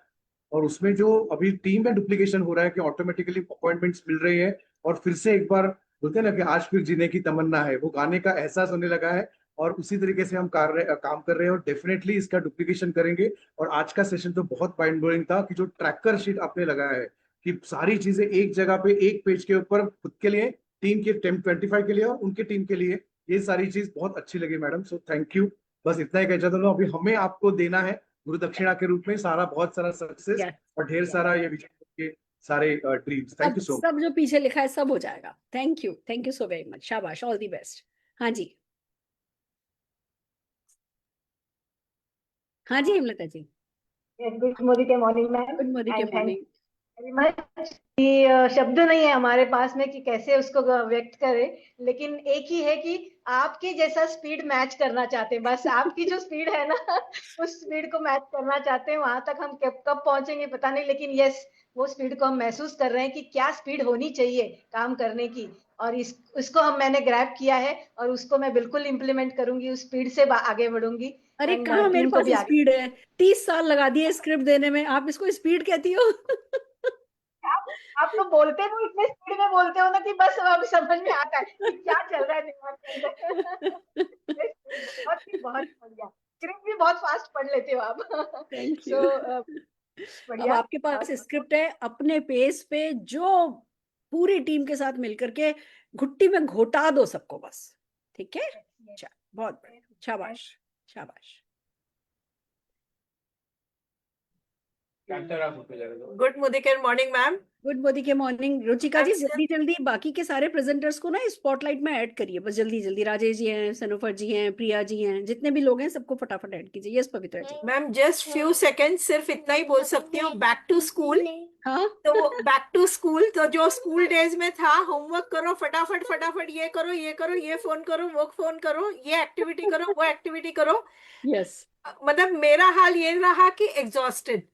और उसमें जो अभी टीम में डुप्लीकेशन हो रहा है कि ऑटोमेटिकली अपॉइंटमेंट्स मिल रही है, और फिर से एक बार बोलते हैं ना कि आज फिर जीने की तमन्ना है, वो गाने का एहसास होने लगा है। और उसी तरीके से हम काम कर रहे हैं और डेफिनेटली इसका डुप्लीकेशन करेंगे। और आज का सेशन तो बहुत माइंड ब्लोइंग था कि जो ट्रैकर शीट आपने लगाया है, कि सारी चीजें एक जगह पे एक पेज के ऊपर, खुद के लिए, टीम के 25 के लिए और उनके टीम के लिए, ये सारी चीज बहुत अच्छी लगी मैडम। So thank you. बस इतना ही कहना चाहता हूँ, अभी हमें आपको देना है गुरु दक्षिणा के रूप में सारा, बहुत सारा सक्सेस और ढेर सारा ये विजन के सारे dreams. Thank you so much. सब जो पीछे लिखा है सब हो जाएगा। Thank you so very much. शाबाश, ऑल दी बेस्ट। हाँ जी, हाँ जी हेमलता जी। गुड मोदी के मॉर्निंग मैम, गुड मॉर्निंग के and thank morning. Very much. कि शब्द नहीं है हमारे पास में कि कैसे उसको व्यक्त करें, लेकिन एक ही है कि आपके जैसा स्पीड मैच करना चाहते हैं। बस आपकी जो स्पीड है ना, उस स्पीड को मैच करना चाहते हैं। वहां तक हम कब पहुंचेंगे पता नहीं, लेकिन यस, वो स्पीड को हम महसूस कर रहे हैं कि क्या स्पीड होनी चाहिए काम करने की, और उसको मैंने ग्रैब किया है और उसको मैं बिल्कुल इम्प्लीमेंट करूंगी, उस स्पीड से आगे बढ़ूंगी। अरे एंड कहाँ मेरे टीम को पास भी आगे। स्पीड है, 30 साल लगा दिए स्क्रिप्ट देने में, आप इसको स्पीड कहती हो? आप तो बोलते हो, इतने स्पीड में बोलते हो ना कि बस अब समझ में आता है कि क्या चल रहा है दिमाग के अंदर। बहुत बढ़िया, स्क्रिप्ट भी बहुत फास्ट पढ़ लेते हो आप। Thank you. सो अब बढ़िया। आपके पास स्क्रिप्ट है, अपने पेस पे जो पूरी टीम के साथ मिलकर के घुट्टी में घोटा दो सबको बस, ठीक है? अच्छा, बहुत बढ़िया, शाबाश शाबाश। Good morning ma'am. Good Modi के मॉर्निंग। रुचिका जी, जल्दी जल्दी बाकी के सारे प्रेजेंटर्स को ना स्पॉटलाइट में ऐड करिए, बस जल्दी जल्दी। राजेश जी हैं, सनोफर जी हैं, प्रिया जी हैं, जितने भी लोग हैं सबको फटाफट ऐड कीजिए। यस पवित्रा जी। मैम जस्ट फ्यू सेकेंड, सिर्फ इतना ही बोल सकती हूँ, बैक टू स्कूल। हाँ तो बैक टू स्कूल, तो जो स्कूल डेज में था, होमवर्क करो फटाफट फटाफट, ये करो ये करो, ये फोन करो वो फोन करो, ये एक्टिविटी करो वो एक्टिविटी करो। यस, मतलब मेरा हाल ये रहा कि एग्जॉस्टेड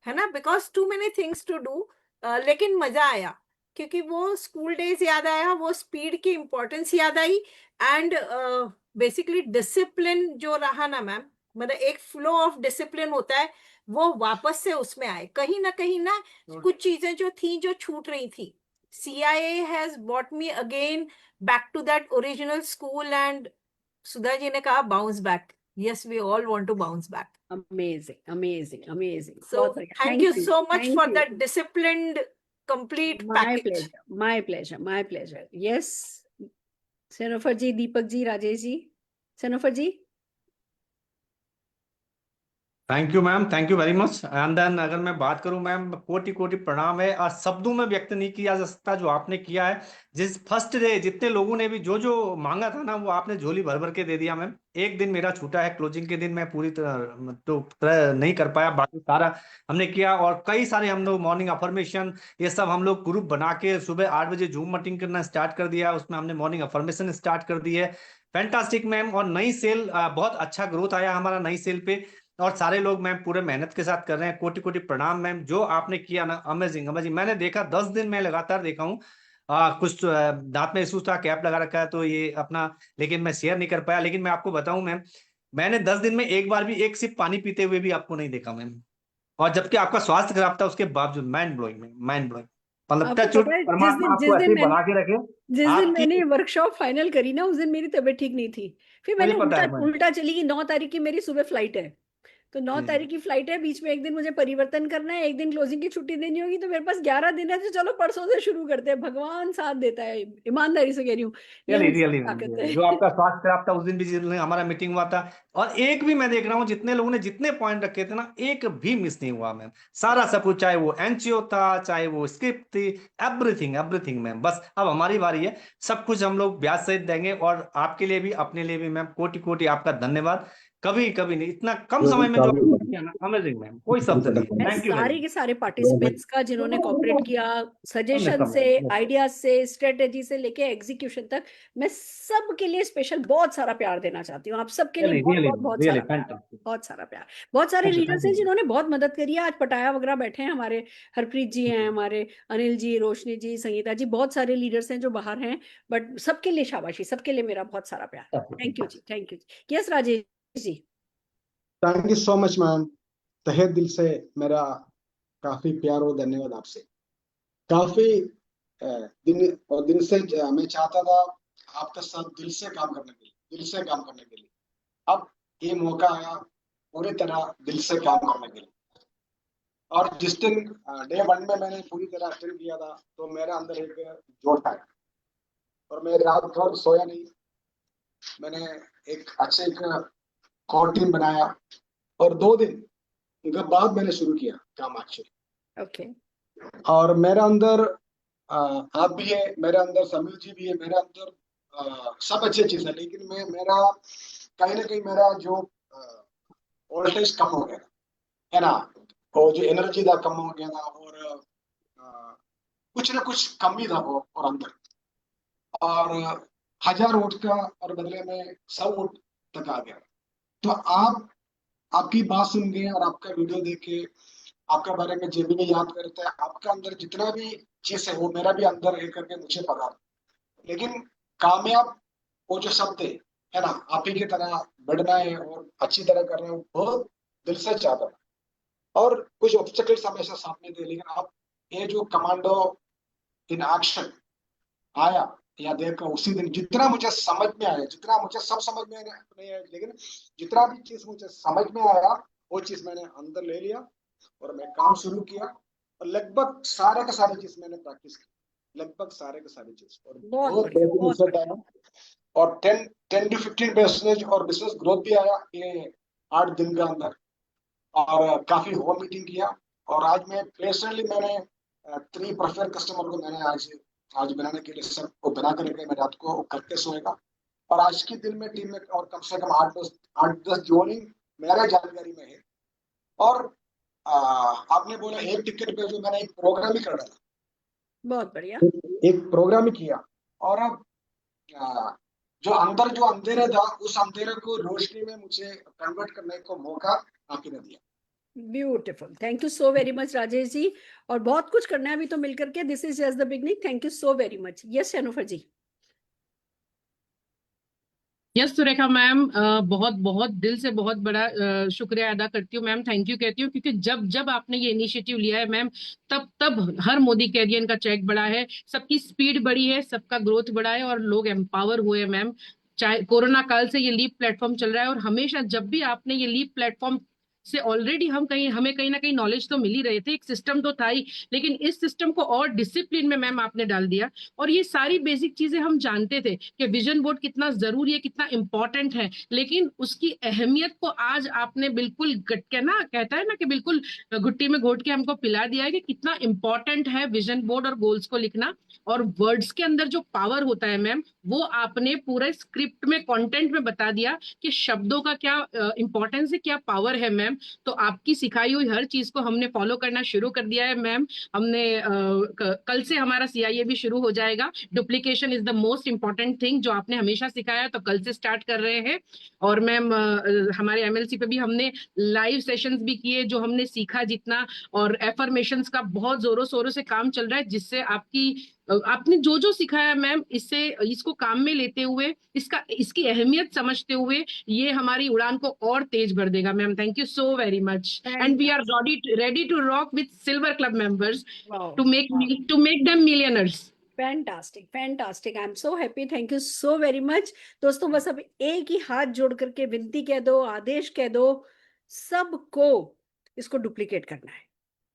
है ना, because too many things to do, लेकिन मजा आया क्योंकि वो स्कूल डेज याद आया, वो स्पीड की इम्पोर्टेंस याद आई, एंड बेसिकली डिसिप्लिन जो रहा ना मैम, मतलब एक फ्लो ऑफ डिसिप्लिन होता है, वो वापस से उसमें आए। कहीं ना कुछ चीजें जो थी जो छूट रही थी, CIA has bought me again back to that original school, and Sudha ji ने कहा bounce back. Yes, we all want to bounce back. amazing amazing amazing। So बहुत बढ़िया, thank you so much thank for you। that disciplined, complete My package. pleasure, my pleasure, my pleasure। yes, Sanofar ji, Deepak ji, Rajesh ji. Sanofar ji. Thank you ma'am, thank you very much. And then अगर मैं बात करूं मैम, कोटि कोटि प्रणाम है, आज शब्दों में व्यक्त नहीं किया जा सकता जो आपने किया है। जिस फर्स्ट डे जितने लोगों ने भी जो जो मांगा था ना, वो आपने झोली भर भर के दे दिया मैम। एक दिन मेरा छूटा है, क्लोजिंग के दिन मैं पूरी तरह नहीं कर पाया, बाकी सारा हमने किया। और कई सारे हम लोग मॉर्निंग अफर्मेशन, ये सब हम लोग ग्रुप बना के सुबह 8 बजे जूम मीटिंग करना स्टार्ट कर दिया, उसमें हमने मॉर्निंग अफर्मेशन स्टार्ट कर दी है। Fantastic ma'am. और नई सेल, बहुत अच्छा ग्रोथ आया हमारा नई सेल पे, और सारे लोग मैम पूरे मेहनत के साथ कर रहे हैं। कोटि कोटि प्रणाम मैम, जो आपने किया ना, अमेजिंग अमेजिंग। मैंने देखा 10 दिन मैं लगातार देखा हूँ। कुछ दांत में इशू था, कैप लगा रखा है तो ये अपना, लेकिन मैं शेयर नहीं कर पाया। लेकिन मैं आपको बताऊं मैम, मैंने 10 दिन में एक बार भी एक सिप पानी पीते हुए भी आपको नहीं देखा मैम, और जबकि आपका स्वास्थ्य खराब था उसके बावजूद। Mind blowing ma'am, mind blowing. मतलब आपको टचवुड, पता है, परमात्मा आपको ऐसे ही बना के रखे। जिस दिन आपकी, मैंने वर्कशॉप फाइनल करी ना, उस दिन मेरी तबीयत ठीक नहीं थी। फिर मुझे मैंने पता उल्टा है मैम। उल्टा चली गई। 9 तारीख की मेरी सुबह फ्लाइट है, तो 9 जी तारीख की फ्लाइट है, बीच में एक दिन मुझे परिवर्तन करना है, एक दिन क्लोजिंग की छुट्टी देनी होगी, तो मेरे पास 11 दिन है। तो चलो परसों से शुरू करते हैं, भगवान साथ देता है, ईमानदारी से कह रही हूँ, ये रियली उनकी रियली ताकत है। जो आपका स्वास्थ्य खराब था उस दिन भी जिस दिन हमारा मीटिंग हुआ था, और एक भी मैं देख रहा हूँ जितने लोगों ने जितने पॉइंट रखे थे ना, एक भी मिस नहीं हुआ मैम। सारा सब कुछ, चाहे वो एनजीओ था, चाहे वो स्क्रिप्ट थी, एवरीथिंग एवरीथिंग मैम। बस अब हमारी बारी है, सब कुछ हम लोग ब्याज सहित देंगे। और आपके लिए भी अपने लिए भी मैम कोटि कोटि आपका धन्यवाद। कभी कभी नहीं, इतना कम समय में जो आपने किया ना, अमेजिंग मैम, कोई शब्द नहीं है। मैं थैंक यू वेरी सारे के सारे पार्टिसिपेंट्स का, जिन्होंने कॉपरेट किया, सजेशन मच। से, आइडियाज से, स्ट्रेटेजी से लेके एग्जीक्यूशन तक, मैं सबके लिए स्पेशल बहुत सारा प्यार देना चाहती हूँ। आप सबके लिए रियली बहुत रियली बहुत बहुत रियली सारा प्यार, फैंटास्टिक। बहुत सारा प्यार। बहुत सारे थैंक यू, लीडर्स थैंक हैं यू। जिन्होंने बहुत मदद करी है। आज पटाया वगैरह बैठे हैं हमारे, हरप्रीत जी हैं हमारे, अनिल जी, रोशनी जी, संगीता जी, बहुत सारे लीडर्स हैं जो बाहर हैं, बट सबके लिए शाबाशी, सबके लिए मेरा बहुत सारा प्यार। Thank you ji, thank you ji. Yes Rajesh ji. Thank you so much ma'am, तहे दिल से मेरा काफी प्यार और धन्यवाद आपसे। काफी दिन से मैं चाहता था आपके साथ दिल से काम करने के लिए, दिल से काम करने के लिए। अब ये मौका आया पूरी तरह दिल से काम करने के लिए। और जिस दिन डे 1 में मैंने पूरी तरह अटेंड किया था, तो मेरे अंदर एक जोश आया, और मैं रात भर सोया नहीं। मैंने एक कोर टीम बनाया, और 2 दिन के बाद मैंने शुरू किया काम एक्चुअली। ओके। और मेरे अंदर आप भी है, मेरे अंदर समीर जी भी है, मेरे अंदर सब अच्छी चीज है, लेकिन मेरा कहीं ना कहीं मेरा जो वोल्टेज कम हो गया है ना, वो जो एनर्जी था कम हो गया था, और कुछ ना कुछ कमी था वो और अंदर। और 1000 वोट का और बदले में 100 वोट तक आ गया। तो आपकी बात सुन के और आपका वीडियो देख के आपके बारे में जो भी मैं याद करता है, आपके अंदर जितना भी चीज है वो मेरा भी अंदर है करके मुझे पता है। लेकिन कामयाब वो जो शब्द है ना, आप ही की तरह बढ़ना है और अच्छी तरह करना है, बहुत दिल से चाहता था। और कुछ ऑब्स्टेकल्स हमेशा सामने थे, लेकिन आप ये जो कमांडो इन एक्शन आया या देखा उसी दिन, जितना मुझे समझ में आया, जितना मुझे सब समझ में नहीं आया, लेकिन जितना भी चीज मुझे समझ में आया वो चीज मैंने अंदर ले लिया और मैं काम शुरू किया। और लगभग सारे का सारी चीज मैंने प्रैक्टिस की, लगभग सारे का सारी चीज, और बहुत बहुत बढ़िया, बेहतरीन बहुत रिजल्ट आया। और 10 to 15% और बिजनेस ग्रोथ भी आया ये 8 दिन के अंदर। और काफी होम मीटिंग किया। और आज मैं पर्सनली मैंने 3 प्रेफर कस्टमर को मैंने आज बनाने के लिए सब को बना कर रखे, मैं रात को करके सोएगा। और आज के दिन में टीम में और कम से कम 8-10 जोइनिंग मेरे जानकारी में है। और आपने बोला एक टिकट पे जो मैंने एक प्रोग्राम ही कर रहा था, बहुत बढ़िया। एक प्रोग्राम ही किया। और अब जो अंधेरा था, उस अंधेरे को रोशनी में मुझे कन्वर्ट करने को मौका आपने दिया। Beautiful, thank you so very much Rajesh ji. और बहुत कुछ करना है अभी तो मिलकर के, this is just the beginning. Thank you so very much. Yes Shenufar ji. Yes Surekha ma'am, बहुत बहुत दिल से बहुत बड़ा शुक्रिया अदा करती हूँ मैम, थैंक यू कहती हूँ, क्योंकि जब जब आपने ये इनिशिएटिव लिया है मैम, तब तब हर मोदी कैरियर का चेक बढ़ा है, सबकी स्पीड बढ़ी है, सबका ग्रोथ बढ़ा है और लोग एम्पावर हुए हैं मैम। चाहे कोरोना काल से ये लीप प्लेटफॉर्म चल रहा है और हमेशा जब भी आपने ये लीप प्लेटफॉर्म से ऑलरेडी हमें कहीं ना कहीं नॉलेज तो मिल ही रहे थे, एक सिस्टम तो था ही, लेकिन इस सिस्टम को और डिसिप्लिन में मैम आपने डाल दिया। और ये सारी बेसिक चीजें हम जानते थे कि विजन बोर्ड कितना जरूरी है, कितना इंपॉर्टेंट है, लेकिन उसकी अहमियत को आज आपने बिल्कुल कहता है ना कि बिल्कुल घुट्टी में घोट के हमको पिला दिया है कि कितना इंपॉर्टेंट है विजन बोर्ड और गोल्स को लिखना। और वर्ड्स के अंदर जो पावर होता है मैम, वो आपने पूरे स्क्रिप्ट में, कंटेंट में बता दिया कि शब्दों का क्या इंपॉर्टेंस है, क्या पावर है मैम। तो आपकी सिखाई हुई हर चीज को हमने फॉलो करना शुरू कर दिया है मैम। हमने कल से हमारा CIA भी शुरू हो जाएगा। Duplication is the most important thing, जो आपने हमेशा सिखाया, तो कल से स्टार्ट कर रहे हैं। और मैम हमारे MLC पे भी हमने लाइव सेशंस भी किए, जो हमने सीखा जितना, और एफर्मेशंस का बहुत जोरों शोरों से काम चल रहा है, जिससे आपने जो जो सिखाया मैम, इसको काम में लेते हुए, इसकी अहमियत समझते हुए, ये हमारी उड़ान को और तेज भर देगा ma'am. Thank you so very much and we are ready to rock with silver club members to make them millionaires. Fantastic, fantastic, I am so happy, thank you so very much. दोस्तों बस अब एक ही हाथ जोड़ करके विनती कह दो, आदेश कह दो, सबको इसको डुप्लीकेट करना है।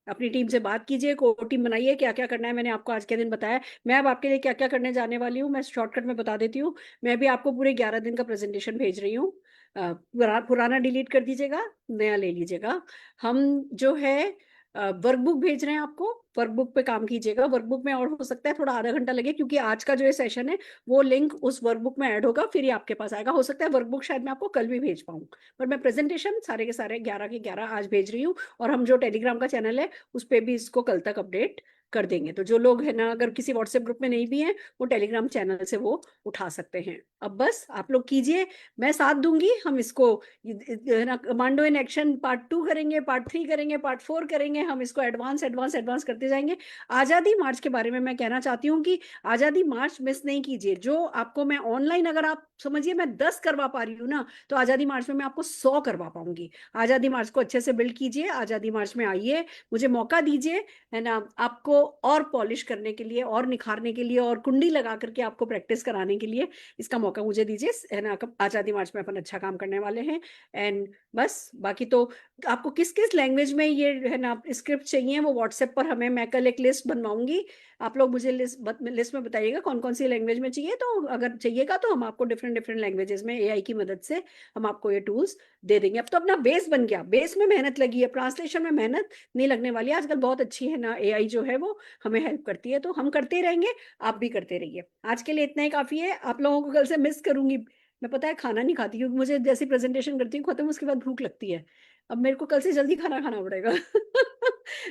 अपनी टीम से बात कीजिए, को टीम बनाइए, क्या क्या करना है मैंने आपको आज के दिन बताया। मैं अब आपके लिए क्या क्या करने जाने वाली हूँ मैं शॉर्टकट में बता देती हूँ। मैं भी आपको पूरे 11 दिन का प्रेजेंटेशन भेज रही हूँ। पुराना डिलीट कर दीजिएगा, नया ले लीजिएगा। हम जो है वर्कबुक भेज रहे हैं आपको, वर्कबुक पे काम कीजिएगा। वर्कबुक में और हो सकता है थोड़ा आधा घंटा लगे, क्योंकि आज का जो ये सेशन है वो लिंक उस वर्कबुक में ऐड होगा, फिर ये आपके पास आएगा। हो सकता है वर्कबुक शायद मैं आपको कल भी भेज पाऊँ, पर मैं प्रेजेंटेशन सारे के सारे 11 के 11 आज भेज रही हूँ। और हम जो टेलीग्राम का चैनल है उस पर भी इसको कल तक अपडेट कर देंगे। तो जो लोग है ना, अगर किसी व्हाट्सएप ग्रुप में नहीं भी हैं, वो टेलीग्राम चैनल से वो उठा सकते हैं। अब बस आप लोग कीजिए, मैं साथ दूंगी। हम इसको ना कमांडो इन एक्शन पार्ट 2 करेंगे, पार्ट 3 करेंगे, पार्ट 4 करेंगे। हम इसको एडवांस एडवांस एडवांस करते जाएंगे। आज़ादी मार्च के बारे में मैं कहना चाहती हूँ कि आज़ादी मार्च मिस नहीं कीजिए। जो आपको मैं ऑनलाइन, अगर आप समझिए मैं 10 करवा पा रही हूँ ना, तो आज़ादी मार्च में मैं आपको 100 करवा पाऊंगी। आज़ादी मार्च को अच्छे से बिल्ड कीजिए, आज़ादी मार्च में आइए, मुझे मौका दीजिए, है ना, आपको और पॉलिश करने के लिए, और निखारने के लिए, और कुंडी लगा करके आपको प्रैक्टिस कराने के लिए इसका मौका मुझे दीजिए, है ना। आज़ादी मार्च में अपन अच्छा काम करने वाले हैं। एंड बस बाकी तो आपको किस किस लैंग्वेज में ये है ना स्क्रिप्ट चाहिए, वो व्हाट्सएप पर हमें, मैं कल एक लिस्ट बनवाऊंगी, आप लोग मुझे लिस्ट में बताइएगा कौन कौन सी लैंग्वेज में चाहिए। तो अगर चाहिएगा तो हम आपको डिफरेंट लैंग्वेजेस में AI की मदद से हम आपको ये टूल्स दे देंगे। अब तो अपना बेस बन गया, बेस में मेहनत लगी है, ट्रांसलेशन में मेहनत नहीं लगने वाली है। आजकल बहुत अच्छी है ना AI जो है वो हमें हेल्प करती है, तो हम करते रहेंगे, आप भी करते रहिए। आज के लिए इतना ही काफी है। आप लोगों को कल से मिस करूंगी मैं, पता है खाना नहीं खाती, क्योंकि मुझे जैसी प्रेजेंटेशन करती हूँ खत्म, उसके बाद भूख लगती है। अब मेरे को कल से जल्दी खाना खाना पड़ेगा।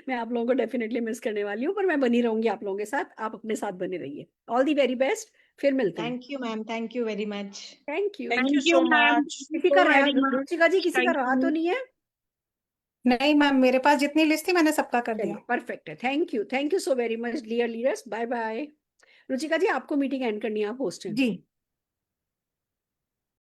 मैं आप लोगों को डेफिनेटली मिस करने वाली हूँ, पर मैं बनी रहूंगी आप लोगों के साथ, आप अपने साथ बने रहिए। ऑल दी वेरी बेस्ट, फिर मिलते हैं। Thank you ma'am, thank you very much. Thank you. Thank you so much. किसी का रहा, रुचिका जी, किसी का रहा तो नहीं है? नहीं मैम, मेरे पास जितनी लिस्ट थी मैंने सबका कर दिया। परफेक्ट है, thank you so very much dear leaders, bye bye. Ruchika ji आपको मीटिंग एंड करनी है, आप होस्ट हैं। जी